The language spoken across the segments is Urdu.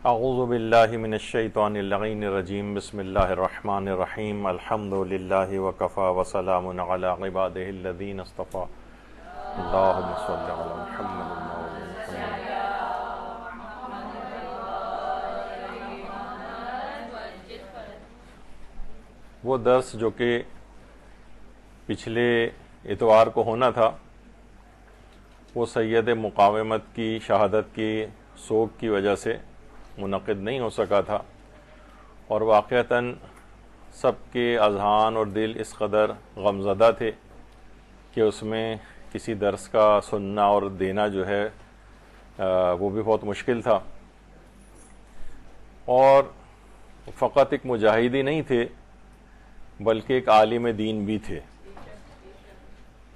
اعوذ باللہ من الشیطان اللعین الرجیم بسم اللہ الرحمن الرحیم الحمد للہ وکفا وسلام علی عبادہ الذین اصطفی اللہم صلی علی محمد وعلی محمد۔ وہ درس جو کہ پچھلے اتوار کو ہونا تھا وہ سید مقاومت کی شہادت کی سوگ کی وجہ سے منعقد نہیں ہو سکا تھا، اور واقعتاً سب کے اذہان اور دل اس قدر غمزدہ تھے کہ اس میں کسی درس کا سننا اور دینا جو ہے وہ بھی بہت مشکل تھا۔ اور فقط ایک مجاہدی نہیں تھے بلکہ ایک عالم دین بھی تھے۔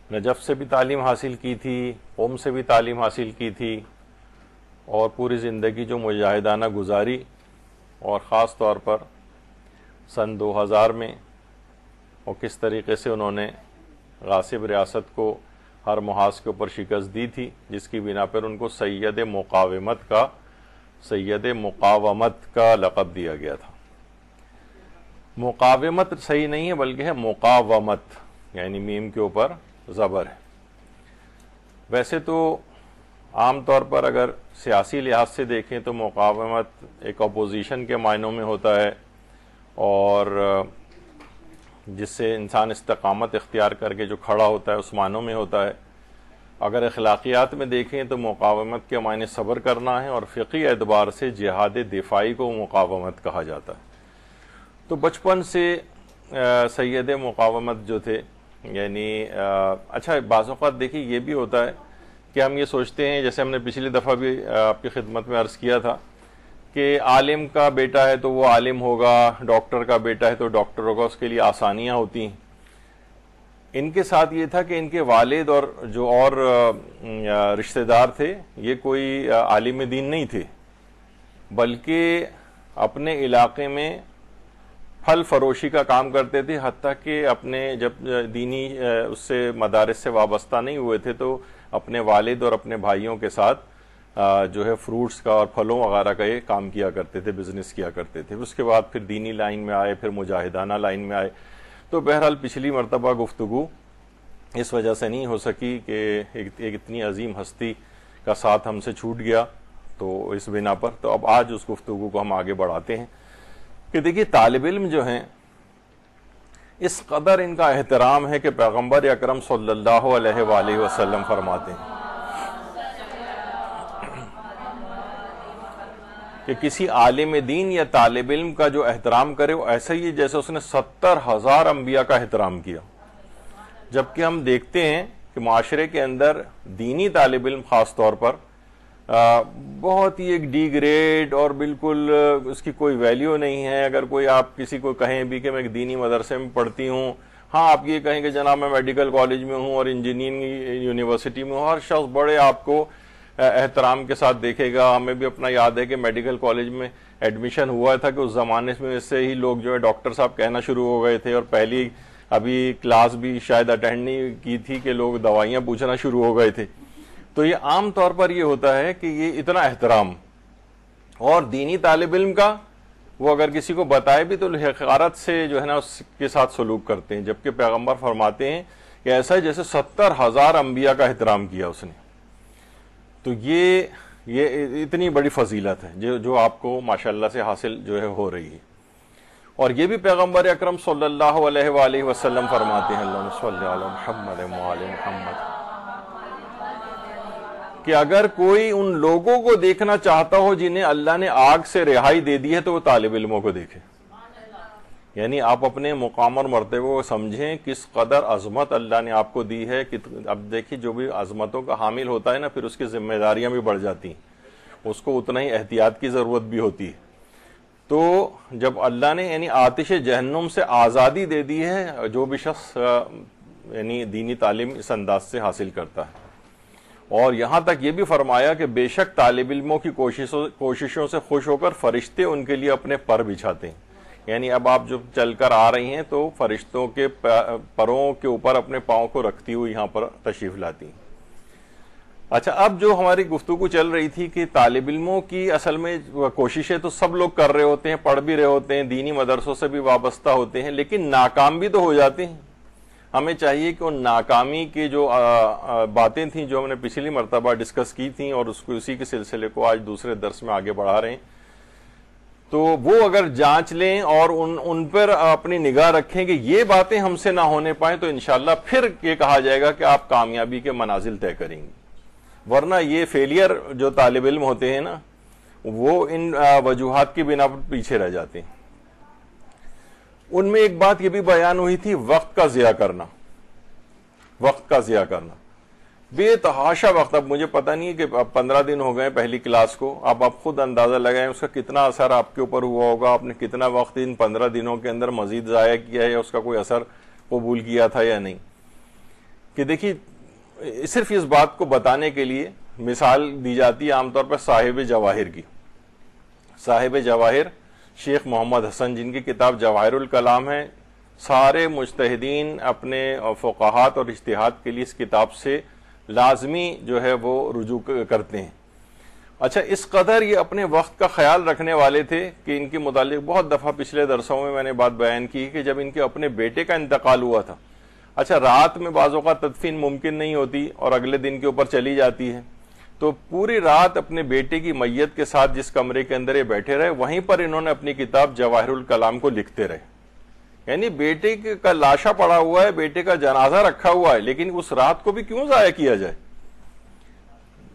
نجف سے بھی تعلیم حاصل کی تھی، قم سے بھی تعلیم حاصل کی تھی، اور پوری زندگی جو مجاہدانہ گزاری، اور خاص طور پر سن 2000 میں اور کس طریقے سے انہوں نے غاصب ریاست کو ہر محاذ کے اوپر شکست دی تھی، جس کی بنا پر ان کو سید مقاومت کا لقب دیا گیا تھا۔ مقاومت صحیح نہیں ہے بلکہ ہے مقاومت، یعنی میم کے اوپر زبر ہے۔ ویسے تو عام طور پر اگر سیاسی لحاظ سے دیکھیں تو مقاومت ایک اپوزیشن کے معنوں میں ہوتا ہے، اور جس سے انسان استقامت اختیار کر کے جو کھڑا ہوتا ہے اس معنوں میں ہوتا ہے۔ اگر اخلاقیات میں دیکھیں تو مقاومت کے معنی صبر کرنا ہے، اور فقہی اعتبار سے جہاد دفاعی کو مقاومت کہا جاتا ہے۔ تو بچپن سے سید مقاومت جو تھے، یعنی اچھا بعض اوقات دیکھیے یہ بھی ہوتا ہے کہ ہم یہ سوچتے ہیں، جیسے ہم نے پچھلی دفعہ بھی آپ کی خدمت میں عرض کیا تھا کہ عالم کا بیٹا ہے تو وہ عالم ہوگا، ڈاکٹر کا بیٹا ہے تو ڈاکٹر ہوگا، اس کے لیے آسانیاں ہوتی ہیں۔ ان کے ساتھ یہ تھا کہ ان کے والد اور جو اور رشتہ دار تھے یہ کوئی عالم دین نہیں تھے، بلکہ اپنے علاقے میں پھل فروشی کا کام کرتے تھے، حتیٰ کہ اپنے جب دینی اس سے مدارس سے وابستہ نہیں ہوئے تھے تو اپنے والد اور اپنے بھائیوں کے ساتھ جو ہے فروٹس کا اور پھلوں وغیرہ کا یہ کام کیا کرتے تھے، بزنس کیا کرتے تھے۔ اس کے بعد پھر دینی لائن میں آئے، پھر مجاہدانہ لائن میں آئے۔ تو بہرحال پچھلی مرتبہ گفتگو اس وجہ سے نہیں ہو سکی کہ ایک اتنی عظیم ہستی کا ساتھ ہم سے چھوٹ گیا، تو اس بنا پر تو اب آج اس گفتگو کو ہم آگے بڑھاتے ہیں کہ دیکھیے طالب علم جو ہیں اس قدر ان کا احترام ہے کہ پیغمبر اکرم صلی اللہ علیہ وآلہ وسلم فرماتے ہیں کہ کسی عالم دین یا طالب علم کا جو احترام کرے وہ ایسا ہی جیسے اس نے 70,000 انبیاء کا احترام کیا۔ جبکہ ہم دیکھتے ہیں کہ معاشرے کے اندر دینی طالب علم خاص طور پر بہت ہی ایک ڈی گریڈ اور بالکل اس کی کوئی ویلیو نہیں ہے۔ اگر کوئی آپ کسی کو کہیں بھی کہ میں ایک دینی مدرسے میں پڑھتی ہوں، ہاں آپ یہ کہیں کہ جناب میں میڈیکل کالج میں ہوں اور انجینئرنگ یونیورسٹی میں ہوں، ہر شخص بڑے آپ کو احترام کے ساتھ دیکھے گا۔ ہمیں بھی اپنا یاد ہے کہ میڈیکل کالج میں ایڈمیشن ہوا تھا کہ اس زمانے میں سے ہی لوگ جو ہے ڈاکٹر صاحب کہنا شروع ہو گئے تھے، اور پہلی ابھی کلاس بھی شاید اٹینڈ نہیں کی تھی کہ لوگ دوائیاں پوچھنا شروع ہو گئے تھے۔ تو یہ عام طور پر یہ ہوتا ہے کہ یہ اتنا احترام، اور دینی طالب علم کا وہ اگر کسی کو بتائے بھی تو حقارت سے جو ہے نا اس کے ساتھ سلوک کرتے ہیں، جبکہ پیغمبر فرماتے ہیں کہ ایسا ہے جیسے 70,000 انبیاء کا احترام کیا اس نے۔ تو یہ اتنی بڑی فضیلت ہے جو آپ کو ماشاءاللہ سے حاصل جو ہے ہو رہی ہے۔ اور یہ بھی پیغمبر اکرم صلی اللہ علیہ وآلہ وسلم فرماتے ہیں، اللہم صلی علی محمد وعلی محمد، کہ اگر کوئی ان لوگوں کو دیکھنا چاہتا ہو جنہیں اللہ نے آگ سے رہائی دے دی ہے تو وہ طالب علموں کو دیکھے۔ یعنی آپ اپنے مقام اور مرتبے کو سمجھیں کس قدر عظمت اللہ نے آپ کو دی ہے۔ اب دیکھیے جو بھی عظمتوں کا حامل ہوتا ہے نا، پھر اس کی ذمہ داریاں بھی بڑھ جاتی ہیں، اس کو اتنا ہی احتیاط کی ضرورت بھی ہوتی ہے۔ تو جب اللہ نے یعنی آتش جہنم سے آزادی دے دی ہے، جو بھی شخص یعنی دینی تعلیم اس انداز سے حاصل کرتا ہے، اور یہاں تک یہ بھی فرمایا کہ بے شک طالب علموں کی کوششوں سے خوش ہو کر فرشتے ان کے لیے اپنے پر بچھاتے ہیں۔ یعنی اب آپ جو چل کر آ رہی ہیں تو فرشتوں کے پروں کے اوپر اپنے پاؤں کو رکھتی ہوئی یہاں پر تشریف لاتی ہیں۔ اچھا، اب جو ہماری گفتگو چل رہی تھی کہ طالب علموں کی اصل میں کوششیں تو سب لوگ کر رہے ہوتے ہیں، پڑھ بھی رہے ہوتے ہیں، دینی مدرسوں سے بھی وابستہ ہوتے ہیں، لیکن ناکام بھی تو ہو جاتے ہیں۔ ہمیں چاہیے کہ ان ناکامی کی جو باتیں تھیں جو ہم نے پچھلی مرتبہ ڈسکس کی تھیں اور اسی کے سلسلے کو آج دوسرے درس میں آگے بڑھا رہے ہیں، تو وہ اگر جانچ لیں اور ان پر اپنی نگاہ رکھیں کہ یہ باتیں ہم سے نہ ہونے پائیں، تو انشاءاللہ پھر یہ کہا جائے گا کہ آپ کامیابی کے منازل طے کریں گے۔ ورنہ یہ فیلئر جو طالب علم ہوتے ہیں نا، وہ ان وجوہات کی بنا پر پیچھے رہ جاتے ہیں۔ ان میں ایک بات یہ بھی بیان ہوئی تھی، وقت کا ضیاع کرنا، وقت کا ضیاع کرنا، بے تحاشا وقت۔ اب مجھے پتہ نہیں ہے کہ اب 15 دن ہو گئے پہلی کلاس کو، اب آپ خود اندازہ لگائیں اس کا کتنا اثر آپ کے اوپر ہوا ہوگا، آپ نے کتنا وقت ان 15 دنوں کے اندر مزید ضائع کیا ہے، یا اس کا کوئی اثر قبول کیا تھا یا نہیں۔ کہ دیکھیے، صرف اس بات کو بتانے کے لیے مثال دی جاتی ہے عام طور پر صاحب جواہر کی۔ صاحب جواہر شیخ محمد حسن، جن کی کتاب جواہر الکلام ہے، سارے مجتہدین اپنے فقہات اور اجتہاد کے لیے اس کتاب سے لازمی جو ہے وہ رجوع کرتے ہیں۔ اچھا، اس قدر یہ اپنے وقت کا خیال رکھنے والے تھے کہ ان کے متعلق بہت دفعہ پچھلے درسوں میں نے بات بیان کی کہ جب ان کے اپنے بیٹے کا انتقال ہوا تھا، اچھا رات میں بعض اوقات تدفین ممکن نہیں ہوتی اور اگلے دن کے اوپر چلی جاتی ہے، تو پوری رات اپنے بیٹے کی میت کے ساتھ جس کمرے کے اندر یہ بیٹھے رہے، وہیں پر انہوں نے اپنی کتاب جواہر الکلام کو لکھتے رہے۔ یعنی بیٹے کا لاشا پڑا ہوا ہے، بیٹے کا جنازہ رکھا ہوا ہے، لیکن اس رات کو بھی کیوں ضائع کیا جائے؟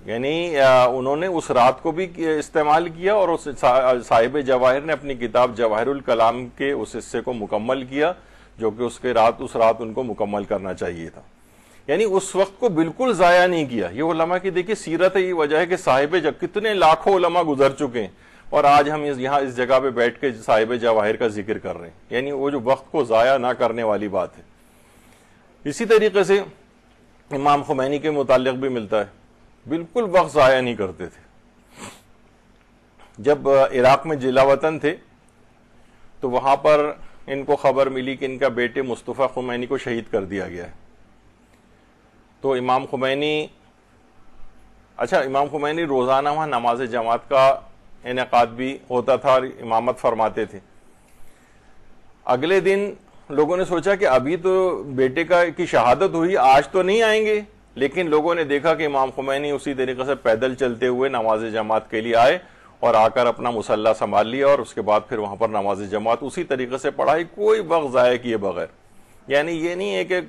یعنی انہوں نے اس رات کو بھی استعمال کیا، اور صاحب جواہر نے اپنی کتاب جواہر الکلام کے اس حصے کو مکمل کیا جو کہ اس رات ان کو مکمل کرنا چاہیے تھا۔ یعنی اس وقت کو بالکل ضائع نہیں کیا۔ یہ علماء کی دیکھیے سیرت ہے، یہ وجہ ہے کہ صاحب کتنے لاکھوں علماء گزر چکے ہیں، اور آج ہم یہاں اس جگہ پہ بیٹھ کے صاحب جواہر کا ذکر کر رہے ہیں۔ یعنی وہ جو وقت کو ضائع نہ کرنے والی بات ہے۔ اسی طریقے سے امام خمینی کے متعلق بھی ملتا ہے، بالکل وقت ضائع نہیں کرتے تھے۔ جب عراق میں جلا وطن تھے تو وہاں پر ان کو خبر ملی کہ ان کا بیٹے مصطفیٰ خمینی کو شہید کر دیا گیا ہے، تو امام خمینی روزانہ وہاں نماز جماعت کا انعقاد بھی ہوتا تھا اور امامت فرماتے تھے۔ اگلے دن لوگوں نے سوچا کہ ابھی تو بیٹے کی شہادت ہوئی، آج تو نہیں آئیں گے، لیکن لوگوں نے دیکھا کہ امام خمینی اسی طریقے سے پیدل چلتے ہوئے نماز جماعت کے لیے آئے اور آ کر اپنا مصلی سنبھال لیا، اور اس کے بعد پھر وہاں پر نماز جماعت اسی طریقے سے پڑھائی، کوئی وقت ضائع کیے بغیر۔ یعنی یہ نہیں ہے کہ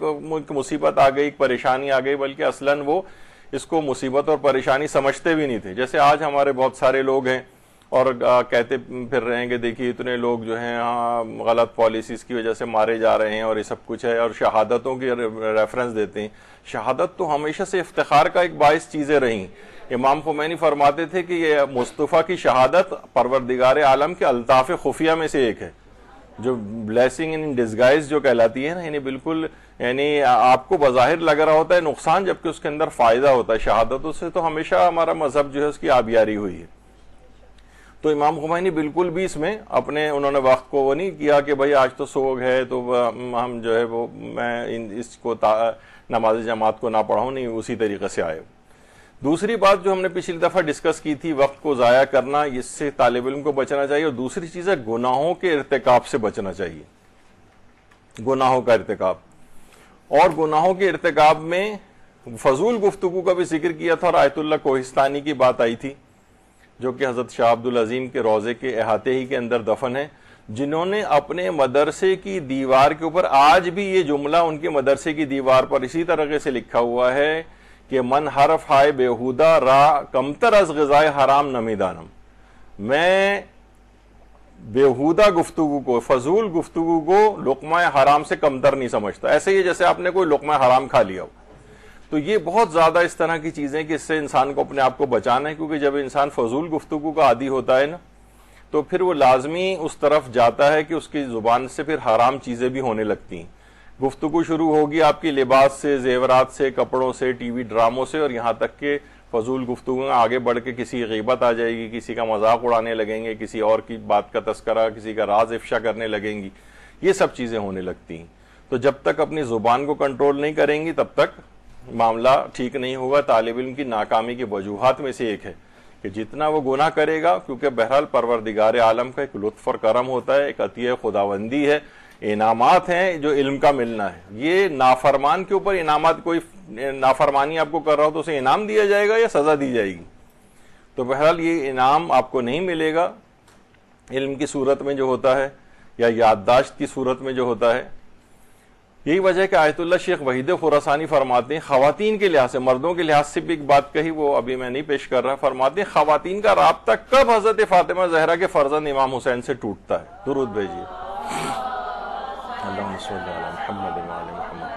مصیبت آ گئی، پریشانی آ گئی، بلکہ اصلاً وہ اس کو مصیبت اور پریشانی سمجھتے بھی نہیں تھے۔ جیسے آج ہمارے بہت سارے لوگ ہیں اور کہتے پھر رہے ہیں کہ دیکھیے اتنے لوگ جو ہیں غلط پالیسیز کی وجہ سے مارے جا رہے ہیں اور یہ سب کچھ ہے، اور شہادتوں کی ریفرنس دیتے ہیں۔ شہادت تو ہمیشہ سے افتخار کا ایک باعث چیزیں رہیں۔ امام خمینی فرماتے تھے کہ یہ مصطفیٰ کی شہادت پروردگار عالم کے الطاف خفیہ میں سے ایک ہے، جو بلیسنگ ان ڈسگائز جو کہلاتی ہے نا، یعنی بالکل یعنی آپ کو بظاہر لگ رہا ہوتا ہے نقصان، جبکہ اس کے اندر فائدہ ہوتا ہے۔ شہادتوں سے تو ہمیشہ ہمارا مذہب جو ہے اس کی آبیاری ہوئی ہے۔ تو امام خمینی بالکل بھی اس میں انہوں نے وقت کو وہ نہیں کیا کہ بھئی آج تو سوگ ہے تو ہم جو ہے وہ میں اس کو نماز جماعت کو نہ پڑھاؤں، نہیں، اسی طریقے سے آئے۔ دوسری بات جو ہم نے پچھلی دفعہ ڈسکس کی تھی، وقت کو ضائع کرنا، اس سے طالب علم کو بچنا چاہیے، اور دوسری چیز ہے گناہوں کے ارتکاب سے بچنا چاہیے۔ گناہوں کا ارتکاب، اور گناہوں کے ارتکاب میں فضول گفتگو کا بھی ذکر کیا تھا، اور آیت اللہ کوہستانی کی بات آئی تھی جو کہ حضرت شاہ عبدالعظیم کے روضے کے احاطے ہی کے اندر دفن ہے، جنہوں نے اپنے مدرسے کی دیوار کے اوپر، آج بھی یہ جملہ ان کے مدرسے کی دیوار پر اسی طرح سے لکھا ہوا ہے کہ من حرف ہائے بےہودہ را کمتر از غذائے حرام نمی دانم، میں بےہودہ گفتگو کو، فضول گفتگو کو لقمہ حرام سے کمتر نہیں سمجھتا۔ ایسے ہی جیسے آپ نے کوئی لقمہ حرام کھا لیا ہو۔ تو یہ بہت زیادہ اس طرح کی چیزیں کہ اس سے انسان کو اپنے آپ کو بچانا ہے، کیونکہ جب انسان فضول گفتگو کا عادی ہوتا ہے نا، تو پھر وہ لازمی اس طرف جاتا ہے کہ اس کی زبان سے پھر حرام چیزیں بھی ہونے لگتی ہیں۔ گفتگو شروع ہوگی آپ کی لباس سے، زیورات سے، کپڑوں سے، ٹی وی ڈراموں سے، اور یہاں تک کہ فضول گفتگو آگے بڑھ کے کسی غیبت آ جائے گی، کسی کا مذاق اڑانے لگیں گے، کسی اور کی بات کا تذکرہ، کسی کا راز افشا کرنے لگیں گی، یہ سب چیزیں ہونے لگتی ہیں۔ تو جب تک اپنی زبان کو کنٹرول نہیں کریں گی تب تک معاملہ ٹھیک نہیں ہوگا. طالب علم کی ناکامی کی وجوہات میں سے ایک ہے کہ جتنا وہ گناہ کرے گا، کیونکہ بہرحال پروردگار عالم کا ایک لطف اور کرم ہوتا ہے، ایک عطیہ خداوندی ہے، انعامات ہیں جو علم کا ملنا ہے. یہ نافرمان کے اوپر انعامات، کوئی نافرمانی آپ کو کر رہا ہو تو اسے انعام دیا جائے گا یا سزا دی جائے گی؟ تو بہرحال یہ انعام آپ کو نہیں ملے گا علم کی صورت میں جو ہوتا ہے یا یادداشت کی صورت میں جو ہوتا ہے. یہی وجہ ہے کہ آیت اللہ شیخ وحید خراسانی فرماتے ہیں، خواتین کے لحاظ سے، مردوں کے لحاظ سے بھی ایک بات کہی، وہ ابھی میں نہیں پیش کر رہا. فرماتے ہیں خواتین کا رابطہ کب حضرت فاطمہ زہرا کے فرزند امام حسین سے ٹوٹتا ہے. درود بھیجیے. اللہم صلی علی محمد وعلی محمد.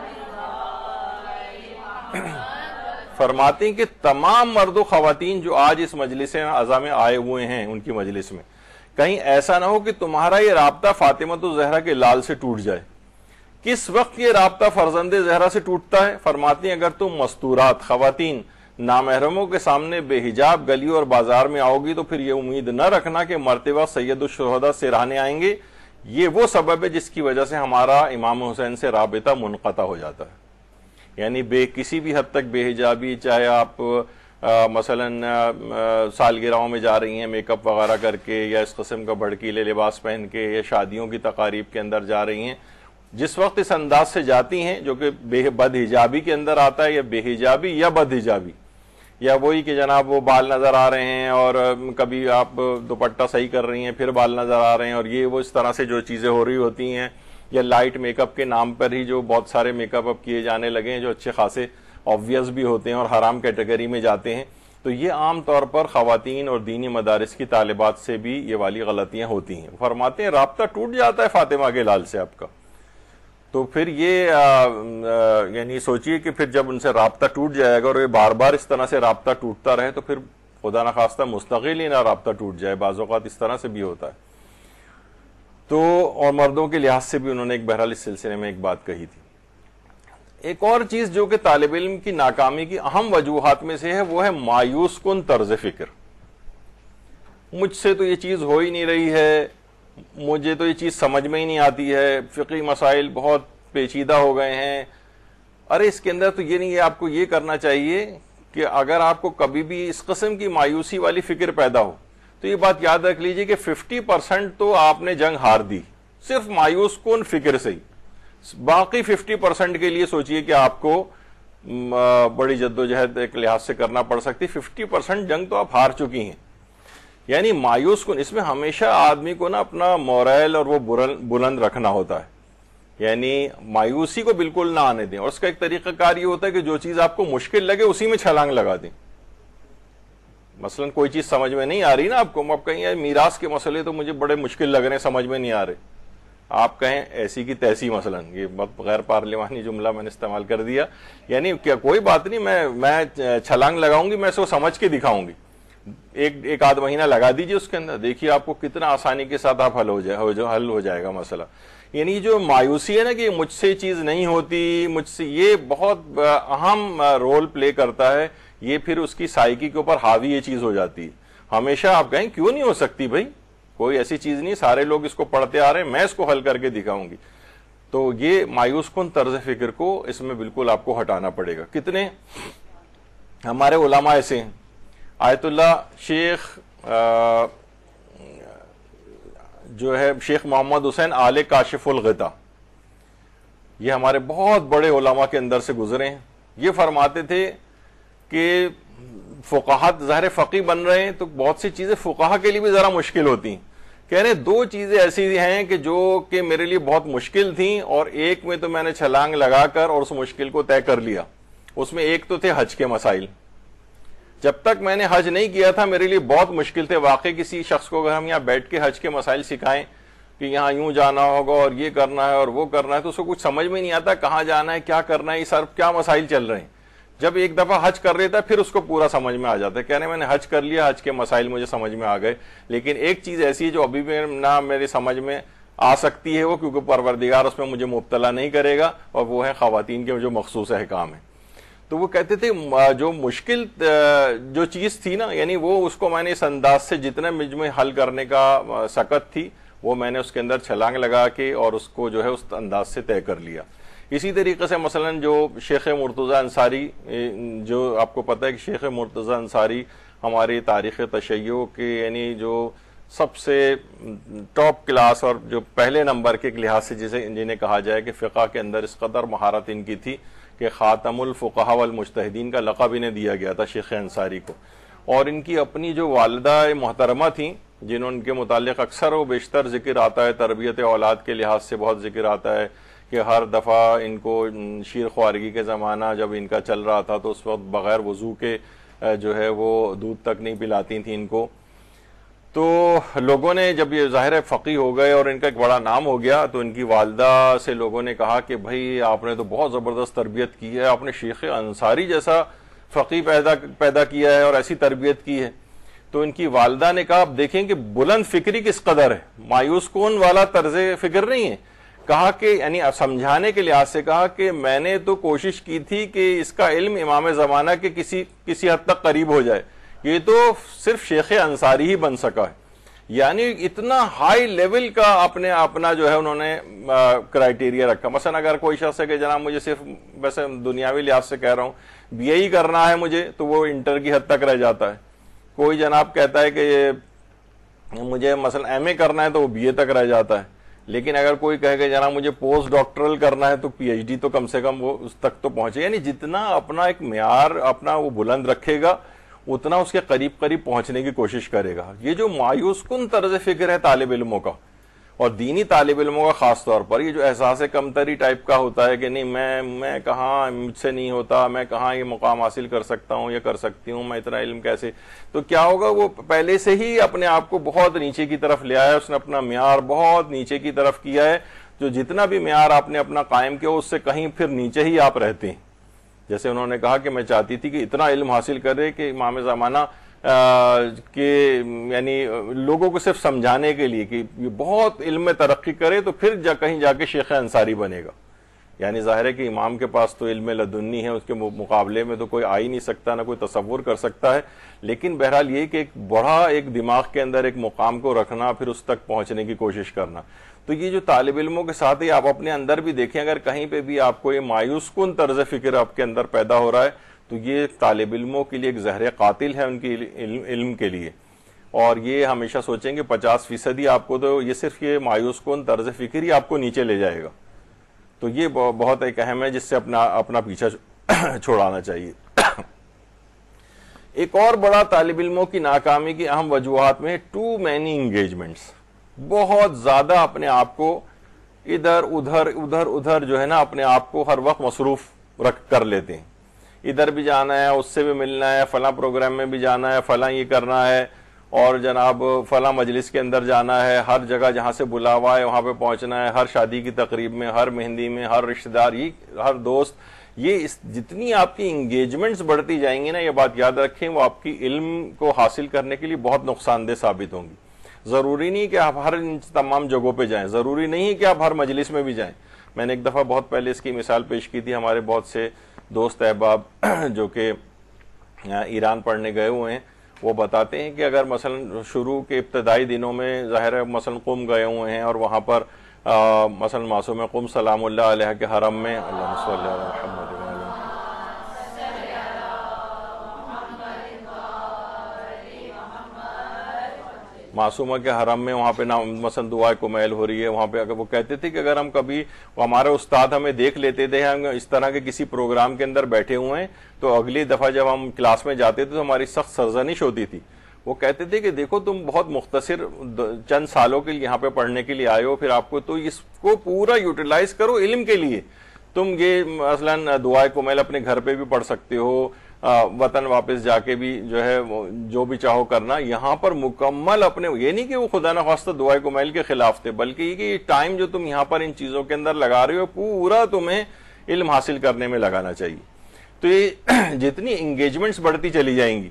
فرماتے ہیں کہ تمام مرد و خواتین جو آج اس مجلس اعظم میں آئے ہوئے ہیں، ان کی مجلس میں کہیں ایسا نہ ہو کہ تمہارا یہ رابطہ فاطمہ زہرا کے لال سے ٹوٹ جائے. کس وقت یہ رابطہ فرزند زہرا سے ٹوٹتا ہے؟ فرماتی ہیں اگر تم مستورات خواتین نامحرموں کے سامنے بے حجاب گلیوں اور بازار میں آؤ گی تو پھر یہ امید نہ رکھنا کہ مرتبہ سید الشہداء سرانے آئیں گے. یہ وہ سبب ہے جس کی وجہ سے ہمارا امام حسین سے رابطہ منقطع ہو جاتا ہے. یعنی کسی بھی حد تک بے حجابی، چاہے آپ مثلاً سالگرہوں میں جا رہی ہیں میک اپ وغیرہ کر کے، یا اس قسم کا بھڑکیلے لباس پہن کے، یا شادیوں کی تقاریب کے اندر جا رہی ہیں، جس وقت اس انداز سے جاتی ہیں جو کہ بد حجابی کے اندر آتا ہے، یا بے حجابی یا بد حجابی، یا وہی کہ جناب وہ بال نظر آ رہے ہیں اور کبھی آپ دوپٹہ صحیح کر رہی ہیں پھر بال نظر آ رہے ہیں، اور یہ وہ اس طرح سے جو چیزیں ہو رہی ہوتی ہیں، یا لائٹ میک اپ کے نام پر ہی جو بہت سارے میک اپ کیے جانے لگے ہیں جو اچھے خاصے آبویس بھی ہوتے ہیں اور حرام کیٹیگری میں جاتے ہیں. تو یہ عام طور پر خواتین اور دینی مدارس کی طالبات سے بھی یہ والی غلطیاں ہوتی ہیں. فرماتے ہیں رابطہ ٹوٹ جاتا ہے فاطمہ کے لال سے آپ کا، تو پھر یہ یعنی سوچئے کہ پھر جب ان سے رابطہ ٹوٹ جائے گا اور یہ بار بار اس طرح سے رابطہ ٹوٹتا رہے تو پھر خدا نخواستہ مستقل ہی نہ رابطہ ٹوٹ جائے. بعض اوقات اس طرح سے بھی ہوتا ہے. تو اور مردوں کے لحاظ سے بھی انہوں نے ایک بہرحال اس سلسلے میں ایک بات کہی تھی. ایک اور چیز جو کہ طالب علم کی ناکامی کی اہم وجوہات میں سے ہے وہ ہے مایوس کن طرز فکر. مجھ سے تو یہ چیز ہو ہی نہیں رہی ہے، مجھے تو یہ چیز سمجھ میں ہی نہیں آتی ہے، فقہی مسائل بہت پیچیدہ ہو گئے ہیں. ارے اس کے اندر تو یہ نہیں ہے، آپ کو یہ کرنا چاہیے کہ اگر آپ کو کبھی بھی اس قسم کی مایوسی والی فکر پیدا ہو تو یہ بات یاد رکھ لیجئے کہ 50% تو آپ نے جنگ ہار دی صرف مایوس کن فکر سے ہی. باقی 50% کے لیے سوچئے کہ آپ کو بڑی جدوجہد ایک لحاظ سے کرنا پڑ سکتی. 50% جنگ تو آپ ہار چکی ہیں. یعنی مایوس کن، اس میں ہمیشہ آدمی کو نا اپنا مورائل اور وہ بلند رکھنا ہوتا ہے، یعنی مایوسی کو بالکل نہ آنے دیں. اور اس کا ایک طریقہ کار یہ ہوتا ہے کہ جو چیز آپ کو مشکل لگے اسی میں چھلانگ لگا دیں. مثلا کوئی چیز سمجھ میں نہیں آ رہی نا آپ کو، اب کہیں میراث کے مسئلے تو مجھے بڑے مشکل لگ رہے ہیں، سمجھ میں نہیں آ رہے، آپ کہیں ایسی کی تیسی. مثلا یہ غیر پارلیمانی جملہ میں نے استعمال کر دیا، یعنی کیا کوئی بات نہیں، میں چھلانگ لگاؤں گی، میں اس کو سمجھ کے دکھاؤں گی. ایک آدھ مہینہ لگا دیجئے اس کے اندر، دیکھیے آپ کو کتنا آسانی کے ساتھ آپ حل ہو جائے گا مسئلہ. یعنی جو مایوسی ہے نا کہ مجھ سے چیز نہیں ہوتی، مجھ سے، یہ بہت اہم رول پلے کرتا ہے. یہ پھر اس کی سائیکی کے اوپر حاوی یہ چیز ہو جاتی ہے. ہمیشہ آپ کہیں کیوں نہیں ہو سکتی بھائی، کوئی ایسی چیز نہیں، سارے لوگ اس کو پڑھتے آ رہے ہیں، میں اس کو حل کر کے دکھاؤں گی. تو یہ مایوس کن طرز فکر کو اس میں بالکل آپ کو ہٹانا پڑے گا. کتنے ہمارے علماء ایسے ہیں، آیت اللہ شیخ جو ہے شیخ محمد حسین آل کاشف الغطا، یہ ہمارے بہت بڑے علماء کے اندر سے گزرے ہیں. یہ فرماتے تھے کہ فقہات ظاہر فقی بن رہے ہیں تو بہت سی چیزیں فقہا کے لیے بھی ذرا مشکل ہوتی ہیں. کہہ رہے دو چیزیں ایسی ہیں کہ جو کہ میرے لیے بہت مشکل تھیں، اور ایک میں تو میں نے چھلانگ لگا کر اور اس مشکل کو طے کر لیا. اس میں ایک تو تھے حج کے مسائل. جب تک میں نے حج نہیں کیا تھا میرے لیے بہت مشکل تھے. واقعی کسی شخص کو اگر ہم یہاں بیٹھ کے حج کے مسائل سکھائیں کہ یہاں یوں جانا ہوگا اور یہ کرنا ہے اور وہ کرنا ہے، تو اس کو کچھ سمجھ میں نہیں آتا کہاں جانا ہے، کیا کرنا ہے، یہ سر کیا مسائل چل رہے ہیں. جب ایک دفعہ حج کر لیتا ہے پھر اس کو پورا سمجھ میں آ جاتا ہے. کہنے میں نے حج کر لیا، حج کے مسائل مجھے سمجھ میں آ گئے، لیکن ایک چیز ایسی ہے جو ابھی بھی نہ میری سمجھ میں آ سکتی ہے، وہ کیونکہ پروردگار اس میں مجھے مبتلا نہیں کرے گا، اور وہ ہے خواتین کے جو مخصوص احکام ہیں. تو وہ کہتے تھے جو مشکل جو چیز تھی نا، یعنی وہ اس کو میں نے اس انداز سے جتنے مجھ میں حل کرنے کا سکت تھی وہ میں نے اس کے اندر چھلانگ لگا کے اور اس کو جو ہے اس انداز سے طے کر لیا. اسی طریقے سے مثلا جو شیخ مرتضی انصاری، جو آپ کو پتہ ہے کہ شیخ مرتضی انصاری ہماری تاریخ تشیع کے یعنی جو سب سے ٹاپ کلاس اور جو پہلے نمبر کے لحاظ سے جنہیں کہا جائے کہ فقہ کے اندر اس قدر مہارت ان کی تھی کہ خاتم الفقہاء والمجتہدین کا لقب انہیں دیا گیا تھا شیخ انصاری کو. اور ان کی اپنی جو والدہ محترمہ تھیں جنہوں ان کے متعلق اکثر و بیشتر ذکر آتا ہے، تربیت اولاد کے لحاظ سے بہت ذکر آتا ہے کہ ہر دفعہ ان کو شیر خوارگی کے زمانہ جب ان کا چل رہا تھا تو اس وقت بغیر وضو کے جو ہے وہ دودھ تک نہیں پلاتی تھیں ان کو. تو لوگوں نے جب یہ ظاہر فقیہ ہو گئے اور ان کا ایک بڑا نام ہو گیا تو ان کی والدہ سے لوگوں نے کہا کہ بھائی آپ نے تو بہت زبردست تربیت کی ہے، آپ نے شیخ انصاری جیسا فقیہ پیدا کیا ہے اور ایسی تربیت کی ہے. تو ان کی والدہ نے کہا اب دیکھیں کہ بلند فکری کس قدر ہے، مایوس کون والا طرز فکر نہیں ہے. کہا کہ یعنی سمجھانے کے لحاظ سے کہا کہ میں نے تو کوشش کی تھی کہ اس کا علم امام زمانہ کے کسی حد تک قریب ہو جائے، یہ تو صرف شیخ انصاری ہی بن سکا ہے. یعنی اتنا ہائی لیول کا اپنا جو ہے انہوں نے کرائیٹیریا رکھا. مثلا اگر کوئی شخص ہے کہ جناب مجھے صرف ویسے دنیاوی لحاظ سے کہہ رہا ہوں بی اے ہی کرنا ہے مجھے، تو وہ انٹر کی حد تک رہ جاتا ہے. کوئی جناب کہتا ہے کہ یہ مجھے مثلا ایم اے کرنا ہے تو وہ بی اے تک رہ جاتا ہے. لیکن اگر کوئی کہے کہ جناب مجھے پوسٹ ڈاکٹرل کرنا ہے تو پی ایچ ڈی تو کم سے کم وہ اس تک تو پہنچے. یعنی جتنا اپنا ایک معیار اپنا وہ بلند رکھے گا اتنا اس کے قریب پہنچنے کی کوشش کرے گا. یہ جو مایوس کن طرز فکر ہے طالب علموں کا اور دینی طالب علموں کا خاص طور پر، یہ جو احساس کمتری ٹائپ کا ہوتا ہے کہ نہیں میں کہاں، مجھ سے نہیں ہوتا، میں کہاں یہ مقام حاصل کر سکتا ہوں یا کر سکتی ہوں، میں اتنا علم کیسے، تو کیا ہوگا وہ پہلے سے ہی اپنے آپ کو بہت نیچے کی طرف لے آیا ہے. اس نے اپنا معیار بہت نیچے کی طرف کیا ہے. جو جتنا بھی معیار آپ نے اپنا قائم کیا اس سے کہیں پھر نیچے ہی آپ رہتے ہیں. جیسے انہوں نے کہا کہ میں چاہتی تھی کہ اتنا علم حاصل کرے کہ امام زمانہ کہ یعنی لوگوں کو صرف سمجھانے کے لیے کہ یہ بہت علم میں ترقی کرے تو پھر کہیں جا کے شیخ انصاری بنے گا. یعنی ظاہر ہے کہ امام کے پاس تو علم لدنی ہے، اس کے مقابلے میں تو کوئی آ ہی نہیں سکتا، نہ کوئی تصور کر سکتا ہے. لیکن بہرحال یہ کہ ایک بڑا ایک دماغ کے اندر ایک مقام کو رکھنا، پھر اس تک پہنچنے کی کوشش کرنا. تو یہ جو طالب علموں کے ساتھ ہی آپ اپنے اندر بھی دیکھیں، اگر کہیں پہ بھی آپ کو یہ مایوس کن طرز فکر آپ کے اندر پیدا ہو رہا ہے تو یہ طالب علموں کے لیے ایک زہر قاتل ہے ان کی علم کے لیے. اور یہ ہمیشہ سوچیں کہ 50% آپ کو تو یہ صرف یہ مایوس کن طرز فکر ہی آپ کو نیچے لے جائے گا. تو یہ بہت ایک اہم ہے جس سے اپنا پیچھا چھوڑانا چاہیے. ایک اور بڑا طالب علموں کی ناکامی کی اہم وجوہات میں ٹو مینی انگیجمنٹس. بہت زیادہ اپنے آپ کو ادھر جو ہے نا اپنے آپ کو ہر وقت مصروف کر لیتے ہیں. ادھر بھی جانا ہے، اس سے بھی ملنا ہے، فلاں پروگرام میں بھی جانا ہے، فلاں یہ کرنا ہے، اور جناب فلاں مجلس کے اندر جانا ہے، ہر جگہ جہاں سے بلاوا ہے وہاں پہ پہنچنا ہے، ہر شادی کی تقریب میں، ہر مہندی میں، ہر رشتہ دار، ہر دوست. یہ جتنی آپ کی انگیجمنٹس بڑھتی جائیں گی نا، یہ بات یاد رکھیں، وہ آپ کی علم کو حاصل کرنے کے لیے بہت نقصان دہ ثابت ہوں گی. ضروری نہیں کہ آپ ہر تمام جگہوں پہ جائیں، ضروری نہیں کہ آپ ہر مجلس میں بھی جائیں. میں نے ایک دفعہ بہت پہلے اس کی مثال پیش کی تھی. ہمارے بہت سے دوست احباب جو کہ ایران پڑھنے گئے ہوئے ہیں وہ بتاتے ہیں کہ اگر مثلا شروع کے ابتدائی دنوں میں ظاہر ہے مثلا قم گئے ہوئے ہیں اور وہاں پر مثلا معصوم قم سلام اللہ علیہ کے حرم میں، اللہم صلی علی محمد معصومہ کے حرم میں، وہاں پہ مثلا دعائے کمیل ہو رہی ہے، وہاں پہ اگر وہ کہتے تھے کہ اگر ہم کبھی ہمارے استاد ہمیں دیکھ لیتے تھے ہم اس طرح کے کسی پروگرام کے اندر بیٹھے ہوئے ہیں تو اگلی دفعہ جب ہم کلاس میں جاتے تھے تو ہماری سخت سرزنش ہوتی تھی. وہ کہتے تھے کہ دیکھو تم بہت مختصر چند سالوں کے لیے یہاں پہ پڑھنے کے لیے آئے ہو، پھر آپ کو تو اس کو پورا یوٹیلائز کرو علم کے لیے. تم یہ مثلا دعائے کمیل اپنے گھر پہ بھی پڑھ سکتے ہو، وطن واپس جا کے بھی جو ہے جو بھی چاہو کرنا. یہاں پر مکمل اپنے، یہ نہیں کہ وہ خدا نخواستہ دعائے کمیل کے خلاف تھے، بلکہ یہ کہ یہ ٹائم جو تم یہاں پر ان چیزوں کے اندر لگا رہے ہو پورا تمہیں علم حاصل کرنے میں لگانا چاہیے. تو یہ جتنی انگیجمنٹس بڑھتی چلی جائیں گی،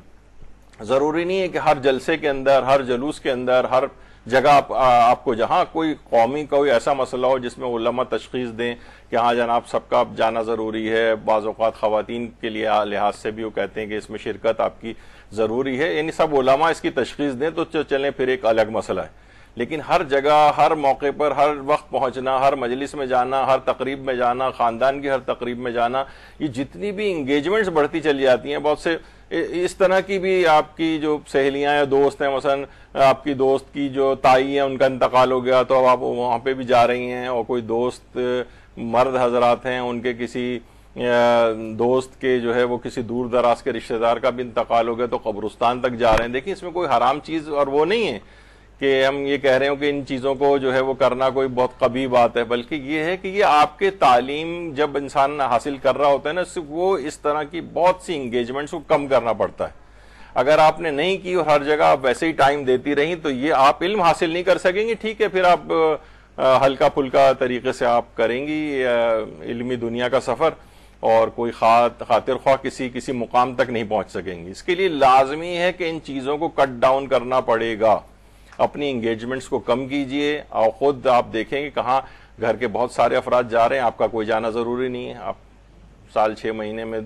ضروری نہیں ہے کہ ہر جلسے کے اندر، ہر جلوس کے اندر، ہر جگہ آپ کو جہاں کوئی قومی کوئی ایسا مسئلہ ہو جس میں علماء تشخیص دیں کہ ہاں جناب سب کا جانا ضروری ہے. بعض اوقات خواتین کے لیے لحاظ سے بھی وہ کہتے ہیں کہ اس میں شرکت آپ کی ضروری ہے، یعنی سب علماء اس کی تشخیص دیں تو چلیں پھر ایک الگ مسئلہ ہے. لیکن ہر جگہ ہر موقع پر ہر وقت وقت پہنچنا, ہر مجلس میں جانا, ہر تقریب میں جانا, خاندان کی ہر تقریب میں جانا, یہ جتنی بھی انگیجمنٹس بڑھتی چلی جاتی ہیں. بہت سے اس طرح کی بھی آپ کی جو سہیلیاں یا دوست ہیں, مثلا آپ کی دوست کی جو تائی ہیں ان کا انتقال ہو گیا تو اب آپ وہاں پہ بھی جا رہی ہیں, اور کوئی دوست مرد حضرات ہیں ان کے کسی دوست کے جو ہے وہ کسی دور دراز کے رشتہ دار کا بھی انتقال ہو گیا تو قبرستان تک جا رہے ہیں. دیکھیں اس میں کوئی حرام چیز اور وہ نہیں ہے کہ ہم یہ کہہ رہے ہوں کہ ان چیزوں کو جو ہے وہ کرنا کوئی بہت قبیح بات ہے, بلکہ یہ ہے کہ یہ آپ کے تعلیم جب انسان حاصل کر رہا ہوتا ہے نا, وہ اس طرح کی بہت سی انگیجمنٹس کو کم کرنا پڑتا ہے. اگر آپ نے نہیں کی اور ہر جگہ آپ ویسے ہی ٹائم دیتی رہیں تو یہ آپ علم حاصل نہیں کر سکیں گی. ٹھیک ہے, پھر آپ ہلکا پھلکا طریقے سے آپ کریں گی علمی دنیا کا سفر, اور کوئی خاطر خواہ کسی مقام تک نہیں پہنچ سکیں گی. اس کے لیے لازمی ہے کہ ان چیزوں کو کٹ ڈاؤن کرنا پڑے گا. اپنی انگیجمنٹس کو کم کیجئے, اور خود آپ دیکھیں کہ کہاں گھر کے بہت سارے افراد جا رہے ہیں, آپ کا کوئی جانا ضروری نہیں ہے. آپ سال 6 مہینے میں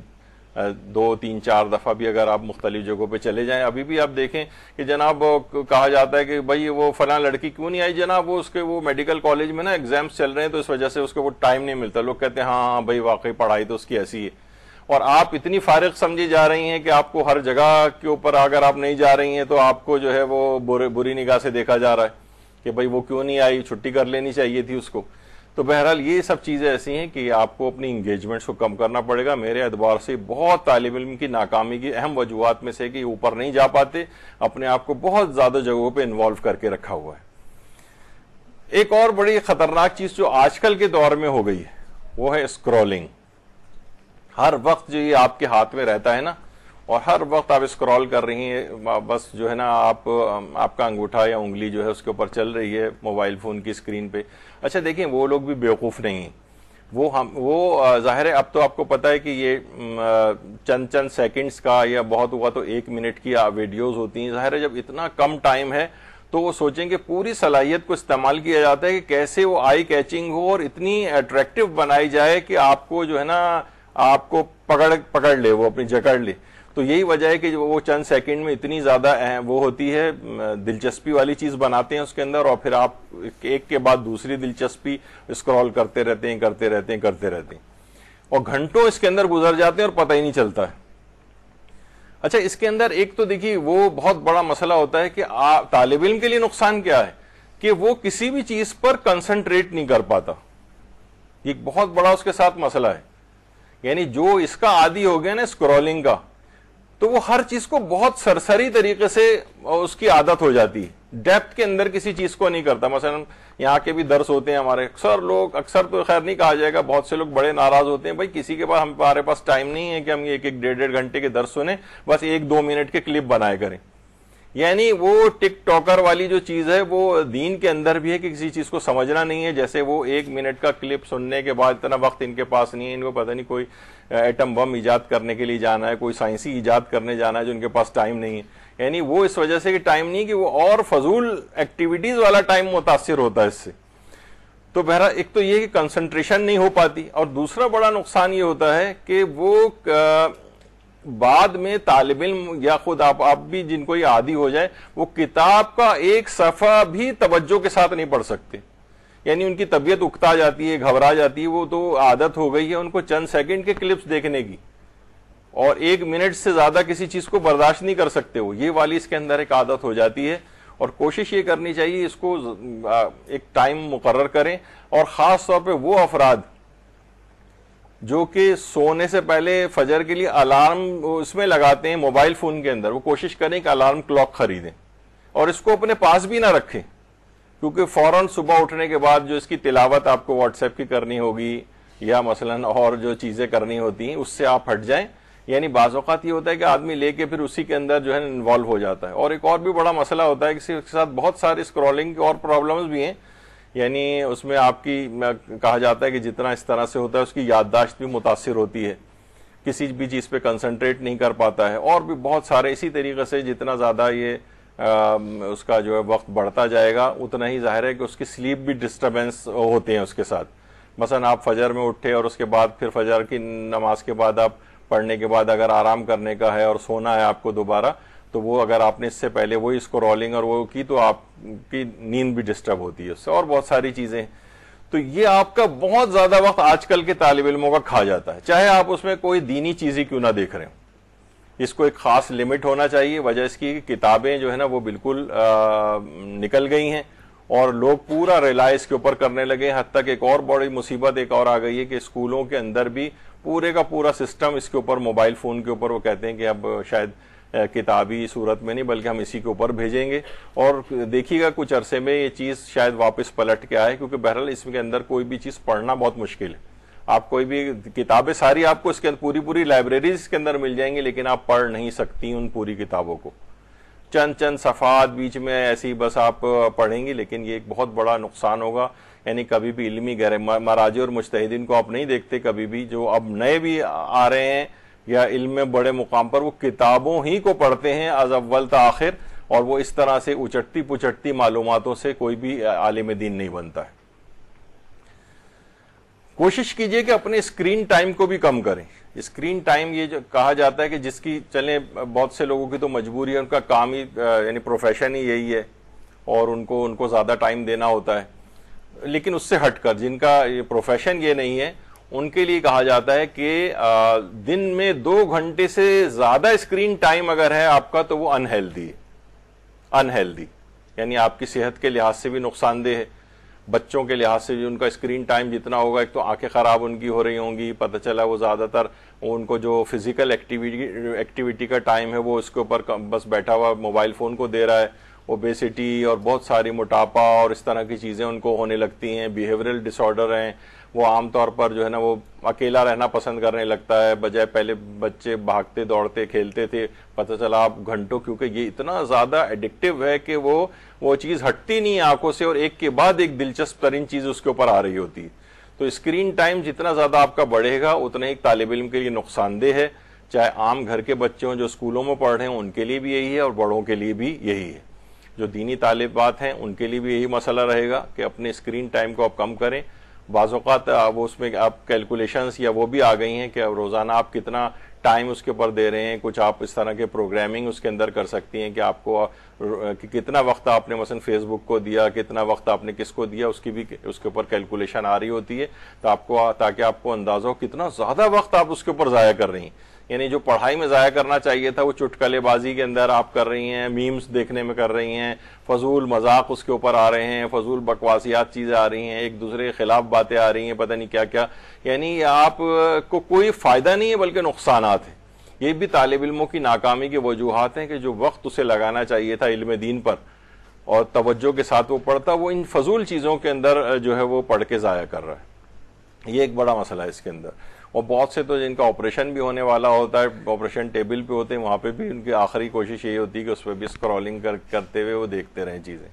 2 3 4 دفعہ بھی اگر آپ مختلف جگہوں پہ چلے جائیں. ابھی بھی آپ دیکھیں کہ جناب کہا جاتا ہے کہ بھائی وہ فلاں لڑکی کیوں نہیں آئی جناب, وہ اس کے وہ میڈیکل کالج میں نا ایگزامس چل رہے ہیں تو اس وجہ سے اس کو وہ ٹائم نہیں ملتا. لوگ کہتے ہیں ہاں بھائی واقعی پڑھائی تو اس کی ایسی ہے, اور آپ اتنی فارغ سمجھی جا رہی ہیں کہ آپ کو ہر جگہ کے اوپر اگر آپ نہیں جا رہی ہیں تو آپ کو جو ہے وہ بری نگاہ سے دیکھا جا رہا ہے کہ بھئی وہ کیوں نہیں آئی, چھٹی کر لینی چاہیے تھی اس کو. تو بہرحال یہ سب چیزیں ایسی ہیں کہ آپ کو اپنی انگیجمنٹس کو کم کرنا پڑے گا. میرے اعتبار سے بہت طالب علم کی ناکامی کی اہم وجوہات میں سے کہ اوپر نہیں جا پاتے, اپنے آپ کو بہت زیادہ جگہوں پہ انوالو کر کے رکھا ہوا ہے. ایک اور بڑی خطرناک چیز جو آج کل کے دور میں ہو گئی ہے وہ ہے اسکرولنگ. ہر وقت جو یہ آپ کے ہاتھ میں رہتا ہے نا, اور ہر وقت آپ اسکرول کر رہی ہیں, بس جو ہے نا آپ کا انگوٹھا یا انگلی جو ہے اس کے اوپر چل رہی ہے موبائل فون کی اسکرین پہ. اچھا دیکھیں وہ لوگ بھی بیوقوف نہیں ہیں, وہ ظاہر ہے اب تو آپ کو پتہ ہے کہ یہ چند سیکنڈز کا یا بہت ہوا تو 1 منٹ کی ویڈیوز ہوتی ہیں. ظاہر ہے جب اتنا کم ٹائم ہے تو وہ سوچیں کہ پوری صلاحیت کو استعمال کیا جاتا ہے کہ کیسے وہ آئی کیچنگ ہو اور اتنی اٹریکٹیو بنائی جائے کہ آپ کو جو ہے نا آپ کو پکڑ لے, وہ اپنی جکڑ لے. تو یہی وجہ ہے کہ وہ چند سیکنڈ میں اتنی زیادہ وہ ہوتی ہے, دلچسپی والی چیز بناتے ہیں اس کے اندر, اور پھر آپ ایک کے بعد دوسری دلچسپی اسکرول کرتے رہتے ہیں, اور گھنٹوں اس کے اندر گزر جاتے ہیں اور پتہ ہی نہیں چلتا ہے. اچھا اس کے اندر ایک تو دیکھیے وہ بہت بڑا مسئلہ ہوتا ہے کہ طالب علم کے لیے نقصان کیا ہے کہ وہ کسی بھی چیز پر کنسنٹریٹ نہیں کر پاتا. یہ ایک بہت بڑا اس کے ساتھ مسئلہ ہے. یعنی جو اس کا عادی ہو گیا نا اسکرولنگ کا, تو وہ ہر چیز کو بہت سرسری طریقے سے اس کی عادت ہو جاتی ہے, ڈیپتھ کے اندر کسی چیز کو نہیں کرتا. مثلا یہاں کے بھی درس ہوتے ہیں ہمارے, اکثر تو خیر نہیں کہا جائے گا, بہت سے لوگ بڑے ناراض ہوتے ہیں بھائی کسی کے پاس ہمارے پاس ٹائم نہیں ہے کہ ہم 1-1 گھنٹے کے درس سنیں, بس 1-2 منٹ کے کلپ بنائے کریں. یعنی وہ ٹک ٹاکر والی جو چیز ہے وہ دین کے اندر بھی ہے کہ کسی چیز کو سمجھنا نہیں ہے. جیسے وہ 1 منٹ کا کلپ سننے کے بعد اتنا وقت ان کے پاس نہیں ہے, ان کو پتہ نہیں کوئی ایٹم بم ایجاد کرنے کے لیے جانا ہے, کوئی سائنسی ایجاد کرنے جانا ہے جو ان کے پاس ٹائم نہیں ہے. یعنی وہ اس وجہ سے کہ ٹائم نہیں کہ وہ اور فضول ایکٹیویٹیز والا ٹائم متاثر ہوتا ہے اس سے. تو بہرحال ایک تو یہ کہ کنسنٹریشن نہیں ہو پاتی, اور دوسرا بڑا نقصان یہ ہوتا ہے کہ وہ بعد میں طالب علم یا خود آپ بھی جن کو یہ عادی ہو جائے, وہ کتاب کا ایک صفحہ بھی توجہ کے ساتھ نہیں پڑھ سکتے. یعنی ان کی طبیعت اکتا جاتی ہے, گھبرا جاتی ہے, وہ تو عادت ہو گئی ہے ان کو چند سیکنڈ کے کلپس دیکھنے کی, اور 1 منٹ سے زیادہ کسی چیز کو برداشت نہیں کر سکتے. وہ یہ والی اس کے اندر ایک عادت ہو جاتی ہے, اور کوشش یہ کرنی چاہیے اس کو ایک ٹائم مقرر کریں. اور خاص طور پہ وہ افراد جو کہ سونے سے پہلے فجر کے لیے الارم اس میں لگاتے ہیں موبائل فون کے اندر, وہ کوشش کریں کہ الارم کلاک خریدیں اور اس کو اپنے پاس بھی نہ رکھیں, کیونکہ فوراً صبح اٹھنے کے بعد جو اس کی تلاوت آپ کو واٹس ایپ کی کرنی ہوگی یا مثلاً اور جو چیزیں کرنی ہوتی ہیں اس سے آپ ہٹ جائیں. یعنی بعض اوقات یہ ہوتا ہے کہ آدمی لے کے پھر اسی کے اندر جو ہے انوالو ہو جاتا ہے. اور ایک اور بھی بڑا مسئلہ ہوتا ہے کہ اس کے ساتھ بہت سارے اسکرولنگ کے اور پرابلمز بھی ہیں. یعنی اس میں آپ کی کہا جاتا ہے کہ جتنا اس طرح سے ہوتا ہے اس کی یادداشت بھی متاثر ہوتی ہے, کسی بھی چیز پہ کنسنٹریٹ نہیں کر پاتا ہے, اور بھی بہت سارے. اسی طریقے سے جتنا زیادہ یہ اس کا جو ہے وقت بڑھتا جائے گا اتنا ہی ظاہر ہے کہ اس کی سلیپ بھی ڈسٹربنس ہوتے ہیں اس کے ساتھ. مثلا آپ فجر میں اٹھے اور اس کے بعد پھر فجر کی نماز کے بعد آپ پڑھنے کے بعد اگر آرام کرنے کا ہے اور سونا ہے آپ کو دوبارہ, تو وہ اگر آپ نے اس سے پہلے وہی اسکرولنگ اور وہ کی تو آپ کی نیند بھی ڈسٹرب ہوتی ہے اس سے, اور بہت ساری چیزیں. تو یہ آپ کا بہت زیادہ وقت آج کل کے طالب علموں کا کھا جاتا ہے، چاہے آپ اس میں کوئی دینی چیزیں کیوں نہ دیکھ رہے ہوں۔ اس کو ایک خاص لمٹ ہونا چاہیے، وجہ اس کی کتابیں جو ہے نا وہ بالکل نکل گئی ہیں اور لوگ پورا ریلائی اس کے اوپر کرنے لگے، حد تک ایک اور بڑی مصیبت ایک اور آ گئی ہے کہ اسکولوں کے اندر بھی پورے کا پورا سسٹم اس کے اوپر، موبائل فون کے اوپر، وہ کہتے ہیں کہ اب شاید کتابی صورت میں نہیں بلکہ ہم اسی کے اوپر بھیجیں گے، اور دیکھیے گا کچھ عرصے میں یہ چیز شاید واپس پلٹ کے آئے، کیونکہ بہرحال اس کے اندر کوئی بھی چیز پڑھنا بہت مشکل ہے۔ آپ کوئی بھی کتابیں ساری آپ کو اس کے اندر پوری لائبریریز کے اندر مل جائیں گی، لیکن آپ پڑھ نہیں سکتی ان پوری کتابوں کو، چند صفحات بیچ میں ایسی بس آپ پڑھیں گی، لیکن یہ ایک بہت بڑا نقصان ہوگا۔ یعنی کبھی بھی علمی مراجع اور مجتہدین کو آپ نہیں دیکھتے کبھی بھی، جو اب نئے بھی آ رہے ہیں یا علم میں بڑے مقام پر، وہ کتابوں ہی کو پڑھتے ہیں از اول تا آخر، اور وہ اس طرح سے اچٹتی پچٹتی معلوماتوں سے کوئی بھی عالم دین نہیں بنتا ہے۔ کوشش کیجئے کہ اپنے اسکرین ٹائم کو بھی کم کریں۔ اسکرین ٹائم یہ جو کہا جاتا ہے کہ جس کی چلیں بہت سے لوگوں کی تو مجبوری ہے، ان کا کام ہی یعنی پروفیشن ہی یہی ہے اور ان کو زیادہ ٹائم دینا ہوتا ہے، لیکن اس سے ہٹ کر جن کا یہ پروفیشن یہ نہیں ہے ان کے لیے کہا جاتا ہے کہ دن میں 2 گھنٹے سے زیادہ اسکرین ٹائم اگر ہے آپ کا تو وہ انہیلدی ہے، انہیلدی یعنی آپ کی صحت کے لحاظ سے بھی نقصان دہ ہے، بچوں کے لحاظ سے ان کا اسکرین ٹائم جتنا ہوگا، ایک تو آنکھیں خراب ان کی ہو رہی ہوں گی، پتہ چلا وہ زیادہ تر ان کو جو فزیکل ایکٹیویٹی کا ٹائم ہے وہ اس کے اوپر بس بیٹھا ہوا موبائل فون کو دے رہا ہے، اوبیسٹی اور بہت ساری موٹاپا اور اس طرح کی چیزیں ان کو ہونے لگتی ہیں، بیہیورل ڈس آرڈر ہیں، وہ عام طور پر جو ہے نا وہ اکیلا رہنا پسند کرنے لگتا ہے، بجائے پہلے بچے بھاگتے دوڑتے کھیلتے تھے، پتہ چلا آپ گھنٹوں، کیونکہ یہ اتنا زیادہ ایڈکٹیو ہے کہ وہ چیز ہٹتی نہیں آنکھوں سے، اور ایک کے بعد ایک دلچسپ ترین چیز اس کے اوپر آ رہی ہوتی ہے۔ تو اسکرین ٹائم جتنا زیادہ آپ کا بڑھے گا اتنا ایک طالب علم کے لیے نقصان دہ ہے، چاہے عام گھر کے بچے ہوں جو اسکولوں میں پڑھ رہے ہیں ان کے لیے بھی یہی ہے اور بڑوں کے لیے بھی یہی ہے۔ جو دینی طالبات ہیں ان کے لیے بھی یہی مسئلہ رہے گا کہ اپنے اسکرین ٹائم کو آپ کم کریں۔ بعض اوقات وہ اس میں آپ کیلکولیشنز یا وہ بھی آ گئی ہیں کہ روزانہ آپ کتنا ٹائم اس کے اوپر دے رہے ہیں، کچھ آپ اس طرح کے پروگرامنگ اس کے اندر کر سکتی ہیں کہ آپ کو کتنا وقت آپ نے مثلا فیس بک کو دیا، کتنا وقت آپ نے کس کو دیا، اس کی بھی اس کے اوپر کیلکولیشن آ رہی ہوتی ہے، تو آپ کو تاکہ آپ کو اندازہ ہو کتنا زیادہ وقت آپ اس کے اوپر ضائع کر رہی ہیں۔ یعنی جو پڑھائی میں ضائع کرنا چاہیے تھا وہ چٹکلے بازی کے اندر آپ کر رہی ہیں، میمز دیکھنے میں کر رہی ہیں، فضول مذاق اس کے اوپر آ رہے ہیں، فضول بکواسیات چیزیں آ رہی ہیں، ایک دوسرے کے خلاف باتیں آ رہی ہیں، پتہ نہیں کیا کیا، یعنی آپ کو کوئی فائدہ نہیں ہے بلکہ نقصانات ہیں۔ یہ بھی طالب علموں کی ناکامی کی وجوہات ہیں کہ جو وقت اسے لگانا چاہیے تھا علم دین پر اور توجہ کے ساتھ وہ پڑھتا، وہ ان فضول چیزوں کے اندر جو ہے وہ پڑھ کے ضائع کر رہا ہے۔ یہ ایک بڑا مسئلہ ہے اس کے اندر۔ اور بہت سے تو جن کا آپریشن بھی ہونے والا ہوتا ہے، آپریشن ٹیبل پہ ہوتے ہیں، وہاں پہ بھی ان کی آخری کوشش یہی ہوتی ہے کہ اس پہ بھی اسکرولنگ کرتے ہوئے وہ دیکھتے رہیں چیزیں۔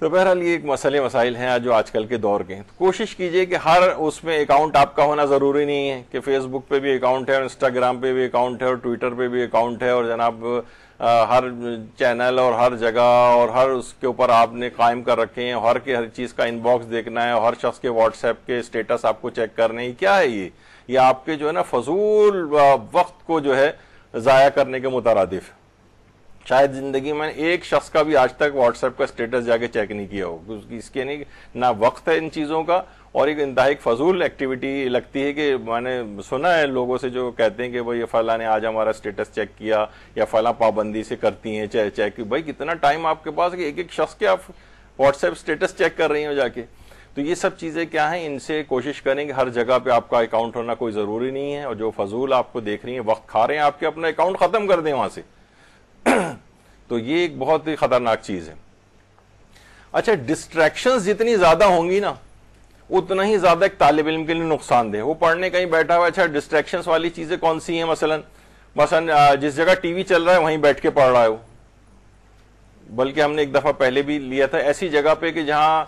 تو بہرحال یہ ایک مسائل ہیں جو آج کل کے دور کے ہیں۔ تو کوشش کیجئے کہ ہر اس میں اکاؤنٹ آپ کا ہونا ضروری نہیں ہے کہ فیس بک پہ بھی اکاؤنٹ ہے اور انسٹاگرام پہ بھی اکاؤنٹ ہے اور ٹویٹر پہ بھی اکاؤنٹ ہے، اور جناب ہر چینل اور ہر جگہ اور ہر اس کے اوپر آپ نے قائم کر رکھے ہیں، ہر چیز کا ان باکس دیکھنا ہے، ہر شخص کے واٹس ایپ کے اسٹیٹس آپ کو چیک کرنے ہیں۔ کیا ہے یہ آپ کے جو ہے نا فضول وقت کو جو ہے ضائع کرنے کے مترادف۔ شاید زندگی میں ایک شخص کا بھی آج تک واٹس ایپ کا اسٹیٹس جا کے چیک نہیں کیا ہو، اس کے نہیں نہ وقت ہے ان چیزوں کا، اور ایک انتہائی بھزول ایکٹیویٹی لگتی ہے کہ میں نے سنا ہے لوگوں سے جو کہتے ہیں کہ بھائی فلاں نے آج ہمارا اسٹیٹس چیک کیا یا فلاں پابندی سے کرتی ہیں چیک، بھائی کتنا ٹائم آپ کے پاس کہ ایک شخص کے آپ واٹس ایپ اسٹیٹس چیک کر رہی ہیں جا کے۔ تو یہ سب چیزیں کیا ہیں، ان سے کوشش کریں کہ ہر جگہ پہ آپ کا اکاؤنٹ ہونا کوئی ضروری نہیں ہے، اور جو فضول آپ کو دیکھ رہی ہیں وقت کھا رہے ہیں آپ کے، اپنا اکاؤنٹ ختم کر دیں وہاں سے۔ تو یہ ایک بہت ہی خطرناک چیز ہے۔ اچھا، ڈسٹریکشنز جتنی زیادہ ہوں گی نا اتنا ہی زیادہ ایک طالب علم کے لیے نقصان دہ۔ وہ پڑھنے کہیں بیٹھا ہوا، اچھا ڈسٹریکشنز والی چیزیں کون سی ہیں؟ مثلا جس جگہ ٹی وی چل رہا ہے وہیں بیٹھ کے پڑھ رہا ہے وہ، بلکہ ہم نے ایک دفعہ پہلے بھی لیا تھا ایسی جگہ پہ کہ جہاں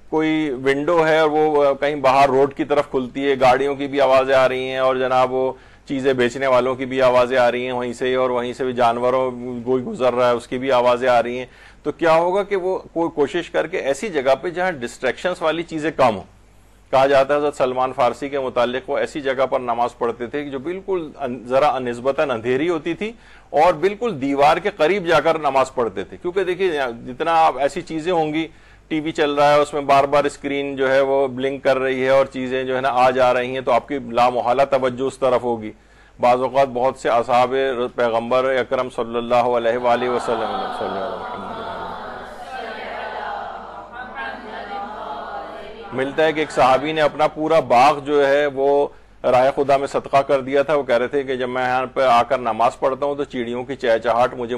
کوئی ونڈو ہے اور وہ کہیں باہر روڈ کی طرف کھلتی ہے، گاڑیوں کی بھی آوازیں آ رہی ہیں اور جناب وہ چیزیں بیچنے والوں کی بھی آوازیں آ رہی ہیں وہیں سے، اور وہیں سے بھی جانوروں کوئی گزر رہا ہے اس کی بھی آوازیں آ رہی ہیں۔ تو کیا ہوگا کہ وہ کوئی کوشش کر کے ایسی جگہ پہ جہاں ڈسٹریکشنز والی چیزیں کم ہوں، کہا جاتا ہے حضرت سلمان فارسی کے متعلق وہ ایسی جگہ پر نماز پڑھتے تھے جو بالکل ذرا نسبتاً اندھیری ہوتی تھی اور بالکل دیوار کے قریب جا کر نماز پڑھتے تھے، کیونکہ دیکھیے جتنا آپ ایسی چیزیں ہوں گی، ٹی وی چل رہا ہے, اس میں بار بار اسکرین جو ہے وہ بلنک کر رہی ہے اور چیزیں جو ہے نا آ جا رہی ہیں, تو آپ کی لامحالہ توجہ اس طرف ہوگی. بعض اوقات بہت سے اصحاب پیغمبر اکرم صلی اللہ علیہ وآلہ وسلم ملتا ہے کہ ایک صحابی نے اپنا پورا باغ جو ہے وہ رائے خدا میں صدقہ کر دیا تھا. وہ کہہ رہے تھے کہ جب میں یہاں پہ آ کر نماز پڑھتا ہوں تو چڑیوں کی چہچہاٹ مجھے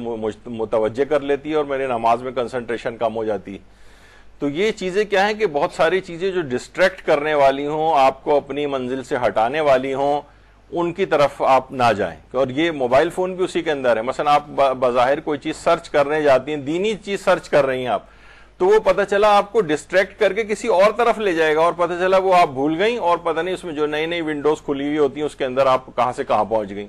متوجہ کر لیتی ہے اور میری نماز میں کنسنٹریشن کم ہو جاتی ہے. تو یہ چیزیں کیا ہیں کہ بہت ساری چیزیں جو ڈسٹریکٹ کرنے والی ہوں, آپ کو اپنی منزل سے ہٹانے والی ہوں, ان کی طرف آپ نہ جائیں. اور یہ موبائل فون بھی اسی کے اندر ہے. مثلا آپ بظاہر کوئی چیز سرچ کرنے جاتی ہیں, دینی چیز سرچ کر رہی ہیں آپ, تو وہ پتہ چلا آپ کو ڈسٹریکٹ کر کے کسی اور طرف لے جائے گا, اور پتہ چلا وہ آپ بھول گئیں, اور پتہ نہیں اس میں جو نئی نئی ونڈوز کھلی ہوئی ہوتی ہیں اس کے اندر آپ کہاں سے کہاں پہنچ گئیں.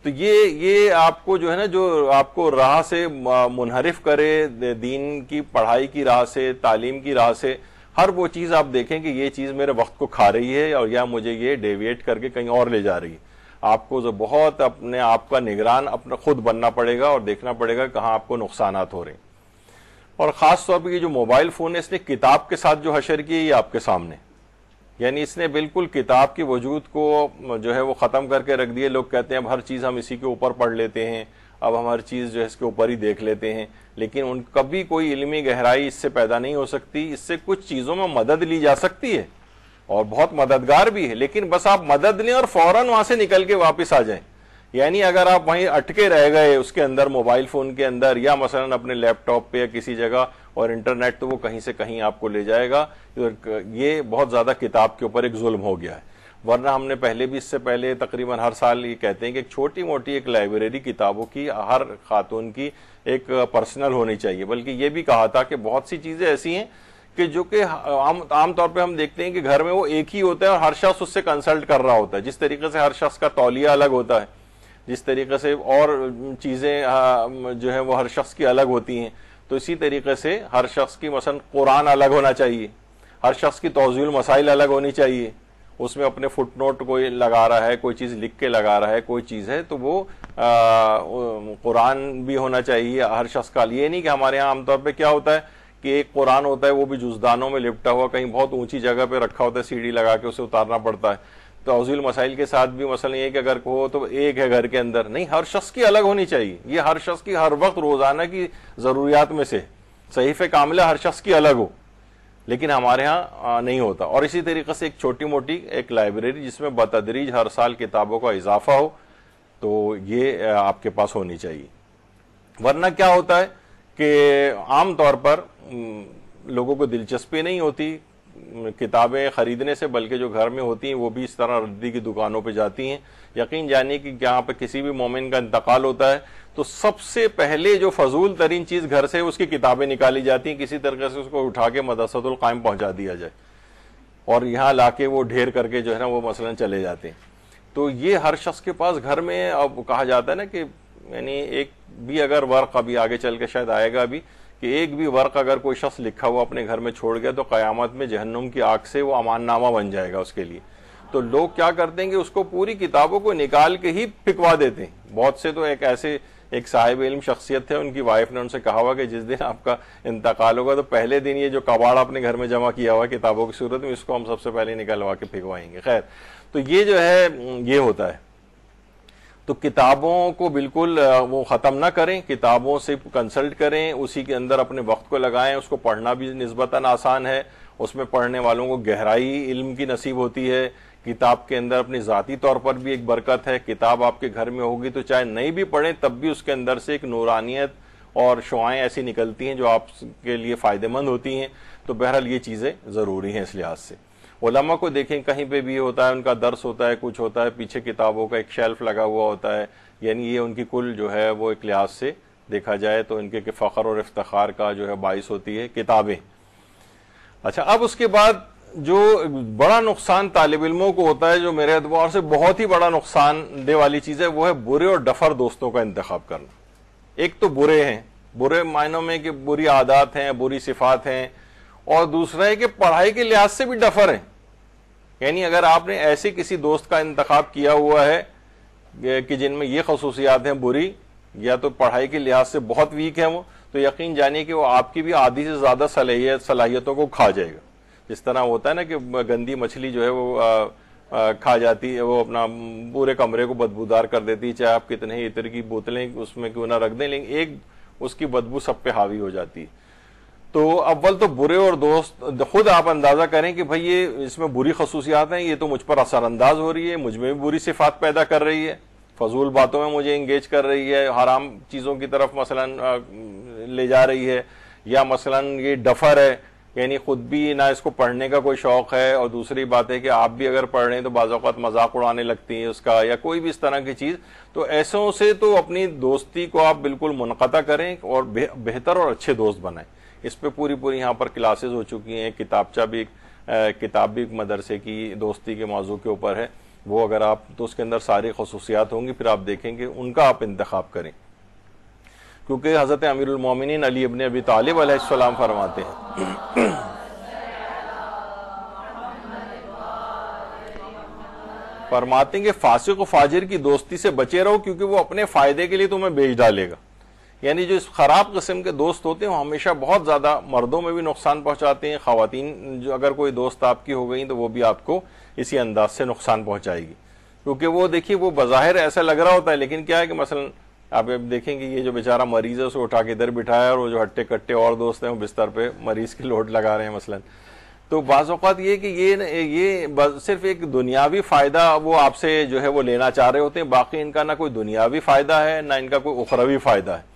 تو یہ آپ کو جو ہے نا, جو آپ کو راہ سے منحرف کرے, دین کی پڑھائی کی راہ سے, تعلیم کی راہ سے, ہر وہ چیز آپ دیکھیں کہ یہ چیز میرے وقت کو کھا رہی ہے اور یا مجھے یہ ڈیویٹ کر کے کہیں اور لے جا رہی ہے. آپ کو جو بہت اپنے آپ کا نگران اپنا خود بننا پڑے گا اور دیکھنا پڑے گا کہاں آپ کو نقصانات ہو رہے ہیں. اور خاص طور پہ یہ جو موبائل فون ہے, اس نے کتاب کے ساتھ جو حشر کی ہے یہ آپ کے سامنے, یعنی اس نے بالکل کتاب کے وجود کو جو ہے وہ ختم کر کے رکھ دیے. لوگ کہتے ہیں اب ہر چیز ہم اسی کے اوپر پڑھ لیتے ہیں, اب ہم ہر چیز جو ہے اس کے اوپر ہی دیکھ لیتے ہیں, لیکن ان کبھی کوئی علمی گہرائی اس سے پیدا نہیں ہو سکتی. اس سے کچھ چیزوں میں مدد لی جا سکتی ہے اور بہت مددگار بھی ہے, لیکن بس آپ مدد لیں اور فوراً وہاں سے نکل کے واپس آ جائیں. یعنی اگر آپ وہیں اٹکے رہ گئے اس کے اندر, موبائل فون کے اندر, یا مثلا اپنے لیپ ٹاپ پہ یا کسی جگہ, اور انٹرنیٹ تو وہ کہیں سے کہیں آپ کو لے جائے گا, یہ بہت زیادہ کتاب کے اوپر ایک ظلم ہو گیا ہے. ورنہ ہم نے پہلے بھی, اس سے پہلے تقریباً ہر سال یہ کہتے ہیں کہ ایک چھوٹی موٹی ایک لائبریری کتابوں کی ہر خاتون کی ایک پرسنل ہونی چاہیے. بلکہ یہ بھی کہا تھا کہ بہت سی چیزیں ایسی ہیں کہ جو کہ عام طور پہ ہم دیکھتے ہیں کہ گھر میں وہ ایک ہی ہوتا ہے اور ہر شخص اس سے کنسلٹ کر رہا ہوتا ہے. جس طریقے سے ہر شخص کا تولیہ الگ ہوتا ہے, جس طریقے سے اور چیزیں جو ہیں وہ ہر شخص کی الگ ہوتی ہیں, تو اسی طریقے سے ہر شخص کی مثلا قرآن الگ ہونا چاہیے, ہر شخص کی توضیح المسائل الگ ہونی چاہیے. اس میں اپنے فٹ نوٹ کوئی لگا رہا ہے, کوئی چیز لکھ کے لگا رہا ہے, کوئی چیز ہے, تو وہ قرآن بھی ہونا چاہیے ہر شخص کا. یہ نہیں کہ ہمارے یہاں عام طور پہ کیا ہوتا ہے کہ ایک قرآن ہوتا ہے وہ بھی جزدانوں میں لپٹا ہوا, کہیں بہت اونچی جگہ پہ رکھا ہوتا ہے, سیڑھی لگا کے اسے اتارنا پڑتا ہے. توضیح المسائل کے ساتھ بھی مثلا یہ کہ اگر ہو تو ایک ہے گھر کے اندر, نہیں, ہر شخص کی الگ ہونی چاہیے. یہ ہر شخص کی ہر وقت روزانہ کی ضروریات میں سے صحیفہ کاملہ ہر شخص کی الگ ہو, لیکن ہمارے ہاں نہیں ہوتا. اور اسی طریقے سے ایک چھوٹی موٹی ایک لائبریری جس میں بتدریج ہر سال کتابوں کا اضافہ ہو, تو یہ آپ کے پاس ہونی چاہیے. ورنہ کیا ہوتا ہے کہ عام طور پر لوگوں کو دلچسپی نہیں ہوتی کتابیں خریدنے سے, بلکہ جو گھر میں ہوتی ہیں وہ بھی اس طرح ردی کی دکانوں پہ جاتی ہیں. یقین جانیے کہ جہاں پہ کسی بھی مومن کا انتقال ہوتا ہے تو سب سے پہلے جو فضول ترین چیز گھر سے اس کی کتابیں نکالی جاتی ہیں, کسی طریقے سے اس کو اٹھا کے مدرسۃ القائم پہنچا دیا جائے اور یہاں لا کے وہ ڈھیر کر کے جو ہے نا وہ مثلا چلے جاتے ہیں. تو یہ ہر شخص کے پاس گھر میں, اب کہا جاتا ہے نا کہ یعنی ایک بھی اگر ورق, ابھی آگے چل کے شاید آئے گا بھی, کہ ایک بھی ورق اگر کوئی شخص لکھا ہوا اپنے گھر میں چھوڑ گیا تو قیامت میں جہنم کی آگ سے وہ امان نامہ بن جائے گا اس کے لیے. تو لوگ کیا کرتے ہیں کہ اس کو پوری کتابوں کو نکال کے ہی پھینکوا دیتے ہیں. بہت سے تو ایک صاحب علم شخصیت تھے, ان کی وائف نے ان سے کہا ہوا کہ جس دن آپ کا انتقال ہوگا تو پہلے دن یہ جو کباڑ اپنے گھر میں جمع کیا ہوا کتابوں کی صورت میں, اس کو ہم سب سے پہلے نکلوا کے پھینکوائیں گے. خیر, تو یہ جو ہے یہ ہوتا ہے. تو کتابوں کو بالکل وہ ختم نہ کریں, کتابوں سے کنسلٹ کریں, اسی کے اندر اپنے وقت کو لگائیں. اس کو پڑھنا بھی نسبتاً آسان ہے, اس میں پڑھنے والوں کو گہرائی علم کی نصیب ہوتی ہے. کتاب کے اندر اپنی ذاتی طور پر بھی ایک برکت ہے. کتاب آپ کے گھر میں ہوگی تو چاہے نہیں بھی پڑھیں تب بھی اس کے اندر سے ایک نورانیت اور شعائیں ایسی نکلتی ہیں جو آپ کے لیے فائدہ مند ہوتی ہیں. تو بہرحال یہ چیزیں ضروری ہیں اس لحاظ سے. علماء کو دیکھیں کہیں پہ بھی ہوتا ہے, ان کا درس ہوتا ہے, کچھ ہوتا ہے, پیچھے کتابوں کا ایک شیلف لگا ہوا ہوتا ہے. یعنی یہ ان کی کل جو ہے وہ ایک لحاظ سے دیکھا جائے تو ان کے فخر اور افتخار کا جو ہے باعث ہوتی ہے کتابیں. اچھا, اب اس کے بعد جو بڑا نقصان طالب علموں کو ہوتا ہے, جو میرے اعتبار سے بہت ہی بڑا نقصان دہ والی چیز ہے, وہ ہے برے اور ڈفر دوستوں کا انتخاب کرنا. ایک تو برے ہیں, برے معنوں میں کہ بری عادات ہیں, بری صفات ہیں, اور دوسرا ہے کہ پڑھائی کے لحاظ سے بھی ڈفر ہیں. یعنی اگر آپ نے ایسے کسی دوست کا انتخاب کیا ہوا ہے کہ جن میں یہ خصوصیات ہیں بری, یا تو پڑھائی کے لحاظ سے بہت ویک ہیں وہ, تو یقین جانیے کہ وہ آپ کی بھی آدھی سے زیادہ صلاحیتوں کو کھا جائے گا. جس طرح ہوتا ہے نا کہ گندی مچھلی جو ہے وہ کھا جاتی ہے, وہ اپنا پورے کمرے کو بدبودار کر دیتی ہے, چاہے آپ کتنے ہی عطر کی بوتلیں اس میں کیوں نہ رکھ دیں, لیکن ایک اس کی بدبو سب پہ حاوی ہو جاتی ہے. تو اول تو برے اور دوست خود آپ اندازہ کریں کہ بھئی یہ اس میں بری خصوصیات ہیں, یہ تو مجھ پر اثر انداز ہو رہی ہے, مجھ میں بھی بری صفات پیدا کر رہی ہے, فضول باتوں میں مجھے انگیج کر رہی ہے, حرام چیزوں کی طرف مثلا لے جا رہی ہے, یا مثلا یہ ڈفر ہے, یعنی خود بھی نہ اس کو پڑھنے کا کوئی شوق ہے, اور دوسری بات ہے کہ آپ بھی اگر پڑھ رہے ہیں تو بعض اوقات مذاق اڑانے لگتی ہیں اس کا, یا کوئی بھی اس طرح کی چیز. تو ایسوں سے تو اپنی دوستی کو آپ بالکل منقطع کریں اور بہتر اور اچھے دوست بنائیں. اس پہ پوری یہاں پر کلاسز ہو چکی ہیں, کتاب بھی مدرسے کی دوستی کے موضوع کے اوپر ہے, وہ اگر آپ تو اس کے اندر ساری خصوصیات ہوں گی, پھر آپ دیکھیں گے ان کا آپ انتخاب کریں. کیونکہ حضرت امیر المومنین علی ابن ابی طالب علیہ السلام فرماتے ہیں کہ فاسق و فاجر کی دوستی سے بچے رہو, کیونکہ وہ اپنے فائدے کے لیے تمہیں بیچ ڈالے گا. یعنی جو اس خراب قسم کے دوست ہوتے ہیں وہ ہمیشہ بہت زیادہ مردوں میں بھی نقصان پہنچاتے ہیں, خواتین جو اگر کوئی دوست آپ کی ہو گئی تو وہ بھی آپ کو اسی انداز سے نقصان پہنچائے گی. کیونکہ وہ دیکھیے وہ بظاہر ایسا لگ رہا ہوتا ہے, لیکن کیا ہے کہ مثلا آپ دیکھیں گے یہ جو بیچارہ مریض ہے اسے اٹھا کے ادھر بٹھایا, اور وہ جو ہٹے کٹے اور دوست ہیں وہ بستر پہ مریض کی لوٹ لگا رہے ہیں مثلا. تو بعض اوقات یہ کہ یہ صرف ایک دنیاوی فائدہ وہ آپ سے جو ہے وہ لینا چاہ رہے ہوتے ہیں, باقی ان کا نہ کوئی دنیاوی فائدہ ہے نہ ان کا کوئی اخروی فائدہ ہے.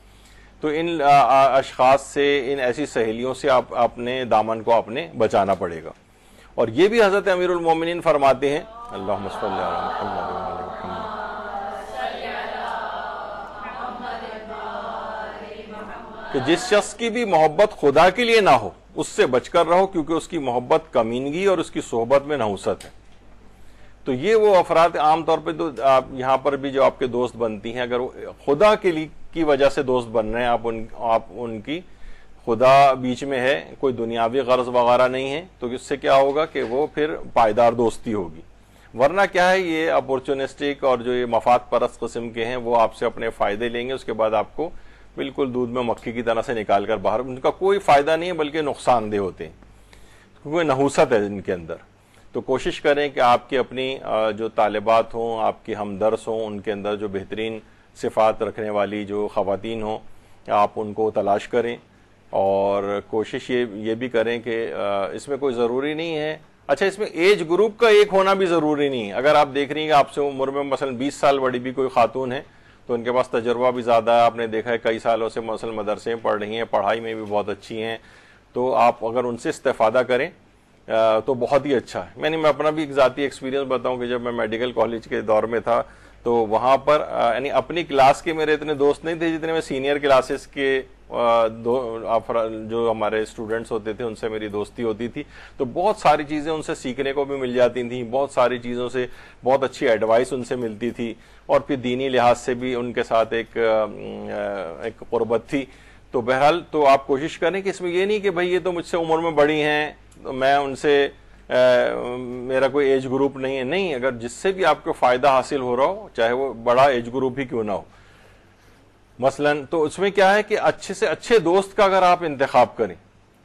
تو ان اشخاص سے, ان ایسی سہیلیوں سے آپ اپنے دامن کو اپنے بچانا پڑے گا. اور یہ بھی حضرت امیر المومنین فرماتے ہیں, اللہم صلی علی محمد وعلی محمد, کہ جس شخص کی بھی محبت خدا کے لیے نہ ہو اس سے بچ کر رہو, کیونکہ اس کی محبت کمینگی اور اس کی صحبت میں نحوست ہے. تو یہ وہ افراد عام طور پہ تو آپ یہاں پر بھی جو آپ کے دوست بنتی ہیں, اگر خدا کے لیے کی وجہ سے دوست بن رہے ہیں, آپ ان کی خدا بیچ میں ہے, کوئی دنیاوی غرض وغیرہ نہیں ہے, تو اس سے کیا ہوگا کہ وہ پھر پائیدار دوستی ہوگی. ورنہ کیا ہے, یہ اپورچونسٹک اور جو یہ مفاد پرست قسم کے ہیں وہ آپ سے اپنے فائدے لیں گے, اس کے بعد آپ کو بالکل دودھ میں مکھی کی طرح سے نکال کر باہر, ان کا کوئی فائدہ نہیں ہے بلکہ نقصان دہ ہوتے ہیں, کیونکہ نحوست ہے ان کے اندر. تو کوشش کریں کہ آپ کی اپنی جو طالبات ہوں, آپ کی ہمدرس ہوں, ان کے اندر جو بہترین صفات رکھنے والی جو خواتین ہوں, آپ ان کو تلاش کریں. اور کوشش یہ بھی کریں کہ اس میں کوئی ضروری نہیں ہے, اچھا اس میں ایج گروپ کا ایک ہونا بھی ضروری نہیں ہے. اگر آپ دیکھ رہی ہیں کہ آپ سے عمر میں مثلا 20 سال بڑی بھی کوئی خاتون ہے تو ان کے پاس تجربہ بھی زیادہ ہے, آپ نے دیکھا ہے کئی سالوں سے مثلا مدرسے میں پڑھ رہی ہیں, پڑھائی میں بھی بہت اچھی ہیں, تو آپ اگر ان سے استفادہ کریں تو بہت ہی اچھا ہے. میں اپنا بھی ایک ذاتی ایکسپیرینس بتاؤں کہ جب میں میڈیکل کالج کے دور میں تھا تو وہاں پر یعنی اپنی کلاس کے میرے اتنے دوست نہیں تھے جتنے میں سینئر کلاسز کے جو ہمارے اسٹوڈنٹس ہوتے تھے ان سے میری دوستی ہوتی تھی. تو بہت ساری چیزیں ان سے سیکھنے کو بھی مل جاتی تھیں, بہت ساری چیزوں سے بہت اچھی ایڈوائس ان سے ملتی تھی, اور پھر دینی لحاظ سے بھی ان کے ساتھ ایک قربت تھی. تو بہرحال تو آپ کوشش کریں کہ اس میں یہ نہیں کہ بھئی یہ تو مجھ سے عمر میں بڑی ہیں, میں ان سے میرا کوئی ایج گروپ نہیں ہے. نہیں, اگر جس سے بھی آپ کو فائدہ حاصل ہو رہا ہو, چاہے وہ بڑا ایج گروپ ہی کیوں نہ ہو مثلا, تو اس میں کیا ہے کہ اچھے سے اچھے دوست کا اگر آپ انتخاب کریں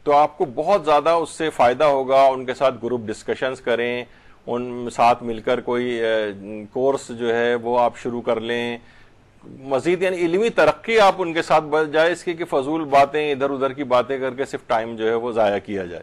تو آپ کو بہت زیادہ اس سے فائدہ ہوگا. ان کے ساتھ گروپ ڈسکشنز کریں, ان ساتھ مل کر کوئی کورس جو ہے وہ آپ شروع کر لیں, مزید یعنی علمی ترقی آپ ان کے ساتھ بڑھ جائے, اس کی کہ فضول باتیں ادھر ادھر کی باتیں کر کے صرف ٹائم جو ہے وہ ضائع کیا جائے.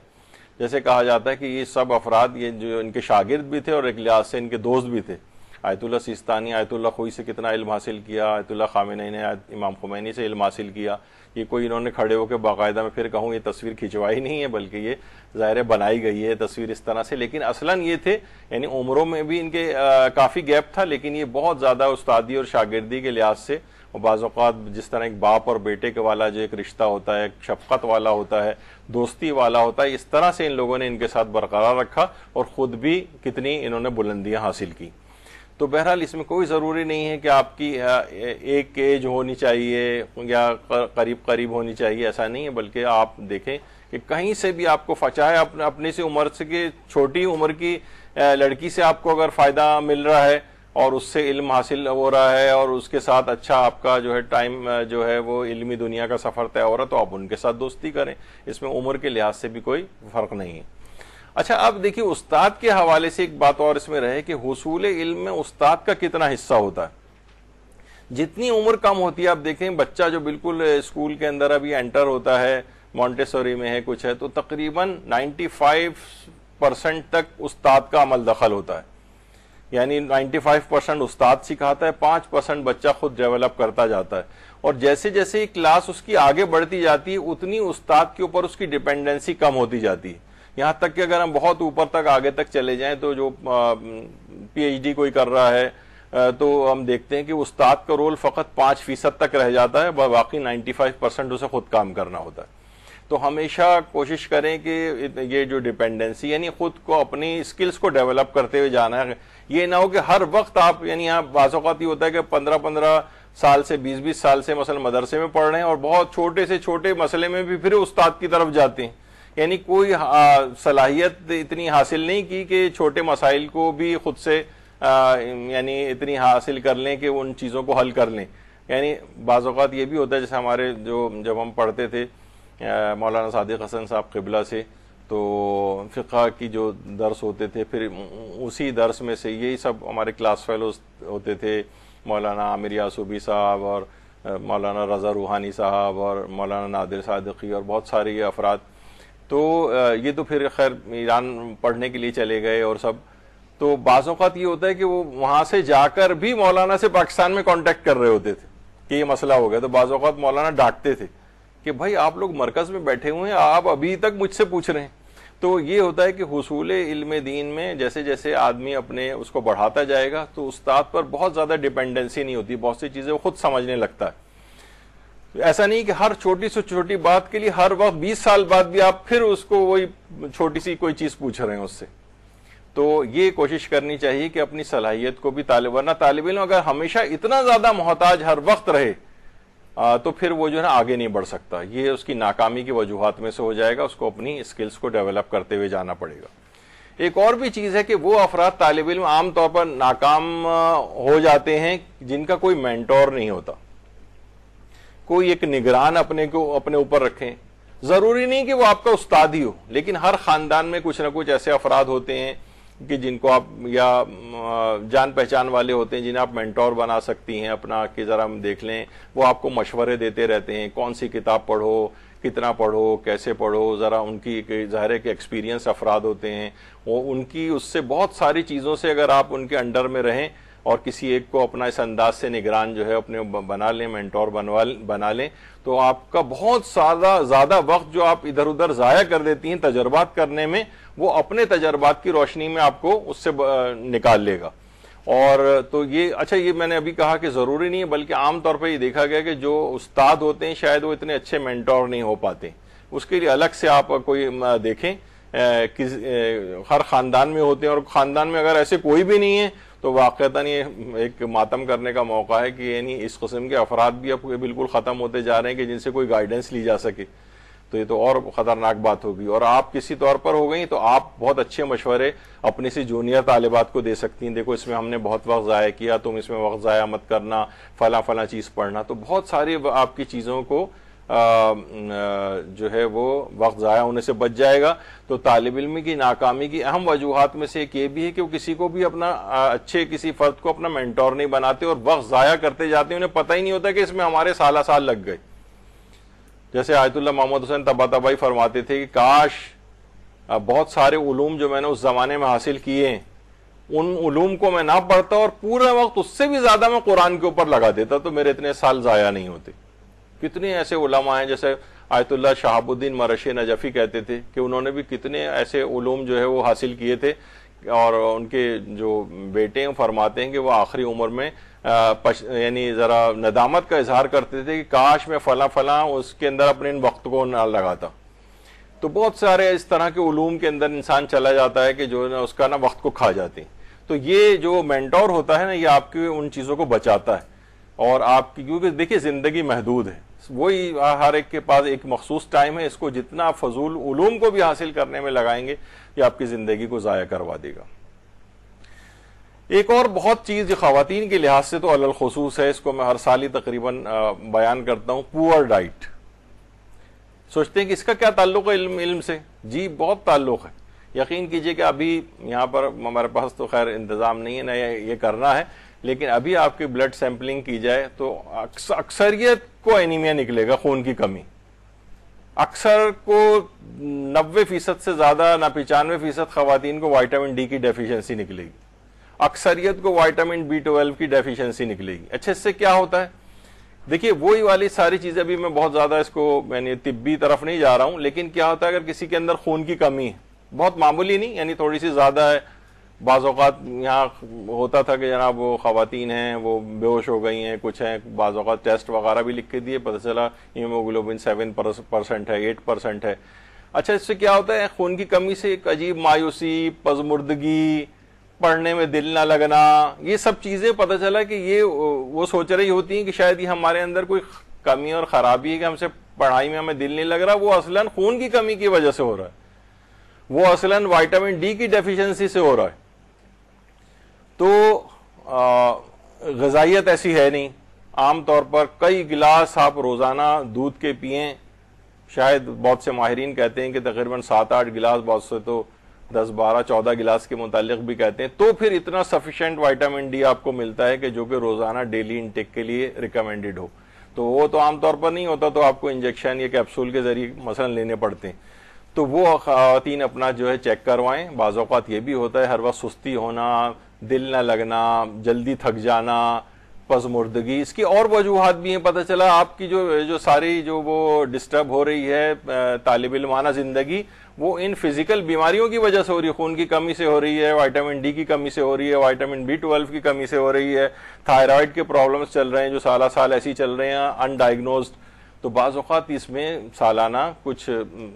جیسے کہا جاتا ہے کہ یہ سب افراد یہ جو ان کے شاگرد بھی تھے اور ایک لحاظ سے ان کے دوست بھی تھے. آیت اللہ سیستانی آیت اللہ خوئی سے کتنا علم حاصل کیا, آیت اللہ خامنئی نے امام خمینی سے علم حاصل کیا. یہ کوئی انہوں نے کھڑے ہو کے باقاعدہ میں پھر کہوں یہ تصویر کھنچوائی نہیں ہے بلکہ یہ ظاہر بنائی گئی ہے تصویر اس طرح سے, لیکن اصلاً یہ تھے یعنی عمروں میں بھی ان کے کافی گیپ تھا, لیکن یہ بہت زیادہ استادی اور شاگردی کے لحاظ سے, اور بعض اوقات جس طرح ایک باپ اور بیٹے کے والا جو ایک رشتہ ہوتا ہے, ایک شفقت والا ہوتا ہے, دوستی والا ہوتا ہے, اس طرح سے ان لوگوں نے ان کے ساتھ برقرار رکھا اور خود بھی کتنی انہوں نے بلندیاں حاصل کی. تو بہرحال اس میں کوئی ضروری نہیں ہے کہ آپ کی ایک ایج ہونی چاہیے یا قریب ہونی چاہیے, ایسا نہیں ہے. بلکہ آپ دیکھیں کہ کہیں سے بھی آپ کو چاہے اپنی سے عمر سے کہ چھوٹی عمر کی لڑکی سے آپ کو اگر فائدہ مل رہا ہے اور اس سے علم حاصل ہو رہا ہے اور اس کے ساتھ اچھا آپ کا جو ہے ٹائم جو ہے وہ علمی دنیا کا سفر طے ہو رہا ہے تو آپ ان کے ساتھ دوستی کریں، اس میں عمر کے لحاظ سے بھی کوئی فرق نہیں ہے۔ اچھا اب دیکھیے استاد کے حوالے سے ایک بات اور اس میں رہے کہ حصول علم میں استاد کا کتنا حصہ ہوتا ہے۔ جتنی عمر کم ہوتی ہے، آپ دیکھیں بچہ جو بالکل اسکول کے اندر ابھی انٹر ہوتا ہے، مونٹیسوری میں ہے کچھ ہے، تو تقریباً 95% تک استاد کا عمل دخل ہوتا ہے، یعنی 95% استاد سکھاتا ہے، 5% بچہ خود ڈیولپ کرتا جاتا ہے، اور جیسے جیسے کلاس اس کی آگے بڑھتی جاتی ہے اتنی استاد کے اوپر اس کی ڈیپینڈنسی کم ہوتی جاتی ہے، یہاں تک کہ اگر ہم بہت اوپر تک آگے تک چلے جائیں تو جو پی ایچ ڈی کوئی کر رہا ہے تو ہم دیکھتے ہیں کہ استاد کا رول فقط 5% تک رہ جاتا ہے، باقی 95% اسے خود کام کرنا ہوتا ہے۔ تو ہمیشہ کوشش کریں کہ یہ جو ڈیپینڈنسی یعنی خود کو اپنی اسکلز کو ڈیولپ کرتے ہوئے جانا ہے، یہ نہ ہو کہ ہر وقت آپ یعنی آپ بعض اوقات یہ ہوتا ہے کہ 15 سال سے 20 سال سے مثلا مدرسے میں پڑھ رہے ہیں اور بہت چھوٹے سے چھوٹے مسئلے میں بھی پھر استاد کی طرف جاتے ہیں، یعنی کوئی صلاحیت اتنی حاصل نہیں کی کہ چھوٹے مسائل کو بھی خود سے یعنی اتنی حاصل کر لیں کہ ان چیزوں کو حل کر لیں۔ یعنی بعض اوقات یہ بھی ہوتا ہے جیسے ہمارے جب ہم پڑھتے تھے مولانا صادق حسن صاحب قبلہ سے، تو فقہ کی جو درس ہوتے تھے پھر اسی درس میں سے یہی سب ہمارے کلاس فیلوز ہوتے تھے، مولانا عامر یاسوبی صاحب اور مولانا رضا روحانی صاحب اور مولانا نادر صادقی اور بہت سارے یہ افراد، تو یہ تو پھر خیر ایران پڑھنے کے لیے چلے گئے اور سب، تو بعض اوقات یہ ہوتا ہے کہ وہ وہاں سے جا کر بھی مولانا سے پاکستان میں کانٹیکٹ کر رہے ہوتے تھے کہ یہ مسئلہ ہو گیا، تو بعض اوقات مولانا ڈانٹتے تھے کہ بھائی آپ لوگ مرکز میں بیٹھے ہوئے ہیں، آپ ابھی تک مجھ سے پوچھ رہے ہیں۔ تو یہ ہوتا ہے کہ حصول علم دین میں جیسے جیسے آدمی اپنے اس کو بڑھاتا جائے گا تو استاد پر بہت زیادہ ڈیپینڈنسی نہیں ہوتی، بہت سی چیزیں وہ خود سمجھنے لگتا ہے۔ ایسا نہیں کہ ہر چھوٹی سے چھوٹی بات کے لیے ہر وقت 20 سال بعد بھی آپ پھر اس کو وہی چھوٹی سی کوئی چیز پوچھ رہے ہیں اس سے۔ تو یہ کوشش کرنی چاہیے کہ اپنی صلاحیت کو بھی ورنہ طالب علم اگر ہمیشہ اتنا زیادہ محتاج ہر وقت رہے تو پھر وہ جو ہے نا آگے نہیں بڑھ سکتا، یہ اس کی ناکامی کی وجوہات میں سے ہو جائے گا، اس کو اپنی اسکلز کو ڈیولپ کرتے ہوئے جانا پڑے گا۔ ایک اور بھی چیز ہے کہ وہ افراد طالب علم عام طور پر ناکام ہو جاتے ہیں جن کا کوئی مینٹور نہیں ہوتا، کوئی ایک نگران اپنے اوپر رکھیں، ضروری نہیں کہ وہ آپ کا استاد ہی ہو، لیکن ہر خاندان میں کچھ نہ کچھ ایسے افراد ہوتے ہیں کہ جن کو آپ یا جان پہچان والے ہوتے ہیں جنہیں آپ مینٹور بنا سکتی ہیں اپنا، کہ ذرا ہم دیکھ لیں، وہ آپ کو مشورے دیتے رہتے ہیں کون سی کتاب پڑھو، کتنا پڑھو، کیسے پڑھو، ذرا ان کی ظاہر ہے کہ ایکسپیرینس افراد ہوتے ہیں، وہ ان کی اس سے بہت ساری چیزوں سے اگر آپ ان کے انڈر میں رہیں اور کسی ایک کو اپنا اس انداز سے نگران جو ہے اپنے بنا لیں، مینٹور بنا لیں، تو آپ کا بہت زیادہ وقت جو آپ ادھر ادھر ضائع کر دیتی ہیں تجربات کرنے میں، وہ اپنے تجربات کی روشنی میں آپ کو اس سے نکال لے گا۔ اور تو یہ اچھا، یہ میں نے ابھی کہا کہ ضروری نہیں ہے، بلکہ عام طور پہ یہ دیکھا گیا کہ جو استاد ہوتے ہیں شاید وہ اتنے اچھے مینٹور نہیں ہو پاتے، اس کے لیے الگ سے آپ کوئی دیکھیں، ہر خاندان میں ہوتے ہیں، اور خاندان میں اگر ایسے کوئی بھی نہیں ہے تو واقعتاً یہ ایک ماتم کرنے کا موقع ہے کہ یعنی اس قسم کے افراد بھی اب بالکل ختم ہوتے جا رہے ہیں کہ جن سے کوئی گائیڈنس لی جا سکے، تو یہ تو اور خطرناک بات ہوگی۔ اور آپ کسی طور پر ہو گئی تو آپ بہت اچھے مشورے اپنی سی جونیئر طالبات کو دے سکتی ہیں، دیکھو اس میں ہم نے بہت وقت ضائع کیا، تم اس میں وقت ضائع مت کرنا، فلاں چیز پڑھنا، تو بہت ساری آپ کی چیزوں کو جو ہے وہ وقت ضائع ہونے سے بچ جائے گا۔ تو طالب علم کی ناکامی کی اہم وجوہات میں سے ایک یہ بھی ہے کہ وہ کسی کو بھی اپنا اچھے کسی فرد کو اپنا مینٹور نہیں بناتے اور وقت ضائع کرتے جاتے ہیں، انہیں پتہ ہی نہیں ہوتا کہ اس میں ہمارے سال لگ گئے۔ جیسے آیت اللہ محمد حسین طباطبائی فرماتے تھے کہ کاش بہت سارے علوم جو میں نے اس زمانے میں حاصل کیے ہیں ان علوم کو میں نہ پڑھتا اور پورا وقت اس سے بھی زیادہ میں قرآن کے اوپر لگا دیتا تو میرے اتنے سال ضائع نہیں ہوتے۔ کتنے ایسے علماء ہیں جیسے آیت اللہ شہاب الدین مرشی نجفی کہتے تھے کہ انہوں نے بھی کتنے ایسے علوم جو ہے وہ حاصل کیے تھے، اور ان کے جو بیٹے ہیں فرماتے ہیں کہ وہ آخری عمر میں یعنی ذرا ندامت کا اظہار کرتے تھے کہ کاش میں فلاں اس کے اندر اپنے ان وقت کو نہ لگاتا۔ تو بہت سارے اس طرح کے علوم کے اندر انسان چلا جاتا ہے کہ جو اس کا نا وقت کو کھا جاتے ہیں۔ تو یہ جو مینٹور ہوتا ہے نا، یہ آپ کی ان چیزوں کو بچاتا ہے، اور آپ کی کیونکہ دیکھیے زندگی محدود ہے، وہی ہر ایک کے پاس ایک مخصوص ٹائم ہے، اس کو جتنا فضول علوم کو بھی حاصل کرنے میں لگائیں گے یہ آپ کی زندگی کو ضائع کروا دے گا۔ ایک اور بہت چیز جو خواتین کے لحاظ سے تو علی الخصوص ہے، اس کو میں ہر سال ہی تقریباً بیان کرتا ہوں، پور ڈائٹ. سوچتے ہیں کہ اس کا کیا تعلق ہے علم سے؟ جی بہت تعلق ہے. یقین کیجئے کہ ابھی یہاں پر ہمارے پاس تو خیر انتظام نہیں ہے نہ یہ کرنا ہے، لیکن ابھی آپ کی بلڈ سیمپلنگ کی جائے تو اکثریت کو اینیمیا نکلے گا، خون کی کمی. اکثر کو 90% سے زیادہ نہ 95% خواتین کو وائٹامن ڈی کی ڈیفیشنسی نکلے گی. اکثریت کو وائٹامن B12 کی ڈیفیشنسی نکلے گی. اچھا اس سے کیا ہوتا ہے؟ دیکھیے وہی والی ساری چیزیں، ابھی میں بہت زیادہ اس کو یعنی طبی طرف نہیں جا رہا ہوں، لیکن کیا ہوتا ہے اگر کسی کے اندر خون کی کمی ہے، بہت معمولی نہیں یعنی تھوڑی سی زیادہ ہے، بعض اوقات یہاں ہوتا تھا کہ جناب وہ خواتین ہیں وہ بے ہوش ہو گئی ہیں، کچھ ہیں، بعض اوقات ٹیسٹ وغیرہ بھی لکھ کے دیے، پتہ چلا ہیموگلوبن 7% ہے، 8% ہے. اچھا اس سے کیا ہوتا ہے؟ خون کی کمی سے ایک عجیب مایوسی، پژمردگی، پڑھنے میں دل نہ لگنا، یہ سب چیزیں پتہ چلا کہ یہ وہ سوچ رہی ہوتی ہیں کہ شاید یہ ہمارے اندر کوئی کمی اور خرابی ہے کہ ہم سے پڑھائی میں ہمیں دل نہیں لگ رہا. وہ اصلاً خون کی کمی کی وجہ سے ہو رہا ہے، وہ اصلاً وائٹامن ڈی کی ڈیفیشنسی سے ہو رہا ہے. تو غذائیت ایسی ہے نہیں. عام طور پر کئی گلاس آپ روزانہ دودھ کے پئیں، شاید بہت سے ماہرین کہتے ہیں کہ تقریباً 7-8 گلاس، بہت سے تو 10-12-14 گلاس کے متعلق بھی کہتے ہیں، تو پھر اتنا سفیشینٹ وائٹامن ڈی آپ کو ملتا ہے کہ جو کہ روزانہ ڈیلی انٹیک کے لیے ریکمینڈڈ ہو. تو وہ تو عام طور پر نہیں ہوتا، تو آپ کو انجیکشن یا کیپسول کے ذریعے مثلا لینے پڑتے ہیں. تو وہ خواتین اپنا جو ہے چیک کروائیں. بعض اوقات یہ بھی ہوتا ہے ہر وقت سستی ہونا، دل نہ لگنا، جلدی تھک جانا، پژمردگی. اس کی اور وجوہات بھی ہیں. پتہ چلا آپ کی جو ساری جو وہ ڈسٹرب ہو رہی ہے طالب علمانہ زندگی، وہ ان فزیکل بیماریوں کی وجہ سے ہو رہی ہے. خون کی کمی سے ہو رہی ہے، وائٹامن ڈی کی کمی سے ہو رہی ہے، وائٹامن B12 کی کمی سے ہو رہی ہے، تھائرائیڈ کے پرابلمز چل رہے ہیں جو سالہ سال ایسی چل رہے ہیں انڈائگنوزڈ. تو بعض اوقات اس میں سالانہ کچھ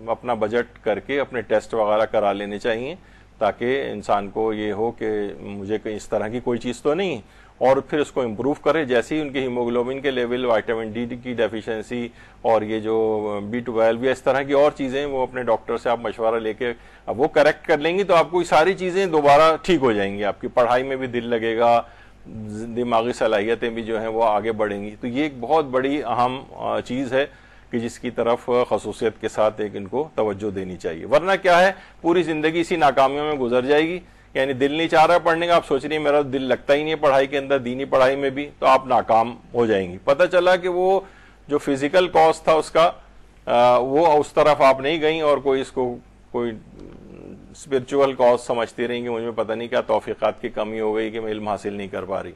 اپنا بجٹ کر کے اپنے ٹیسٹ وغیرہ کرا لینے چاہیے، تاکہ انسان کو یہ ہو کہ مجھے اس طرح کی کوئی چیز تو نہیں، اور پھر اس کو امپروو کرے. جیسے ہی ان کے ہیموگلوبن کے لیول، وائٹامن ڈی کی ڈیفیشنسی اور یہ جو B12 یا اس طرح کی اور چیزیں، وہ اپنے ڈاکٹر سے آپ مشورہ لے کے وہ کریکٹ کر لیں گی تو آپ کو یہ ساری چیزیں دوبارہ ٹھیک ہو جائیں گی. آپ کی پڑھائی میں بھی دل لگے گا، دماغی صلاحیتیں بھی جو ہیں وہ آگے بڑھیں گی. تو یہ ایک بہت بڑی اہم چیز ہے کہ جس کی طرف خصوصیت کے ساتھ ایک ان کو توجہ دینی چاہیے. ورنہ کیا ہے، پوری زندگی اسی ناکامیوں میں گزر جائے گی. یعنی دل نہیں چاہ رہا پڑھنے کا، آپ سوچ رہی ہیں میرا دل لگتا ہی نہیں ہے پڑھائی کے اندر، دینی پڑھائی میں بھی، تو آپ ناکام ہو جائیں گی. پتہ چلا کہ وہ جو فزیکل کاز تھا اس کا، وہ اس طرف آپ نہیں گئیں اور کوئی اس کو کوئی اسپرچول کاز سمجھتی رہیں کہ مجھ میں پتہ نہیں کیا توفیقات کی کمی ہو گئی کہ میں علم حاصل نہیں کر پا رہی.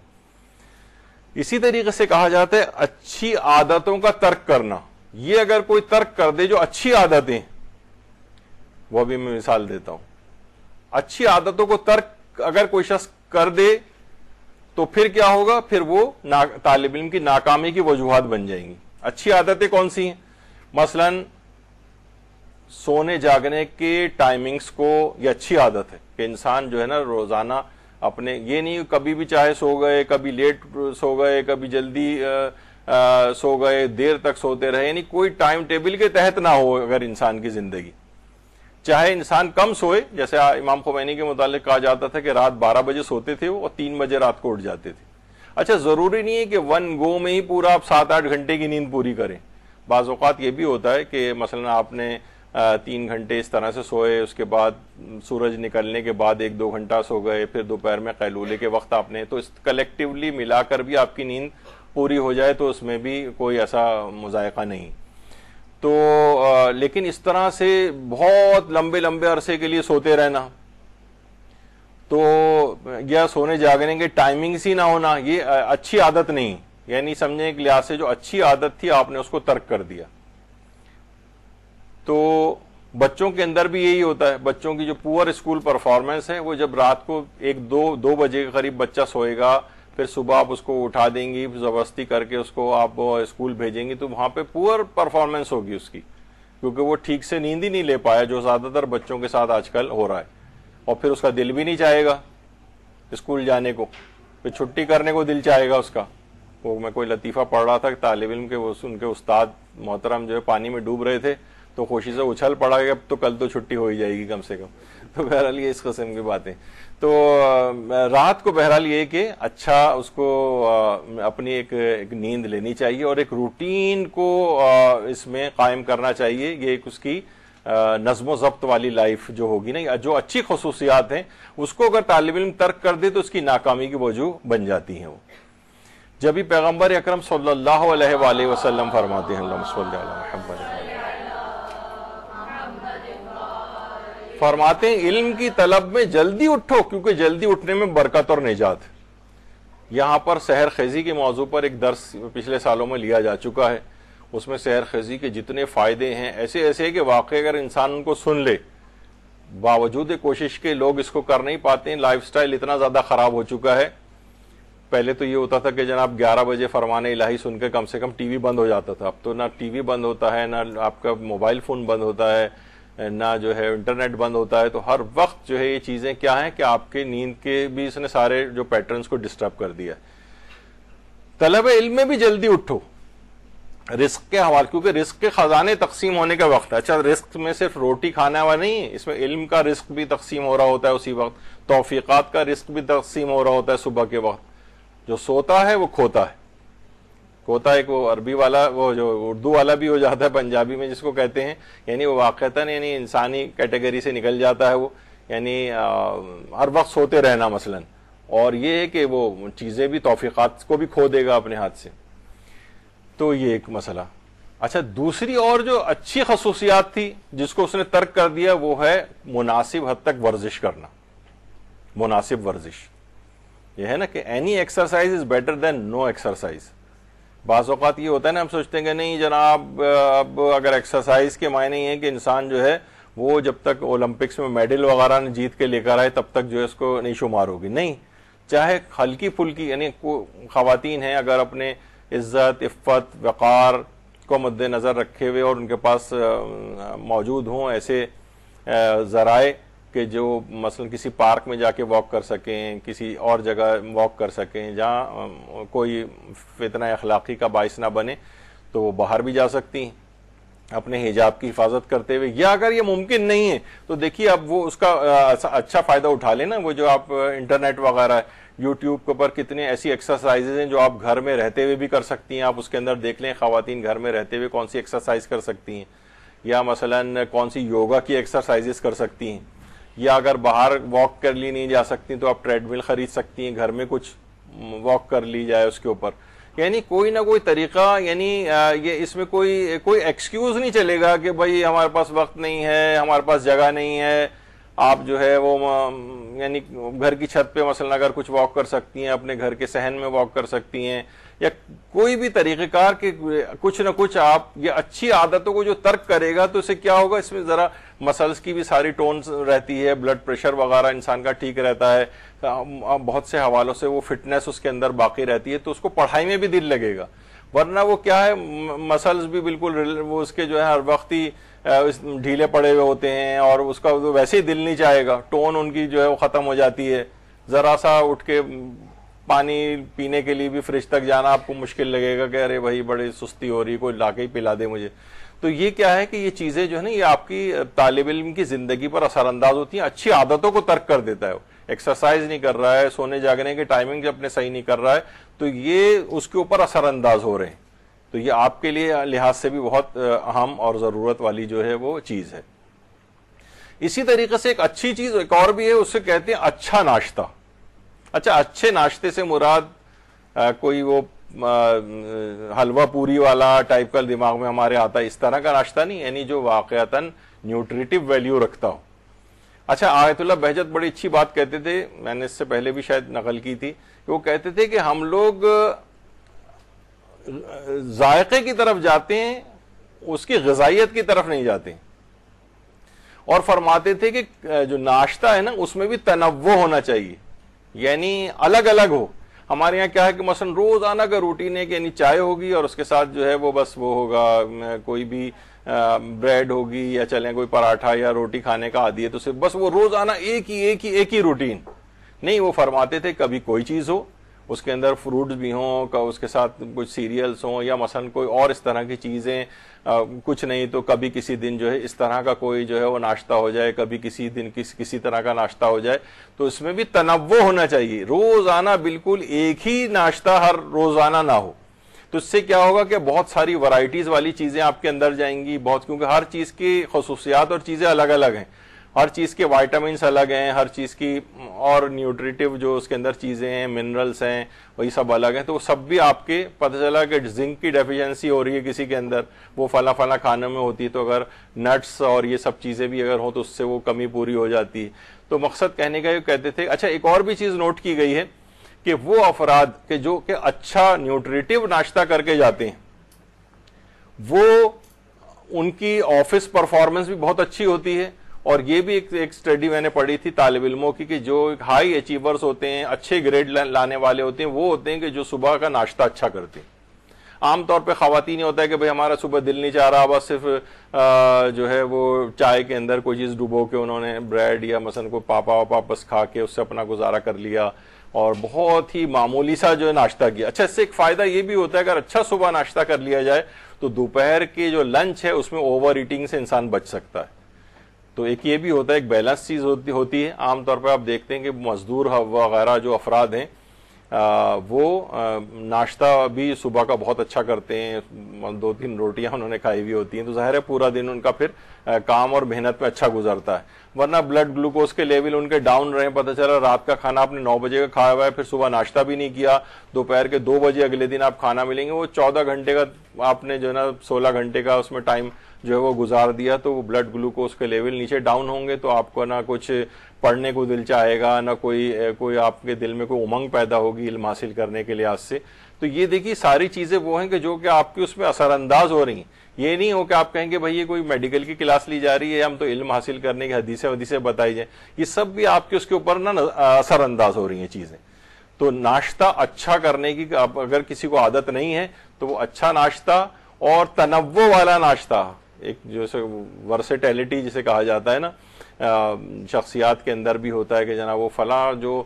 اسی طریقے سے کہا جاتا ہے اچھی عادتوں کا ترک کرنا. یہ اگر کوئی ترک کر دے جو اچھی عادتیں، وہ بھی میں مثال دیتا ہوں. اچھی عادتوں کو ترک اگر کوئی شخص کر دے تو پھر کیا ہوگا؟ پھر وہ طالب علم کی ناکامی کی وجوہات بن جائیں گی. اچھی عادتیں کون سی ہیں؟ مثلا سونے جاگنے کے ٹائمنگز کو، یہ اچھی عادت ہے کہ انسان جو ہے نا روزانہ اپنے، یہ نہیں کبھی بھی چاہے سو گئے، کبھی لیٹ سو گئے، کبھی جلدی سو گئے، دیر تک سوتے رہے، یعنی کوئی ٹائم ٹیبل کے تحت نہ ہو. اگر انسان کی زندگی، چاہے انسان کم سوئے، جیسے امام خمینی کے متعلق کہا جاتا تھا کہ رات 12 بجے سوتے تھے اور 3 بجے رات کو اٹھ جاتے تھے. اچھا ضروری نہیں ہے کہ ون گو میں ہی پورا آپ 7-8 گھنٹے کی نیند پوری کریں. بعض اوقات یہ بھی ہوتا ہے کہ مثلا آپ نے 3 گھنٹے اس طرح سے سوئے، اس کے بعد سورج نکلنے کے بعد 1-2 گھنٹہ سو گئے، پھر دوپہر میں قیلولے کے وقت آپ نے، تو اس کلیکٹیولی ملا کر بھی آپ کی نیند پوری ہو جائے تو اس میں بھی کوئی ایسا مذائقہ نہیں. تو لیکن اس طرح سے بہت لمبے لمبے عرصے کے لیے سوتے رہنا، تو یا سونے جاگنے کے ٹائمنگز ہی نہ ہونا، یہ اچھی عادت نہیں. یعنی سمجھیں ایک لحاظ سے جو اچھی عادت تھی آپ نے اس کو ترک کر دیا. تو بچوں کے اندر بھی یہی ہوتا ہے. بچوں کی جو پور اسکول پرفارمنس ہے، وہ جب رات کو 1-2 بجے کے قریب بچہ سوئے گا، پھر صبح آپ اس کو اٹھا دیں گی زبردستی کر کے، اس کو آپ اسکول بھیجیں گی، تو وہاں پہ پور پرفارمنس ہوگی اس کی، کیونکہ وہ ٹھیک سے نیند ہی نہیں لے پایا، جو زیادہ تر بچوں کے ساتھ آج کل ہو رہا ہے. اور پھر اس کا دل بھی نہیں چاہے گا اسکول جانے کو، پھر چھٹی کرنے کو دل چاہے گا اس کا. وہ میں کوئی لطیفہ پڑھ رہا تھا کہ طالب علم کے ان کے استاد محترم جو ہے پانی میں ڈوب رہے تھے، تو خوشی سے اچھل پڑا کہ اب تو کل تو چھٹی ہو ہی جائے گی کم سے کم. تو بہرحال یہ اس قسم کی باتیں. تو رات کو بہرحال یہ کہ اچھا اس کو اپنی ایک نیند لینی چاہیے اور ایک روٹین کو اس میں قائم کرنا چاہیے. یہ ایک اس کی نظم و ضبط والی لائف جو ہوگی نا, جو اچھی خصوصیات ہیں اس کو اگر طالب علم ترک کر دے تو اس کی ناکامی کی وجوہ بن جاتی ہیں وہ. جب ہی پیغمبر اکرم صلی اللہ علیہ وآلہ وسلم فرماتے ہیں اللہم صلی علی محمد, فرماتے ہیں علم کی طلب میں جلدی اٹھو کیونکہ جلدی اٹھنے میں برکت اور نجات. یہاں پر سحر خیزی کے موضوع پر ایک درس پچھلے سالوں میں لیا جا چکا ہے. اس میں سحر خیزی کے جتنے فائدے ہیں ایسے ایسے کہ واقعی اگر انسان ان کو سن لے, باوجود کوشش کے لوگ اس کو کر نہیں پاتے ہیں. لائف سٹائل اتنا زیادہ خراب ہو چکا ہے. پہلے تو یہ ہوتا تھا کہ جناب 11 بجے فرمان الہی سن کے کم سے کم ٹی وی بند ہو جاتا تھا. اب تو نہ ٹی وی بند ہوتا ہے, نہ آپ کا موبائل فون بند ہوتا ہے, نہ جو ہے انٹرنیٹ بند ہوتا ہے. تو ہر وقت جو ہے یہ چیزیں کیا ہیں کہ آپ کے نیند کے بھی اس نے سارے جو پیٹرنز کو ڈسٹرب کر دیا. طلب علم میں بھی جلدی اٹھو رزق کے حوالے, کیونکہ رزق کے خزانے تقسیم ہونے کا وقت ہے. اچھا رزق میں صرف روٹی کھانے والا نہیں ہے, اس میں علم کا رزق بھی تقسیم ہو رہا ہوتا ہے اسی وقت, توفیقات کا رزق بھی تقسیم ہو رہا ہوتا ہے صبح کے وقت. جو سوتا ہے وہ کھوتا ہے. کھوتا ایک وہ عربی والا, وہ جو اردو والا بھی ہو جاتا ہے پنجابی میں جس کو کہتے ہیں, یعنی وہ واقعتاً یعنی انسانی کیٹیگری سے نکل جاتا ہے وہ, یعنی ہر وقت سوتے رہنا مثلا. اور یہ ہے کہ وہ چیزیں بھی توفیقات کو بھی کھو دے گا اپنے ہاتھ سے. تو یہ ایک مسئلہ. اچھا دوسری اور جو اچھی خصوصیات تھی جس کو اس نے ترک کر دیا وہ ہے مناسب حد تک ورزش کرنا. مناسب ورزش یہ ہے نا کہ any exercise is better than no exercise. بعض اوقات یہ ہوتا ہے نا, ہم سوچتے ہیں کہ نہیں جناب اب اگر ایکسرسائز کے معنی یہ ہے کہ انسان جو ہے وہ جب تک اولمپکس میں میڈل وغیرہ نے جیت کے لے کر آئے تب تک جو ہے اس کو نہیں شمار ہوگی. نہیں, چاہے ہلکی پھلکی, یعنی خواتین ہیں اگر اپنے عزت عفت وقار کو مد نظر رکھے ہوئے اور ان کے پاس موجود ہوں ایسے ذرائع کہ جو مثلا کسی پارک میں جا کے واک کر سکیں, کسی اور جگہ واک کر سکیں جہاں کوئی فتنہ اخلاقی کا باعث نہ بنے, تو وہ باہر بھی جا سکتی ہیں اپنے حجاب کی حفاظت کرتے ہوئے. یا اگر یہ ممکن نہیں ہے تو دیکھیے اب وہ اس کا اچھا فائدہ اٹھا لیں نا. وہ جو آپ انٹرنیٹ وغیرہ ہے, یوٹیوب کے اوپر کتنے ایسی ایکسرسائزز ہیں جو آپ گھر میں رہتے ہوئے بھی کر سکتی ہیں. آپ اس کے اندر دیکھ لیں خواتین گھر میں رہتے ہوئے کون سی ایکسرسائز کر سکتی ہیں, یا مثلا کون سی یوگا کی ایکسرسائزز کر سکتی ہیں. یا اگر باہر واک کر لی نہیں جا سکتی تو آپ ٹریڈ مل خرید سکتی ہیں, گھر میں کچھ واک کر لی جائے اس کے اوپر. یعنی کوئی نہ کوئی طریقہ, یعنی یہ اس میں کوئی ایکسکیوز نہیں چلے گا کہ بھائی ہمارے پاس وقت نہیں ہے, ہمارے پاس جگہ نہیں ہے. آپ جو ہے وہ یعنی گھر کی چھت پہ مثلا اگر کچھ واک کر سکتی ہیں, اپنے گھر کے صحن میں واک کر سکتی ہیں, یا کوئی بھی طریقہ کار کہ کچھ نہ کچھ آپ یہ اچھی عادتوں کو جو ترک کرے گا تو اس سے کیا ہوگا, اس میں ذرا مسلس کی بھی ساری ٹونز رہتی ہے, بلڈ پریشر وغیرہ انسان کا ٹھیک رہتا ہے, بہت سے حوالوں سے وہ فٹنس اس کے اندر باقی رہتی ہے, تو اس کو پڑھائی میں بھی دل لگے گا. ورنہ وہ کیا ہے مسلس بھی بالکل وہ اس کے جو ہے ہر وقت ہی ڈھیلے پڑے ہوئے ہوتے ہیں اور اس کا ویسے ہی دل نہیں چاہے گا, ٹون ان کی جو ہے وہ ختم ہو جاتی ہے. ذرا سا اٹھ کے پانی پینے کے لیے بھی فریج تک جانا آپ کو مشکل لگے گا کہ ارے بھائی بڑی سستی ہو رہی, کوئی لا کے ہی پلا دے مجھے. تو یہ کیا ہے کہ یہ چیزیں جو ہے نا یہ آپ کی طالب علم کی زندگی پر اثر انداز ہوتی ہیں. اچھی عادتوں کو ترک کر دیتا ہے. ایکسرسائز نہیں کر رہا ہے, سونے جاگنے کے ٹائمنگ اپنے صحیح نہیں کر رہا ہے, تو یہ اس کے اوپر اثر انداز ہو رہے ہیں. تو یہ آپ کے لیے لحاظ سے بھی بہت اہم اور ضرورت والی جو ہے وہ چیز ہے. اسی طریقے سے ایک اچھی چیز ایک اور بھی ہے, اس سے کہتے ہیں اچھا ناشتہ. اچھا اچھے ناشتے سے مراد کوئی وہ حلوہ پوری والا ٹائپ کا دماغ میں ہمارے آتا ہے, اس طرح کا ناشتہ نہیں, یعنی جو واقعتاً نیوٹریٹو ویلیو رکھتا ہو. اچھا آیت اللہ بہجت بڑی اچھی بات کہتے تھے, میں نے اس سے پہلے بھی شاید نقل کی تھی, کہ وہ کہتے تھے کہ ہم لوگ ذائقے کی طرف جاتے ہیں, اس کی غذائیت کی طرف نہیں جاتے. اور فرماتے تھے کہ جو ناشتہ ہے نا اس میں بھی تنوع ہونا چاہیے, یعنی الگ الگ ہو. ہمارے یہاں کیا ہے کہ مثلا روزانہ کا روٹین ہے کہ یعنی چائے ہوگی اور اس کے ساتھ جو ہے وہ بس وہ ہوگا کوئی بھی بریڈ ہوگی, یا چلیں کوئی پراٹھا یا روٹی کھانے کا عادی ہے تو صرف بس وہ روزانہ ایک ہی روٹین. نہیں, وہ فرماتے تھے کبھی کوئی چیز ہو اس کے اندر فروٹس بھی ہوں، اس کے ساتھ کچھ سیریلس ہوں، یا مثلا کوئی اور اس طرح کی چیزیں، کچھ نہیں تو کبھی کسی دن جو ہے اس طرح کا کوئی جو ہے وہ ناشتہ ہو جائے، کبھی کسی دن کسی طرح کا ناشتہ ہو جائے. تو اس میں بھی تنوع ہونا چاہیے، روزانہ بالکل ایک ہی ناشتہ ہر روزانہ نہ ہو. تو اس سے کیا ہوگا کہ بہت ساری ورائٹیز والی چیزیں آپ کے اندر جائیں گی، کیونکہ ہر چیز کی خصوصیات اور چیزیں الگ الگ ہیں، ہر چیز کے وائٹامنس الگ ہیں، ہر چیز کی اور نیوٹریٹیو جو اس کے اندر چیزیں ہیں، منرلس ہیں، وہی سب الگ ہیں. تو وہ سب بھی آپ کے پتہ چلا کہ زنک کی ڈیفیشنسی ہو رہی ہے کسی کے اندر، وہ فلاں فلاں کھانے میں ہوتی ہے، تو اگر نٹس اور یہ سب چیزیں بھی اگر ہوں تو اس سے وہ کمی پوری ہو جاتی ہے. تو مقصد کہنے کا یہ کہتے تھے. اچھا، ایک اور بھی چیز نوٹ کی گئی ہے کہ وہ افراد کہ جو کہ اچھا نیوٹریٹیو ناشتہ کر کے جاتے ہیں، وہ ان کی آفس پرفارمنس بھی بہت اچھی ہوتی ہے. اور یہ بھی ایک سٹڈی میں نے پڑھی تھی طالب علموں کی کہ جو ہائی اچیورز ہوتے ہیں، اچھے گریڈ لانے والے ہوتے ہیں، وہ ہوتے ہیں کہ جو صبح کا ناشتہ اچھا کرتے ہیں. عام طور پہ خواتین ہی ہوتا ہے کہ بھئی ہمارا صبح دل نہیں چاہ رہا، بس صرف جو ہے وہ چائے کے اندر کوئی چیز ڈبو کے انہوں نے بریڈ یا مثلا کوئی پاپا واپا بس کھا کے اس سے اپنا گزارا کر لیا اور بہت ہی معمولی سا جو ہے ناشتہ کیا. اچھا، اس سے ایک فائدہ یہ بھی ہوتا ہے اگر اچھا صبح ناشتہ کر لیا جائے تو دوپہر کے جو لنچ ہے اس میں اوور ایٹنگ سے انسان بچ سکتا ہے. تو ایک یہ بھی ہوتا ہے، ایک بیلنس چیز ہوتی ہے. عام طور پہ آپ دیکھتے ہیں کہ مزدور وغیرہ جو افراد ہیں وہ ناشتہ بھی صبح کا بہت اچھا کرتے ہیں، 2-3 روٹیاں انہوں نے کھائی ہوئی ہوتی ہیں، تو ظاہر ہے پورا دن ان کا پھر کام اور محنت پہ اچھا گزرتا ہے. ورنہ بلڈ گلوکوز کے لیول ان کے ڈاؤن رہے، پتہ چلا رات کا کھانا آپ نے 9 بجے کا کھایا ہوا ہے، پھر صبح ناشتہ بھی نہیں کیا، دوپہر کے 2 بجے اگلے دن آپ کھانا ملیں گے، وہ 14 گھنٹے کا آپ نے جو ہے نا 16 گھنٹے کا اس میں ٹائم جو ہے وہ گزار دیا، تو وہ بلڈ گلوکوز کے لیول نیچے ڈاؤن ہوں گے، تو آپ کو نہ کچھ پڑھنے کو دل چاہے گا، نہ کوئی آپ کے دل میں کوئی امنگ پیدا ہوگی علم حاصل کرنے کے لحاظ سے. تو یہ دیکھیے ساری چیزیں وہ ہیں کہ جو کہ آپ کی اس میں اثر انداز ہو رہی ہیں. یہ نہیں ہو کہ آپ کہیں گے بھائی یہ کوئی میڈیکل کی کلاس لی جا رہی ہے، ہم تو علم حاصل کرنے کی حدیثیں بتائی جائیں، یہ سب بھی آپ کے اس کے اوپر نا اثر انداز ہو رہی ہیں چیزیں. تو ناشتہ اچھا کرنے کی اگر کسی کو عادت نہیں ہے تو وہ اچھا ناشتہ اور تنوع والا ناشتہ، ایک جو ورسٹیلٹی جسے کہا جاتا ہے نا، شخصیات کے اندر بھی ہوتا ہے کہ جناب وہ فلاں جو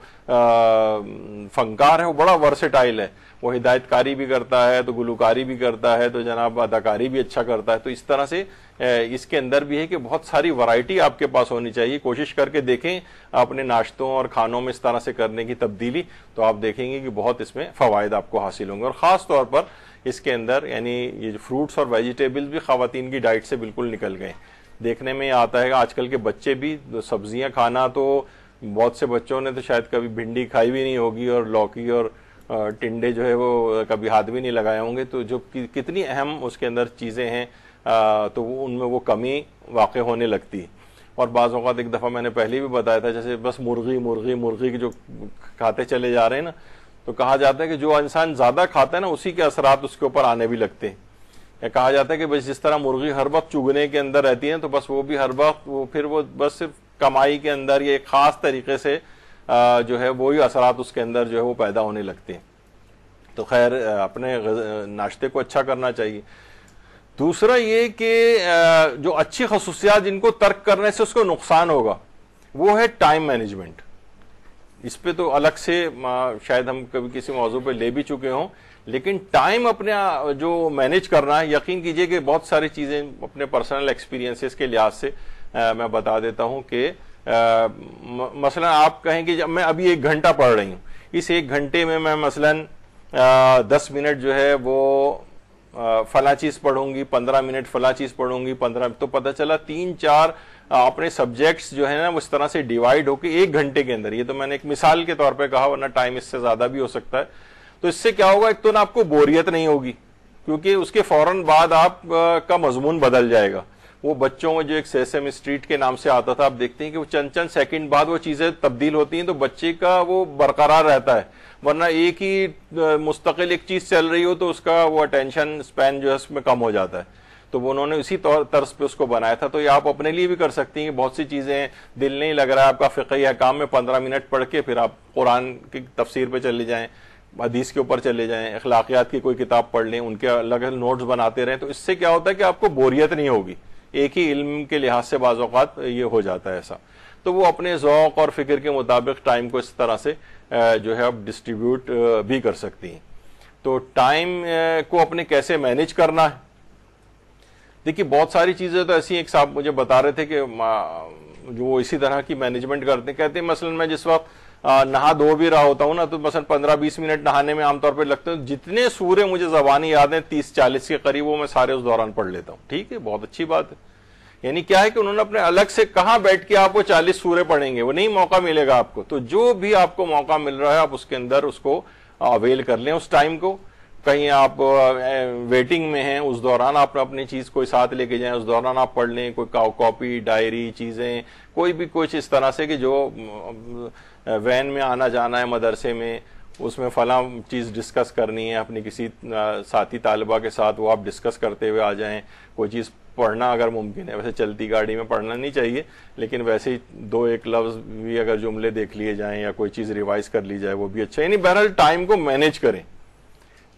فنکار ہے وہ بڑا ورسٹائل ہے، وہ ہدایت کاری بھی کرتا ہے تو گلوکاری بھی کرتا ہے تو جناب اداکاری بھی اچھا کرتا ہے. تو اس طرح سے اس کے اندر بھی ہے کہ بہت ساری ورائٹی آپ کے پاس ہونی چاہیے. کوشش کر کے دیکھیں اپنے ناشتوں اور کھانوں میں اس طرح سے کرنے کی تبدیلی، تو آپ دیکھیں گے کہ بہت اس میں فوائد آپ کو حاصل ہوں گے. اور خاص طور پر اس کے اندر یعنی یہ جو فروٹس اور ویجیٹیبلز بھی خواتین کی ڈائٹ سے بالکل نکل گئے. دیکھنے میں آتا ہے کہ آج کل کے بچے بھی سبزیاں کھانا، تو بہت سے بچوں نے تو شاید کبھی بھنڈی کھائی بھی نہیں ہوگی اور لوکی اور ٹنڈے جو ہے وہ کبھی ہاتھ بھی نہیں لگائے ہوں گے. تو جو کتنی اہم اس کے اندر چیزیں ہیں تو ان میں وہ کمی واقع ہونے لگتی. اور بعض اوقات ایک دفعہ میں نے پہلے بھی بتایا تھا، جیسے بس مرغی کی جو کھاتے چلے جا رہے ہیں نا، تو کہا جاتا ہے کہ جو انسان زیادہ کھاتا ہے نا اسی کے اثرات اس کے اوپر آنے بھی لگتے ہیں. یا کہا جاتا ہے کہ بس جس طرح مرغی ہر وقت چگنے کے اندر رہتی ہے تو بس وہ بھی ہر وقت پھر وہ بس صرف کمائی کے اندر یا ایک خاص طریقے سے جو ہے وہی اثرات اس کے اندر جو ہے وہ پیدا ہونے لگتے ہیں. تو خیر اپنے ناشتے کو اچھا کرنا چاہیے. دوسرا یہ کہ جو اچھی خصوصیات جن کو ترک کرنے سے اس کو نقصان ہوگا وہ ہے ٹائم مینجمنٹ. اس پہ تو الگ سے شاید ہم کبھی کسی موضوع پہ لے بھی چکے ہوں، لیکن ٹائم اپنے جو مینیج کرنا ہے، یقین کیجئے کہ بہت ساری چیزیں اپنے پرسنل ایکسپیرینسز کے لحاظ سے میں بتا دیتا ہوں کہ مثلا آپ کہیں کہ جب میں ابھی 1 گھنٹہ پڑھ رہی ہوں، اس 1 گھنٹے میں مثلا 10 منٹ جو ہے وہ فلاں چیز پڑھوں گی، 15 منٹ فلاں چیز پڑھوں گی، 15 تو پتہ چلا 3-4 اپنے سبجیکٹس جو ہے نا اس طرح سے ڈیوائیڈ ہو کے 1 گھنٹے کے اندر. یہ تو میں نے ایک مثال کے طور پہ کہا، ورنہ ٹائم اس سے زیادہ بھی ہو سکتا ہے. تو اس سے کیا ہوگا، ایک تو نا آپ کو بوریت نہیں ہوگی کیونکہ اس کے فوراً بعد آپ کا مضمون بدل جائے گا. وہ بچوں میں جو ایک سیسم اسٹریٹ کے نام سے آتا تھا، آپ دیکھتے ہیں کہ وہ چند سیکنڈ بعد وہ چیزیں تبدیل ہوتی ہیں تو بچے کا وہ برقرار رہتا ہے. ورنہ ایک ہی مستقل ایک چیز چل رہی ہو تو اس کا وہ اٹینشن سپین جو ہے اس میں کم ہو جاتا ہے. تو وہ انہوں نے اسی طرز پہ اس کو بنایا تھا. تو یہ آپ اپنے لیے بھی کر سکتی ہیں. بہت سی چیزیں دل نہیں لگ رہا ہے آپ کا فقہی احکام میں 15 منٹ پڑھ کے پھر آپ قرآن کی تفسیر پہ چلے جائیں، حدیث کے اوپر چلے جائیں، اخلاقیات کی کوئی کتاب پڑھ لیں، ان کے الگ الگ نوٹس بناتے رہیں. تو اس سے کیا ہوتا ہے کہ آپ کو بوریت نہیں ہوگی. ایک ہی علم کے لحاظ سے بعض اوقات یہ ہو جاتا ہے ایسا، تو وہ اپنے ذوق اور فکر کے مطابق ٹائم کو اس طرح سے جو ہے آپ ڈسٹریبیوٹ بھی کر سکتی ہیں۔ تو ٹائم کو اپنے کیسے مینیج کرنا ہے، دیکھیے بہت ساری چیزیں تو ایسی ہیں، ایک صاحب مجھے بتا رہے تھے کہ جو وہ اسی طرح کی مینجمنٹ کرتے ہیں، کہتے ہیں مثلا میں جس وقت نہا دھو بھی رہا ہوتا ہوں نا، تو مثلا 15-20 منٹ نہانے میں عام طور پہ لگتے ہیں، جتنے سورے مجھے زبانی یاد ہیں 30-40 کے قریب، وہ میں سارے اس دوران پڑھ لیتا ہوں۔ ٹھیک ہے، بہت اچھی بات ہے۔ یعنی کیا ہے کہ انہوں نے اپنے الگ سے کہاں بیٹھ کے آپ کو 40 سورے پڑھیں گے، وہ نہیں موقع ملے گا آپ کو۔ تو جو بھی آپ کو موقع مل رہا ہے آپ اس کے اندر اس کو اویل کر لیں اس ٹائم کو۔ کہیں آپ ویٹنگ میں ہیں، اس دوران آپ اپنی چیز کوئی ساتھ لے کے جائیں، اس دوران آپ پڑھ لیں، کوئی کاپی ڈائری چیزیں، کوئی بھی کچھ اس طرح سے کہ جو وین میں آنا جانا ہے مدرسے میں، اس میں فلاں چیز ڈسکس کرنی ہے اپنی کسی ساتھی طالبہ کے ساتھ، وہ آپ ڈسکس کرتے ہوئے آ جائیں۔ کوئی چیز پڑھنا اگر ممکن ہے، ویسے چلتی گاڑی میں پڑھنا نہیں چاہیے، لیکن ویسے ہی 2-1 لفظ بھی اگر جملے دیکھ لیے جائیں یا کوئی چیز ریوائز کر لی جائے وہ بھی اچھا ہے۔ یعنی بہرحال ٹائم کو مینیج کریں،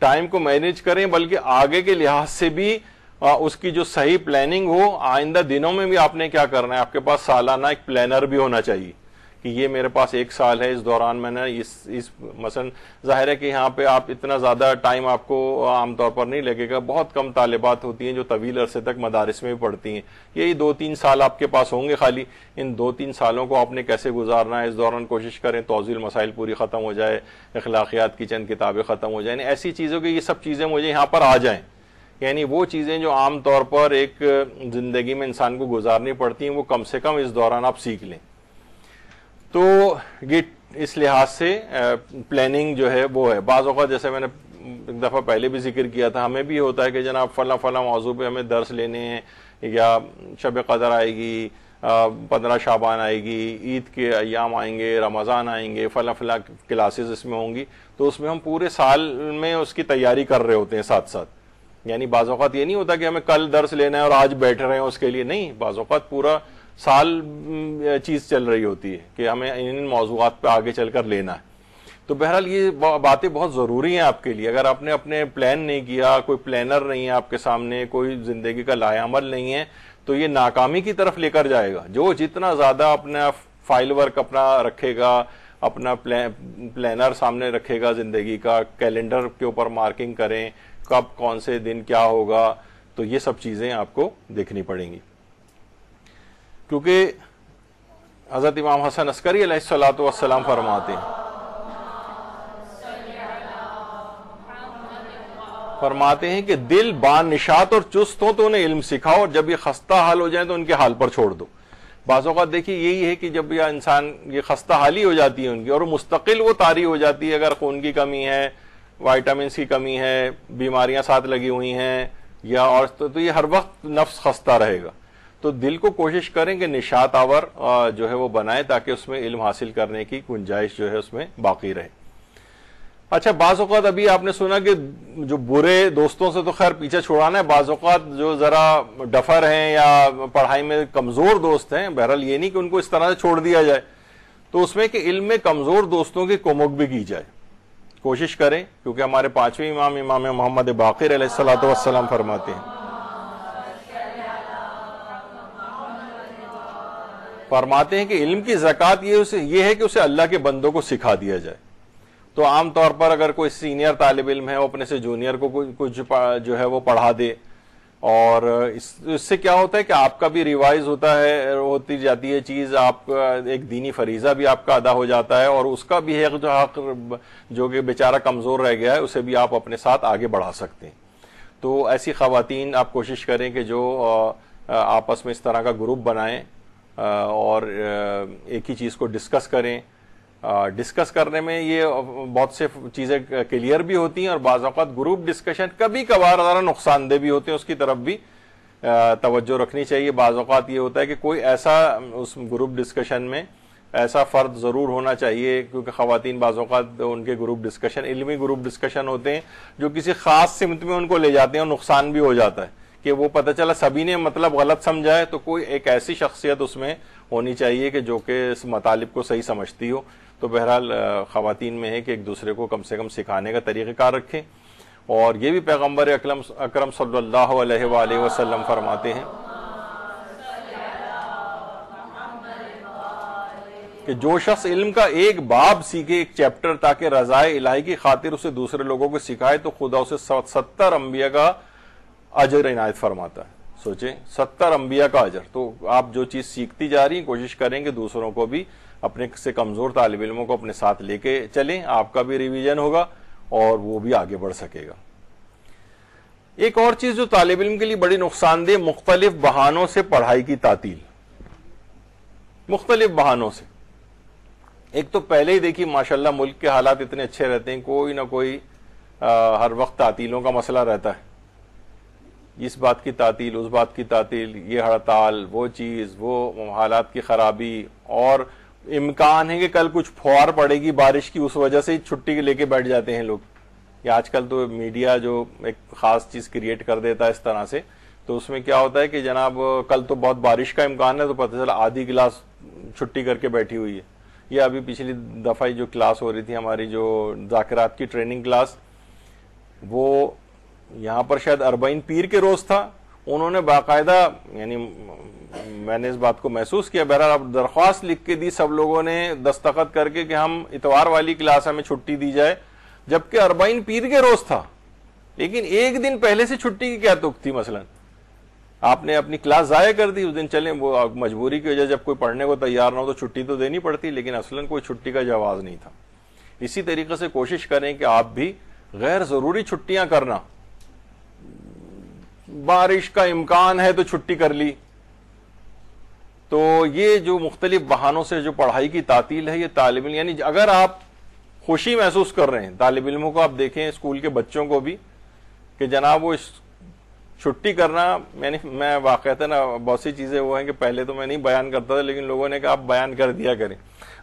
ٹائم کو مینیج کریں، بلکہ آگے کے لحاظ سے بھی اس کی جو صحیح پلاننگ ہو۔ آئندہ دنوں میں بھی آپ نے کیا کرنا ہے، آپ کے پاس سالانہ ایک پلانر بھی ہونا چاہیے کہ یہ میرے پاس 1 سال ہے، اس دوران میں نے اس مثلا ظاہر ہے کہ یہاں پہ آپ اتنا زیادہ ٹائم آپ کو عام طور پر نہیں لگے گا، بہت کم طالبات ہوتی ہیں جو طویل عرصے تک مدارس میں بھی پڑھتی ہیں، یہی 2-3 سال آپ کے پاس ہوں گے خالی۔ ان 2-3 سالوں کو آپ نے کیسے گزارنا ہے، اس دوران کوشش کریں توضیح المسائل پوری ختم ہو جائے، اخلاقیات کی چند کتابیں ختم ہو جائیں، ایسی چیزوں کی یہ سب چیزیں مجھے یہاں پر آ جائیں۔ یعنی وہ چیزیں جو عام طور پر ایک زندگی میں انسان کو گزارنی پڑتی ہیں، وہ کم سے کم اس دوران آپ سیکھ لیں۔ تو یہ اس لحاظ سے پلاننگ جو ہے وہ ہے۔ بعض اوقات جیسے میں نے ایک دفعہ پہلے بھی ذکر کیا تھا، ہمیں بھی ہوتا ہے کہ جناب فلاں موضوع پہ ہمیں درس لینے ہیں، یا شب قدر آئے گی، 15 شعبان آئے گی، عید کے ایام آئیں گے، رمضان آئیں گے، فلاں کلاسز اس میں ہوں گی، تو اس میں ہم پورے سال میں اس کی تیاری کر رہے ہوتے ہیں ساتھ ساتھ۔ یعنی بعض اوقات یہ نہیں ہوتا کہ ہمیں کل درس لینا ہے اور آج بیٹھ رہے ہیں اس کے لیے، نہیں، بعض اوقات پورا سال چیز چل رہی ہوتی ہے کہ ہمیں ان موضوعات پہ آگے چل کر لینا ہے۔ تو بہرحال یہ باتیں بہت ضروری ہیں آپ کے لیے۔ اگر آپ نے اپنے پلان نہیں کیا، کوئی پلانر نہیں ہے آپ کے سامنے، کوئی زندگی کا لائحہ عمل نہیں ہے، تو یہ ناکامی کی طرف لے کر جائے گا۔ جو جتنا زیادہ اپنا فائل ورک اپنا رکھے گا، اپنا پلانر سامنے رکھے گا زندگی کا، کیلنڈر کے اوپر مارکنگ کریں کب کون سے دن کیا ہوگا، تو یہ سب چیزیں آپ کو دیکھنی پڑیں گی۔ کیونکہ حضرت امام حسن عسکری علیہ الصلوۃ والسلام فرماتے ہیں کہ دل بانشاط اور چست ہو تو انہیں علم سکھاؤ، اور جب یہ خستہ حال ہو جائیں تو ان کے حال پر چھوڑ دو۔ بعض اوقات دیکھیے یہی ہے کہ جب یہ انسان یہ خستہ حالی ہو جاتی ہے ان کی، اور مستقل وہ طاری ہو جاتی ہے، اگر خون کی کمی ہے، وائٹامنس کی کمی ہے، بیماریاں ساتھ لگی ہوئی ہیں، یا اور تو یہ ہر وقت نفس خستہ رہے گا۔ تو دل کو کوشش کریں کہ نشاط آور جو ہے وہ بنائے، تاکہ اس میں علم حاصل کرنے کی گنجائش جو ہے اس میں باقی رہے۔ اچھا، بعض اوقات ابھی آپ نے سنا کہ جو برے دوستوں سے تو خیر پیچھے چھڑانا ہے، بعض اوقات جو ذرا ڈفر ہیں یا پڑھائی میں کمزور دوست ہیں، بہرحال یہ نہیں کہ ان کو اس طرح سے چھوڑ دیا جائے، تو اس میں کہ علم میں کمزور دوستوں کی کمک بھی کی جائے، کوشش کریں، کیونکہ ہمارے 5ویں امام محمد باقر علیہ الصلوۃ والسلام فرماتے ہیں کہ علم کی زکوٰۃ یہ ہے کہ اسے اللہ کے بندوں کو سکھا دیا جائے۔ تو عام طور پر اگر کوئی سینئر طالب علم ہے، وہ اپنے سے جونیئر کو کچھ جو ہے وہ پڑھا دے، اور اس سے کیا ہوتا ہے کہ آپ کا بھی ریوائز ہوتی جاتی ہے چیز، آپ کا ایک دینی فریضہ بھی آپ کا ادا ہو جاتا ہے، اور اس کا بھی ایک جو حق جو کہ بیچارہ کمزور رہ گیا ہے اسے بھی آپ اپنے ساتھ آگے بڑھا سکتے ہیں۔ تو ایسی خواتین آپ کوشش کریں کہ جو آپس میں اس طرح کا گروپ بنائیں اور ایک ہی چیز کو ڈسکس کریں۔ ڈسکس کرنے میں یہ بہت سے چیزیں کلیئر بھی ہوتی ہیں، اور بعض اوقات گروپ ڈسکشن کبھی کبھار ذرا نقصان دہ بھی ہوتے ہیں، اس کی طرف بھی توجہ رکھنی چاہیے۔ بعض اوقات یہ ہوتا ہے کہ کوئی ایسا اس گروپ ڈسکشن میں ایسا فرد ضرور ہونا چاہیے، کیونکہ خواتین بعض اوقات ان کے گروپ ڈسکشن علمی گروپ ڈسکشن ہوتے ہیں جو کسی خاص سمت میں ان کو لے جاتے ہیں، اور نقصان بھی ہو جاتا ہے کہ وہ پتہ چلا سبھی نے مطلب غلط سمجھا ہے۔ تو کوئی ایک ایسی شخصیت اس میں ہونی چاہیے کہ جو کہ اس مطالب کو صحیح سمجھتی ہو۔ تو بہرحال خواتین میں ہے کہ ایک دوسرے کو کم سے کم سکھانے کا طریقہ کار رکھیں، اور یہ بھی پیغمبر اکرم صلی اللہ علیہ وآلہ وسلم فرماتے ہیں کہ جو شخص علم کا ایک باب سیکھے، ایک چیپٹر، تاکہ رضائے الہی کی خاطر اسے دوسرے لوگوں کو سکھائے، تو خدا اسے 70 انبیاء کا اجر عنایت فرماتا ہے. سوچیں 70 انبیاء کا اجر. تو آپ جو چیز سیکھتی جا رہی ہیں کوشش کریں کہ دوسروں کو بھی، اپنے سے کمزور طالب علموں کو اپنے ساتھ لے کے چلیں، آپ کا بھی ریویژن ہوگا اور وہ بھی آگے بڑھ سکے گا. ایک اور چیز جو طالب علم کے لیے بڑی نقصان دہ، مختلف بہانوں سے پڑھائی کی تعطیل. مختلف بہانوں سے. ایک تو پہلے ہی دیکھیے ماشاءاللہ ملک کے حالات اتنے اچھے رہتے ہیں، کوئی نہ کوئی ہر وقت تعطیلوں کا مسئلہ رہتا ہے. اس بات کی تعطیل، اس بات کی تعطیل، یہ ہڑتال، وہ چیز، وہ حالات کی خرابی، اور امکان ہے کہ کل کچھ پھوار پڑے گی بارش کی، اس وجہ سے چھٹی لے کے بیٹھ جاتے ہیں لوگ. یا آج کل تو میڈیا جو ایک خاص چیز کریٹ کر دیتا ہے اس طرح سے، تو اس میں کیا ہوتا ہے کہ جناب کل تو بہت بارش کا امکان ہے، تو پتہ چلا آدھی کلاس چھٹی کر کے بیٹھی ہوئی ہے. یہ ابھی پچھلی دفعہ جو کلاس ہو رہی تھی ہماری، جو ذاکرات کی ٹریننگ کلاس، وہ یہاں پر شاید 40 پیر کے روز تھا. انہوں نے باقاعدہ، یعنی میں نے اس بات کو محسوس کیا، بہرحال اب درخواست لکھ کے دی سب لوگوں نے دستخط کر کے کہ ہم اتوار والی کلاس ہمیں چھٹی دی جائے، جبکہ 40 پیر کے روز تھا. لیکن ایک دن پہلے سے چھٹی کی کیا تک تھی؟ مثلا آپ نے اپنی کلاس ضائع کر دی اس دن. چلیں وہ مجبوری کی وجہ جب کوئی پڑھنے کو تیار نہ ہو تو چھٹی تو دینی پڑتی، لیکن اصلا کوئی چھٹی کا جواز نہیں تھا. اسی طریقے سے کوشش کریں کہ آپ بھی غیر ضروری چھٹیاں کرنا، بارش کا امکان ہے تو چھٹی کر لی. تو یہ جو مختلف بہانوں سے جو پڑھائی کی تعطیل ہے، یہ طالب علم، یعنی اگر آپ خوشی محسوس کر رہے ہیں، طالب علموں کو آپ دیکھیں، اسکول کے بچوں کو بھی، کہ جناب وہ چھٹی کرنا، یعنی میں واقعتاً بہت سی چیزیں وہ ہیں کہ پہلے تو میں نہیں بیان کرتا تھا، لیکن لوگوں نے کہا آپ بیان کر دیا کریں.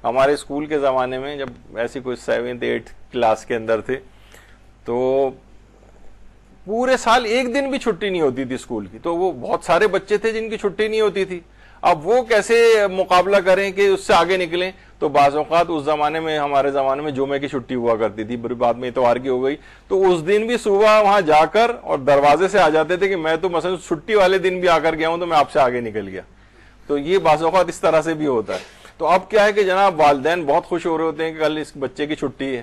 ہمارے اسکول کے زمانے میں جب ایسی کوئی 7th 8th کلاس کے اندر تھے، تو پورے سال ایک دن بھی چھٹی نہیں ہوتی تھی اسکول کی. تو وہ بہت سارے بچے تھے جن کی چھٹی نہیں ہوتی تھی. اب وہ کیسے مقابلہ کریں کہ اس سے آگے نکلیں؟ تو بعض اوقات اس زمانے میں، ہمارے زمانے میں جمعے کی چھٹی ہوا کرتی تھی، بعد میں اتوار کی ہو گئی، تو اس دن بھی صبح وہاں جا کر اور دروازے سے آ جاتے تھے کہ میں تو مثلا چھٹی والے دن بھی آ کر گیا ہوں تو میں آپ سے آگے نکل گیا. تو یہ بعض اوقات اس طرح سے بھی ہوتا ہے. تو اب کیا ہے کہ جناب والدین بہت خوش ہو رہے ہوتے ہیں کہ کل اس بچے کی چھٹی ہے،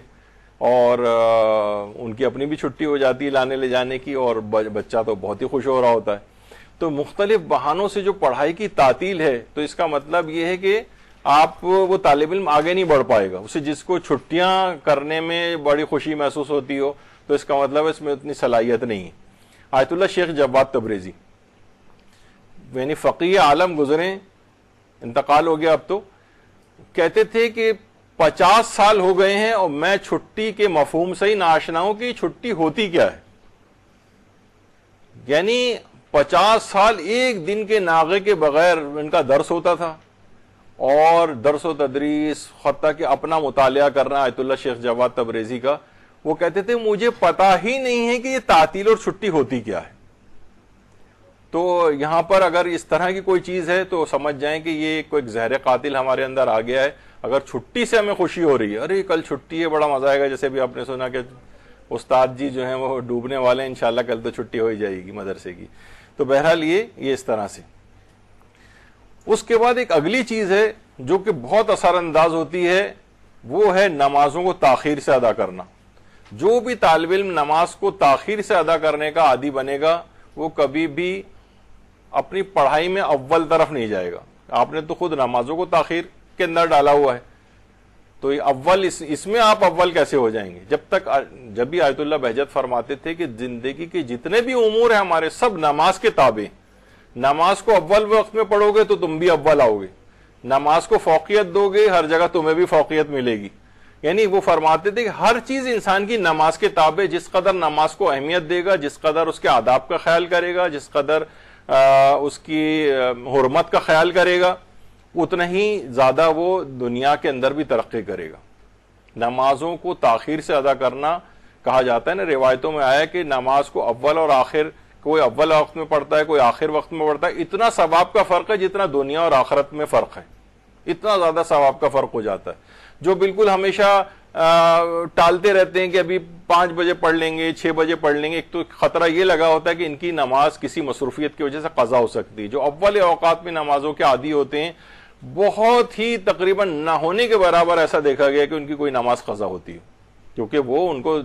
اور ان کی اپنی بھی چھٹی ہو جاتی ہے لانے لے جانے کی، اور بچہ تو بہت ہی خوش ہو رہا ہوتا ہے. تو مختلف بہانوں سے جو پڑھائی کی تعطیل ہے، تو اس کا مطلب یہ ہے کہ آپ وہ طالب علم آگے نہیں بڑھ پائے گا. اسے جس کو چھٹیاں کرنے میں بڑی خوشی محسوس ہوتی ہو، تو اس کا مطلب اس میں اتنی صلاحیت نہیں ہے. آیت اللہ شیخ جواد تبریزی، یعنی فقیہ عالم گزرے، انتقال ہو گیا اب تو، کہتے تھے کہ 50 سال ہو گئے ہیں اور میں چھٹی کے مفہوم سے ہی ناشنا ہوں کہ چھٹی ہوتی کیا ہے. یعنی 50 سال ایک دن کے ناغے کے بغیر ان کا درس ہوتا تھا، اور درس و تدریس، حتیٰ کہ اپنا مطالعہ کرنا آیت اللہ شیخ جواد تبریزی کا. وہ کہتے تھے مجھے پتا ہی نہیں ہے کہ یہ تعطیل اور چھٹی ہوتی کیا ہے. تو یہاں پر اگر اس طرح کی کوئی چیز ہے تو سمجھ جائیں کہ یہ کوئی زہر قاتل ہمارے اندر آ گیا ہے. اگر چھٹی سے ہمیں خوشی ہو رہی ہے، ارے کل چھٹی ہے بڑا مزہ آئے گا، جیسے بھی آپ نے سنا کہ استاد جی جو ہیں وہ ڈوبنے والے ہیں، انشاءاللہ کل تو چھٹی ہو ہی جائے گی مدرسے کی. تو بہرحال یہ اس طرح سے. اس کے بعد ایک اگلی چیز ہے جو کہ بہت اثر انداز ہوتی ہے، وہ ہے نمازوں کو تاخیر سے ادا کرنا. جو بھی طالب علم نماز کو تاخیر سے ادا کرنے کا عادی بنے گا، وہ کبھی بھی اپنی پڑھائی میں اول طرف نہیں جائے گا. آپ نے تو خود نمازوں کو تاخیر کے اندر ڈالا ہوا ہے، تو اول اس میں آپ اول کیسے ہو جائیں گے؟ جب بھی آیت اللہ بہجت فرماتے تھے کہ زندگی کے جتنے بھی امور ہیں ہمارے، سب نماز کے تابع. نماز کو اول وقت میں پڑھو گے تو تم بھی اول آؤ گے، نماز کو فوقیت دو گے ہر جگہ تمہیں بھی فوقیت ملے گی. یعنی وہ فرماتے تھے کہ ہر چیز انسان کی نماز کے تابع. جس قدر نماز کو اہمیت دے گا، جس قدر اس کے آداب کا خیال کرے گا، جس قدر اس کی حرمت کا خیال کرے گا، اتنا ہی زیادہ وہ دنیا کے اندر بھی ترقی کرے گا. نمازوں کو تاخیر سے ادا کرنا کہا جاتا ہے نا، روایتوں میں آیا کہ نماز کو اول اور آخر، کوئی اول وقت میں پڑھتا ہے، کوئی آخر وقت میں پڑھتا ہے، اتنا ثواب کا فرق ہے جتنا دنیا اور آخرت میں فرق ہے. اتنا زیادہ ثواب کا فرق ہو جاتا ہے. جو بالکل ہمیشہ ٹالتے رہتے ہیں کہ ابھی 5 بجے پڑھ لیں گے، 6 بجے پڑھ لیں گے، ایک تو خطرہ یہ لگا ہوتا ہے کہ ان کی نماز کسی مصروفیت کی وجہ سے قضا ہو سکتی ہے. جو اول اوقات میں نمازوں کے عادی ہوتے ہیں بہت ہی تقریباً نہ ہونے کے برابر ایسا دیکھا گیا کہ ان کی کوئی نماز قضا ہوتی ہے، کیونکہ وہ ان کو،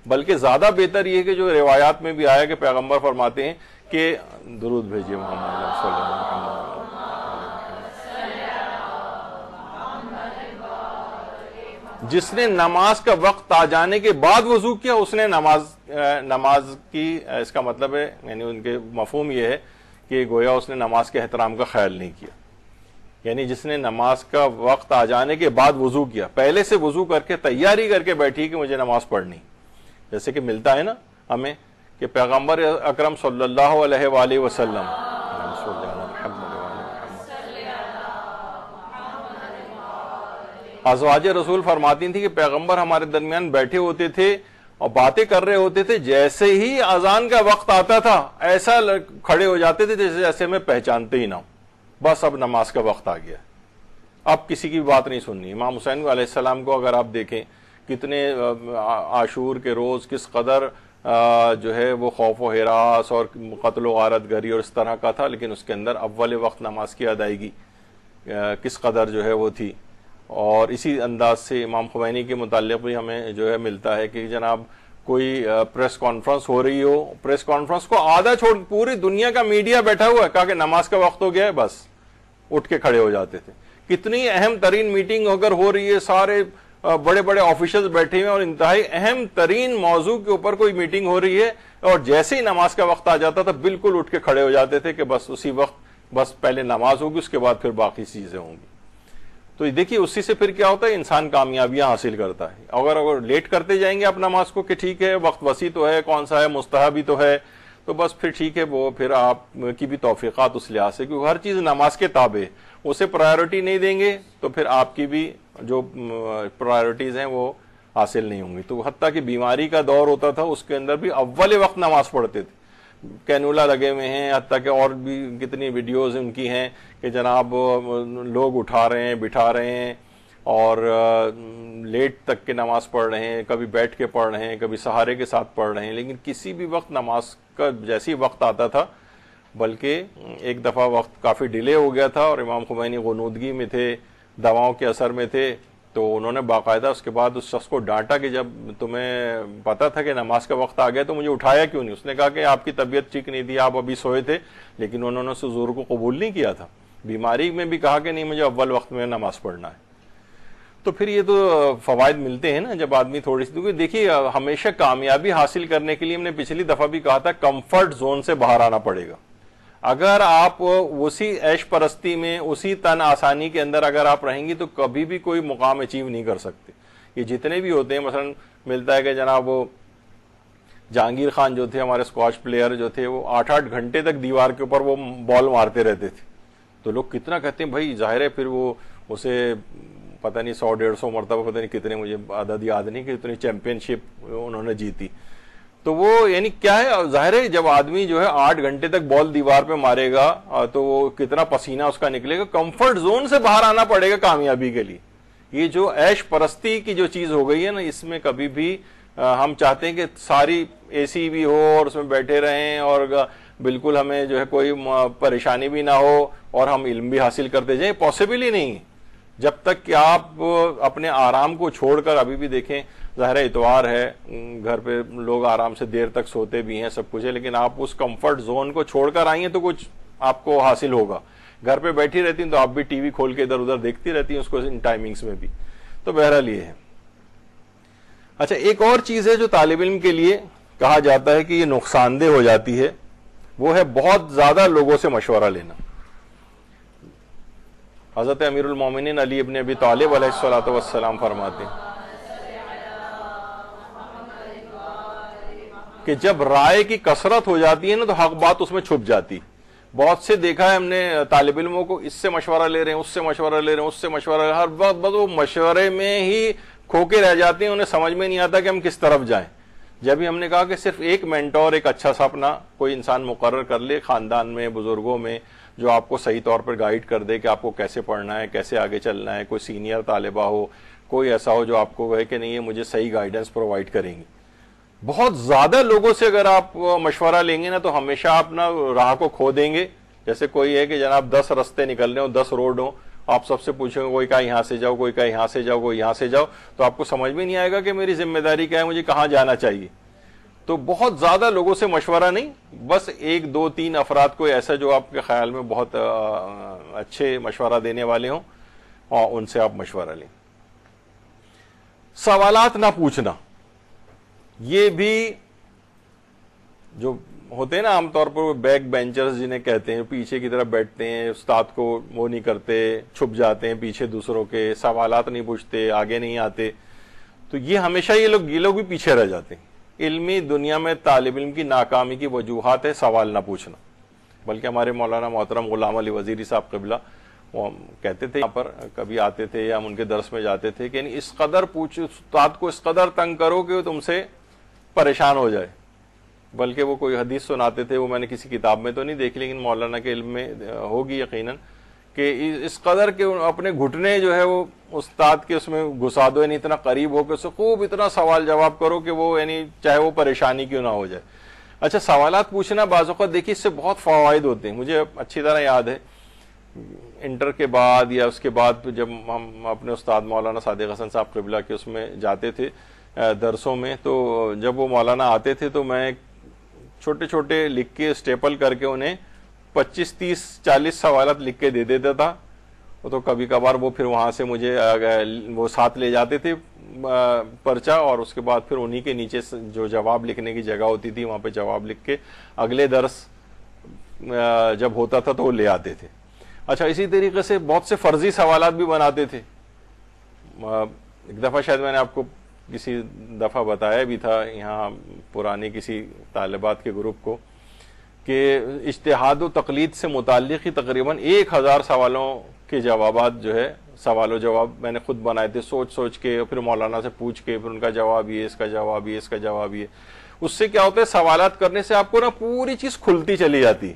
بلکہ زیادہ بہتر یہ کہ جو روایات میں بھی آیا کہ پیغمبر فرماتے ہیں کہ درود بھیجیے محمد صلی اللہ علیہ وسلم، جس نے نماز کا وقت آ جانے کے بعد وضو کیا اس نے نماز کی، اس کا مطلب ہے یعنی ان کے مفہوم یہ ہے کہ گویا اس نے نماز کے احترام کا خیال نہیں کیا، یعنی جس نے نماز کا وقت آ جانے کے بعد وضو کیا، پہلے سے وضو کر کے تیاری کر کے بیٹھی کہ مجھے نماز پڑھنی، جیسے کہ ملتا ہے نا ہمیں کہ پیغمبر اکرم صلی اللہ علیہ وآلہ وسلم ازواج رسول فرماتی تھی کہ پیغمبر ہمارے درمیان بیٹھے ہوتے تھے اور باتیں کر رہے ہوتے تھے، جیسے ہی اذان کا وقت آتا تھا ایسا کھڑے ہو جاتے تھے جیسے ہمیں پہچانتے ہی نہ ہو، بس اب نماز کا وقت آ گیا، اب کسی کی بات نہیں سننی۔ امام حسین علیہ السلام کو اگر آپ دیکھیں کتنے عاشور کے روز کس قدر جو ہے وہ خوف و ہراس اور قتل و غارت گری اور اس طرح کا تھا، لیکن اس کے اندر اول وقت نماز کی ادائیگی کس قدر جو ہے وہ تھی۔ اور اسی انداز سے امام خمینی کے متعلق بھی ہمیں جو ہے ملتا ہے کہ جناب کوئی پریس کانفرنس ہو رہی ہو، پریس کانفرنس کو آدھا چھوڑ پوری دنیا کا میڈیا بیٹھا ہوا ہے، کہا کہ نماز کا وقت ہو گیا ہے، بس اٹھ کے کھڑے ہو جاتے تھے۔ کتنی اہم ترین میٹنگ اگر ہو رہی ہے، سارے بڑے بڑے آفیشلز بیٹھے ہوئے اور انتہائی اہم ترین موضوع کے اوپر کوئی میٹنگ ہو رہی ہے، اور جیسے ہی نماز کا وقت آ جاتا تھا بالکل اٹھ کے کھڑے ہو جاتے تھے کہ بس اسی وقت بس پہلے نماز ہوگی، اس کے بعد پھر باقی چیزیں ہوں گی۔ تو دیکھیے اسی سے پھر کیا ہوتا ہے، انسان کامیابیاں حاصل کرتا ہے۔ اگر لیٹ کرتے جائیں گے آپ نماز کو کہ ٹھیک ہے وقت وسیع تو ہے، کون سا ہے مستحبی تو ہے، تو بس پھر ٹھیک ہے، وہ پھر آپ کی بھی توفیقات اس لحاظ سے، کیونکہ ہر چیز نماز کے تابع ہے، اسے پرائیورٹی نہیں دیں گے تو پھر آپ کی بھی جو پرائیورٹیز ہیں وہ حاصل نہیں ہوں گی۔ تو حتیٰ کہ بیماری کا دور ہوتا تھا اس کے اندر بھی اول وقت نماز پڑھتے تھے، کینولا لگے ہوئے ہیں، حتیٰ کہ اور بھی کتنی ویڈیوز ان کی ہیں کہ جناب لوگ اٹھا رہے ہیں، بٹھا رہے ہیں اور لیٹ تک کے نماز پڑھ رہے ہیں، کبھی بیٹھ کے پڑھ رہے ہیں، کبھی سہارے کے ساتھ پڑھ رہے ہیں، لیکن کسی بھی وقت نماز کا جیسی وقت آتا تھا، بلکہ ایک دفعہ وقت کافی ڈیلے ہو گیا تھا اور امام خمینی غنودگی میں تھے، دواؤں کے اثر میں تھے، تو انہوں نے باقاعدہ اس کے بعد اس شخص کو ڈانٹا کہ جب تمہیں پتا تھا کہ نماز کا وقت آ گیا تو مجھے اٹھایا کیوں نہیں؟ اس نے کہا کہ آپ کی طبیعت ٹھیک نہیں تھی، آپ ابھی سوئے تھے، لیکن انہوں نے اس حضور کو قبول نہیں کیا تھا۔ بیماری میں بھی کہا کہ نہیں مجھے اول وقت میں نماز پڑھنا ہے۔ تو پھر یہ تو فوائد ملتے ہیں نا جب آدمی تھوڑی سی، کیونکہ دیکھیے ہمیشہ کامیابی حاصل کرنے کے لیے ہم نے پچھلی دفعہ بھی کہا تھا کمفرٹ زون سے باہر آنا پڑے گا۔ اگر آپ اسی عیش پرستی میں، اسی تن آسانی کے اندر اگر آپ رہیں گی تو کبھی بھی کوئی مقام اچیو نہیں کر سکتے۔ یہ جتنے بھی ہوتے ہیں، مثلا ملتا ہے کہ جناب وہ جہانگیر خان جو تھے ہمارے اسکواش پلیئر جو تھے، وہ 8-8 گھنٹے تک دیوار کے اوپر وہ بال مارتے رہتے تھے، تو لوگ کتنا کہتے ہیں بھائی ظاہر ہے پھر وہ اسے پتہ نہیں 100-150 مرتبہ پتہ نہیں کتنے، مجھے عدد یاد نہیں کہ اتنی چیمپئن شپ انہوں نے جیتی۔ تو وہ یعنی کیا ہے، ظاہر ہے جب آدمی جو ہے 8 گھنٹے تک بال دیوار پہ مارے گا تو وہ کتنا پسینہ اس کا نکلے گا۔ کمفرٹ زون سے باہر آنا پڑے گا کامیابی کے لیے۔ یہ جو عیش پرستی کی جو چیز ہو گئی ہے نا، اس میں کبھی بھی ہم چاہتے ہیں کہ ساری اے سی بھی ہو اور اس میں بیٹھے رہیں اور بالکل ہمیں جو ہے کوئی پریشانی بھی نہ ہو اور ہم علم بھی حاصل کرتے جائیں، پاسبل ہی نہیں ہے۔ جب تک کہ آپ اپنے آرام کو چھوڑ کر، ابھی بھی دیکھیں ظاہر اتوار ہے، گھر پہ لوگ آرام سے دیر تک سوتے بھی ہیں، سب کچھ ہے، لیکن آپ اس کمفرٹ زون کو چھوڑ کر آئی ہیں تو کچھ آپ کو حاصل ہوگا۔ گھر پہ بیٹھی رہتی ہیں تو آپ بھی ٹی وی کھول کے ادھر ادھر دیکھتی رہتی ہیں اس کو ان ٹائمنگز میں بھی۔ تو بہرحال یہ ہے۔ اچھا، ایک اور چیز ہے جو طالب علم کے لیے کہا جاتا ہے کہ یہ نقصان دہ ہو جاتی ہے، وہ ہے بہت زیادہ لوگوں سے مشورہ لینا۔ حضرت امیر المومنین علی ابن ابی طالب علیہ الصلوۃ والسلام فرماتے ہیں کہ جب رائے کی کثرت ہو جاتی ہے نا تو حق بات اس میں چھپ جاتی۔ بہت سے دیکھا ہے ہم نے طالب علموں کو، اس سے مشورہ لے رہے ہیں، اس سے مشورہ لے رہے ہیں، اس سے مشورہ لے رہے ہیں، ہر وقت بس وہ مشورے میں ہی کھو کے رہ جاتے ہیں، انہیں سمجھ میں نہیں آتا کہ ہم کس طرف جائیں۔ جب ہی ہم نے کہا کہ صرف ایک مینٹور، ایک اچھا سا اپنا کوئی انسان مقرر کر لے خاندان میں، بزرگوں میں، جو آپ کو صحیح طور پر گائیڈ کر دے کہ آپ کو کیسے پڑھنا ہے، کیسے آگے چلنا ہے، کوئی سینئر طالبہ ہو، کوئی ایسا ہو جو آپ کو کہے کہ نہیں یہ مجھے صحیح گائیڈنس پرووائڈ کریں گی۔ بہت زیادہ لوگوں سے اگر آپ مشورہ لیں گے نا تو ہمیشہ آپ نا راہ کو کھو دیں گے۔ جیسے کوئی ہے کہ جناب 10 رستے نکلنے ہوں، 10 روڈ ہوں، آپ سب سے پوچھیں گے کوئی کہا یہاں سے جاؤ، کوئی کہا یہاں سے جاؤ، کوئی یہاں سے جاؤ، تو آپ کو سمجھ میں نہیں آئے گا کہ میری ذمہ داری کیا ہے، مجھے کہاں جانا چاہیے. تو بہت زیادہ لوگوں سے مشورہ نہیں، بس 1 2 3 افراد کوئی ایسا جو آپ کے خیال میں بہت اچھے مشورہ دینے والے ہوں، اور ان سے آپ مشورہ لیں. سوالات نہ پوچھنا، یہ بھی جو ہوتے ہیں نا عام طور پر بیک بینچرز جنہیں کہتے ہیں، پیچھے کی طرف بیٹھتے ہیں، استاد کو وہ نہیں کرتے، چھپ جاتے ہیں پیچھے دوسروں کے، سوالات نہیں پوچھتے، آگے نہیں آتے، تو یہ ہمیشہ یہ لوگ بھی پیچھے رہ جاتے ہیں. علمی دنیا میں طالب علم کی ناکامی کی وجوہات ہے سوال نہ پوچھنا. بلکہ ہمارے مولانا محترم غلام علی وزیری صاحب قبلہ وہ کہتے تھے، یہاں پر کبھی آتے تھے یا ہم ان کے درس میں جاتے تھے کہ یعنی اس قدر پوچھو، استاد کو اس قدر تنگ کرو کہ وہ تم سے پریشان ہو جائے. بلکہ وہ کوئی حدیث سناتے تھے، وہ میں نے کسی کتاب میں تو نہیں دیکھی لیکن مولانا کے علم میں ہوگی یقیناً، کہ اس قدر کہ اپنے گھٹنے جو ہے وہ استاد کے اس میں گھسا دو، یعنی اتنا قریب ہو کے اس سے خوب اتنا سوال جواب کرو کہ وہ یعنی چاہے وہ پریشانی کیوں نہ ہو جائے. اچھا، سوالات پوچھنا بعض اوقات دیکھیے اس سے بہت فوائد ہوتے ہیں. مجھے اچھی طرح یاد ہے انٹر کے بعد یا اس کے بعد جب ہم اپنے استاد مولانا صادق حسن صاحب قبلہ کے اس میں جاتے تھے درسوں میں، تو جب وہ مولانا آتے تھے تو میں چھوٹے چھوٹے لکھ کے اسٹیپل کر کے انہیں 25 30 40 سوالات لکھ کے دے دیتا تھا. تو کبھی کبھار وہ پھر وہاں سے مجھے وہ ساتھ لے جاتے تھے پرچہ، اور اس کے بعد پھر انہی کے نیچے جو جواب لکھنے کی جگہ ہوتی تھی وہاں پہ جواب لکھ کے اگلے درس جب ہوتا تھا تو وہ لے آتے تھے. اچھا، اسی طریقے سے بہت سے فرضی سوالات بھی بناتے تھے. ایک دفعہ شاید میں نے آپ کو کسی دفعہ بتایا بھی تھا یہاں پرانی کسی طالبات کے گروپ کو، کہ اجتہاد و تقلید سے متعلق ہی تقریباً 1000 سوالوں کے جوابات جو ہے سوال و جواب میں نے خود بنائے تھے، سوچ کے، پھر مولانا سے پوچھ کے، پھر ان کا جواب یہ، اس کا جواب یہ، اس کا جواب یہ. اس سے کیا ہوتا ہے، سوالات کرنے سے آپ کو نا پوری چیز کھلتی چلی جاتی،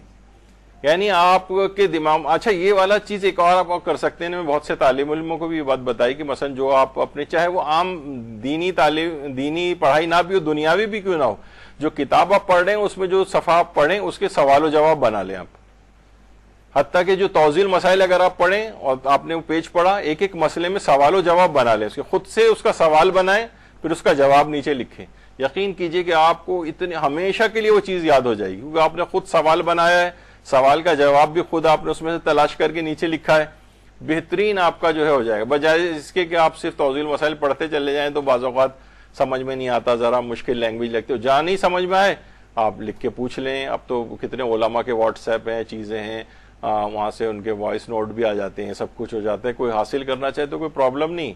یعنی آپ کے دماغ. اچھا، یہ والا چیز ایک اور آپ کر سکتے ہیں. میں بہت سے طالب علموں کو بھی یہ بات بتائی کہ مثلا جو آپ اپنے چاہے وہ عام دینی پڑھائی نہ بھی ہو، دنیاوی بھی کیوں نہ ہو، جو کتاب آپ پڑھ رہے ہیں اس میں جو صفحہ آپ پڑھیں اس کے سوال و جواب بنا لیں آپ. حتیٰ کہ جو توضیح مسائل اگر آپ پڑھیں اور آپ نے وہ پیج پڑھا، ایک ایک مسئلے میں سوال و جواب بنا لیں، اس کے خود سے اس کا سوال بنائیں، پھر اس کا جواب نیچے لکھیں. یقین کیجئے کہ آپ کو اتنے ہمیشہ کے لیے وہ چیز یاد ہو جائے گی، کیونکہ آپ نے خود سوال بنایا ہے، سوال کا جواب بھی خود آپ نے اس میں سے تلاش کر کے نیچے لکھا ہے. بہترین آپ کا جو ہے ہو جائے گا، بجائے اس کے کہ آپ صرف توضیح مسائل پڑھتے چلے جائیں تو بعض اوقات سمجھ میں نہیں آتا، ذرا مشکل لینگویج لگتی ہو، جہاں نہیں سمجھ میں آئے آپ لکھ کے پوچھ لیں. اب تو کتنے علماء کے واٹس ایپ ہیں، چیزیں ہیں، وہاں سے ان کے وائس نوٹ بھی آ جاتے ہیں، سب کچھ ہو جاتا ہے. کوئی حاصل کرنا چاہے تو کوئی پرابلم نہیں.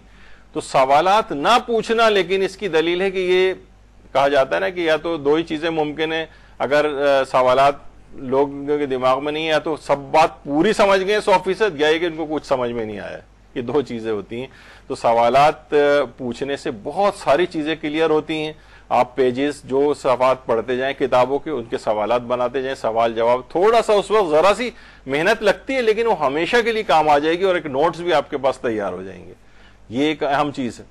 تو سوالات نہ پوچھنا، لیکن اس کی دلیل ہے کہ یہ کہا جاتا ہے نا کہ یا تو 2 ہی چیزیں ممکن ہیں، اگر سوالات لوگوں کے دماغ میں نہیں ہے، یا تو سب بات پوری سمجھ گئے 100%، یا کہ ان کو کچھ سمجھ میں نہیں آیا. یہ 2 چیزیں ہوتی ہیں. تو سوالات پوچھنے سے بہت ساری چیزیں کلیئر ہوتی ہیں. آپ پیجز جو صفحات پڑھتے جائیں کتابوں کے، ان کے سوالات بناتے جائیں، سوال جواب. تھوڑا سا اس وقت ذرا سی محنت لگتی ہے لیکن وہ ہمیشہ کے لیے کام آ جائے گی، اور ایک نوٹس بھی آپ کے پاس تیار ہو جائیں گے. یہ ایک اہم چیز ہے.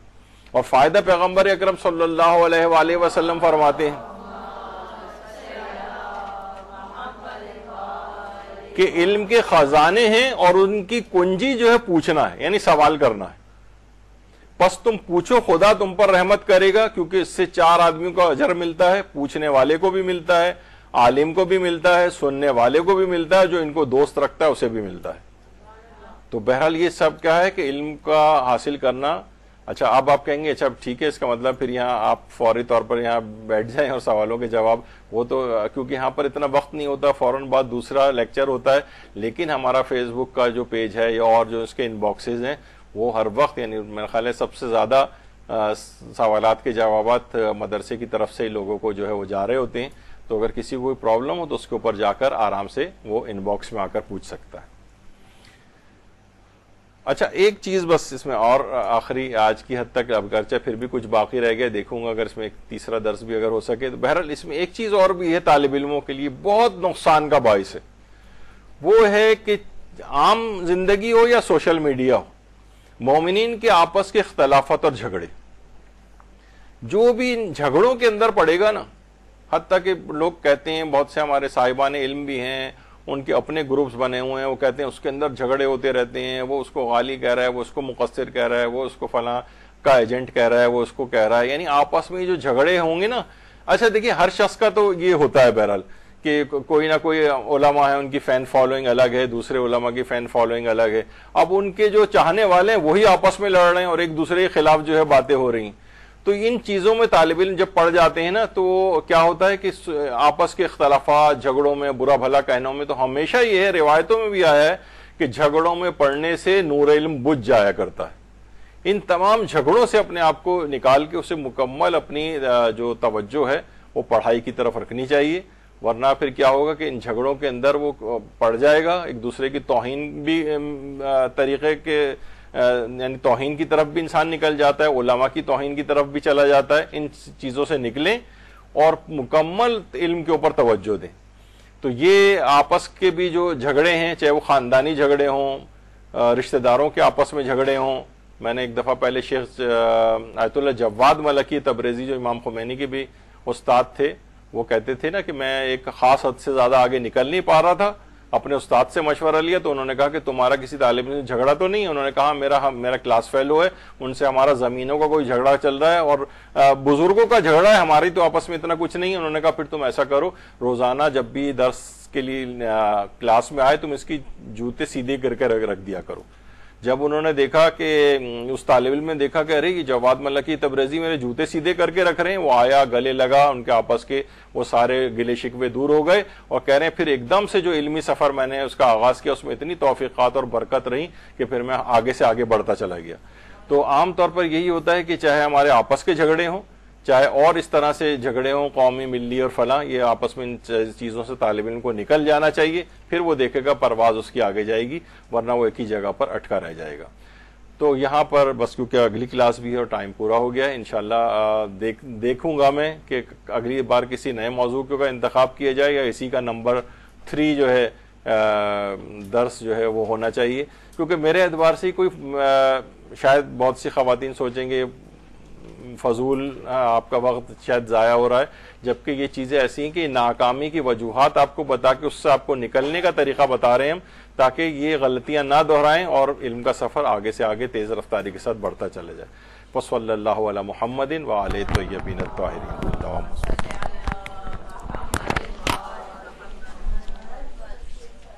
اور فائدہ پیغمبر اکرم صلی اللہ علیہ وآلہ وسلم فرماتے ہیں کہ علم کے خزانے ہیں اور ان کی کنجی جو ہے پوچھنا ہے، یعنی سوال کرنا ہے. پس تم پوچھو، خدا تم پر رحمت کرے گا، کیونکہ اس سے 4 آدمیوں کا اجر ملتا ہے، پوچھنے والے کو بھی ملتا ہے، عالم کو بھی ملتا ہے، سننے والے کو بھی ملتا ہے، جو ان کو دوست رکھتا ہے اسے بھی ملتا ہے. تو بہرحال یہ سب کیا ہے کہ علم کا حاصل کرنا. اچھا، اب آپ کہیں گے اچھا ٹھیک ہے، اس کا مطلب پھر یہاں آپ فوری طور پر یہاں بیٹھ جائیں اور سوالوں کے جواب، وہ تو کیونکہ یہاں پر اتنا وقت نہیں ہوتا، فوراً بعد دوسرا لیکچر ہوتا ہے. لیکن ہمارا فیس بک کا جو پیج ہے یا اور جو اس کے ان باکسز ہیں وہ ہر وقت، یعنی میرا خیال ہے سب سے زیادہ سوالات کے جوابات مدرسے کی طرف سے لوگوں کو جو ہے وہ جا رہے ہوتے ہیں. تو اگر کسی کو کوئی پرابلم ہو تو اس کے اوپر جا کر آرام سے وہ ان باکس میں آ کر پوچھ سکتا ہے. اچھا، ایک چیز بس اس میں اور آخری آج کی حد تک، اب اگرچہ پھر بھی کچھ باقی رہ گیا، دیکھوں گا اگر اس میں ایک تیسرا درس بھی اگر ہو سکے تو. بہرحال اس میں ایک چیز اور بھی ہے طالب علموں کے لیے بہت نقصان کا باعث ہے، وہ ہے کہ عام زندگی ہو یا سوشل میڈیا ہو، مومنین کے آپس کے اختلافات اور جھگڑے، جو بھی ان جھگڑوں کے اندر پڑے گا نا، حتیٰ کہ لوگ کہتے ہیں، بہت سے ہمارے صاحبان علم بھی ہیں، ان کے اپنے گروپس بنے ہوئے ہیں, وہ کہتے ہیں اس کے اندر جھگڑے ہوتے رہتے ہیں, وہ اس کو غالی کہہ رہا ہے, وہ اس کو مقصر کہہ رہا ہے, وہ اس کو فلاں کا ایجنٹ کہہ رہا ہے, وہ اس کو کہہ رہا ہے, یعنی آپس میں جو جھگڑے ہوں گے نا. اچھا دیکھیے ہر شخص کا تو یہ ہوتا ہے بہرحال کہ کوئی نہ کوئی علماء ہیں ان کی فین فالوئنگ الگ ہے, دوسرے علماء کی فین فالوئنگ الگ ہے. اب ان کے جو چاہنے والے ہیں وہی آپس میں لڑ رہے ہیں اور ایک دوسرے کے خلاف جو ہے باتیں ہو رہی ہیں. تو ان چیزوں میں طالب علم جب پڑ جاتے ہیں نا تو کیا ہوتا ہے کہ آپس کے اختلافات, جھگڑوں میں, برا بھلا کہنوں میں, تو ہمیشہ یہ ہے, روایتوں میں بھی آیا ہے کہ جھگڑوں میں پڑنے سے نور علم بجھ جایا کرتا ہے. ان تمام جھگڑوں سے اپنے آپ کو نکال کے اسے مکمل اپنی جو توجہ ہے وہ پڑھائی کی طرف رکھنی چاہیے, ورنہ پھر کیا ہوگا کہ ان جھگڑوں کے اندر وہ پڑ جائے گا, ایک دوسرے کی توہین بھی طریقے کے یعنی توہین کی طرف بھی انسان نکل جاتا ہے, علماء کی توہین کی طرف بھی چلا جاتا ہے. ان چیزوں سے نکلیں اور مکمل علم کے اوپر توجہ دیں. تو یہ آپس کے بھی جو جھگڑے ہیں, چاہے وہ خاندانی جھگڑے ہوں, رشتہ داروں کے آپس میں جھگڑے ہوں. میں نے ایک دفعہ پہلے شیخ آیت اللہ جواد ملکی تبریزی جو امام خمینی کے بھی استاد تھے, وہ کہتے تھے نا کہ میں ایک خاص حد سے زیادہ آگے نکل نہیں پا رہا تھا, اپنے استاد سے مشورہ لیا تو انہوں نے کہا کہ تمہارا کسی طالب علم سے جھگڑا تو نہیں؟ انہوں نے کہا میرا کلاس فیلو ہے, ان سے ہمارا زمینوں کا کوئی جھگڑا چل رہا ہے اور بزرگوں کا جھگڑا ہے, ہماری تو آپس میں اتنا کچھ نہیں ہے. انہوں نے کہا پھر تم ایسا کرو, روزانہ جب بھی درس کے لیے کلاس میں آئے تم اس کی جوتے سیدھے کر کے رکھ دیا کرو. جب انہوں نے دیکھا کہ اس طالب علم نے دیکھا کہ ارے یہ جواد ملکی تبریزی میرے جوتے سیدھے کر کے رکھ رہے ہیں, وہ آیا, گلے لگا, ان کے آپس کے وہ سارے گلے شکوے دور ہو گئے اور کہہ رہے ہیں پھر ایک دم سے جو علمی سفر میں نے اس کا آغاز کیا اس میں اتنی توفیقات اور برکت رہی کہ پھر میں آگے سے آگے بڑھتا چلا گیا. تو عام طور پر یہی ہوتا ہے کہ چاہے ہمارے آپس کے جھگڑے ہوں, چاہے اور اس طرح سے جھگڑے ہوں قومی, ملی اور فلاں, یہ آپس میں ان چیزوں سے طالب علم کو نکل جانا چاہیے. پھر وہ دیکھے گا پرواز اس کی آگے جائے گی, ورنہ وہ ایک ہی جگہ پر اٹکا رہ جائے گا. تو یہاں پر بس کیونکہ اگلی کلاس بھی ہے اور ٹائم پورا ہو گیا ہے, انشاءاللہ دیکھوں گا میں کہ اگلی بار کسی نئے موضوع کا انتخاب کیا جائے یا اسی کا نمبر 3 جو ہے درس جو ہے وہ ہونا چاہیے. کیونکہ میرے اعتبار سے کوئی شاید بہت سی خواتین سوچیں گے فضول آپ کا وقت شاید ضائع ہو رہا ہے, جبکہ یہ چیزیں ایسی ہیں کہ ناکامی کی وجوہات آپ کو بتا کے اس سے آپ کو نکلنے کا طریقہ بتا رہے ہیں ہم, تاکہ یہ غلطیاں نہ دہرائیں اور علم کا سفر آگے سے آگے تیز رفتاری کے ساتھ بڑھتا چلے جائے. وصلی اللہ علی محمد وآلہ الطیبین الطاہرین.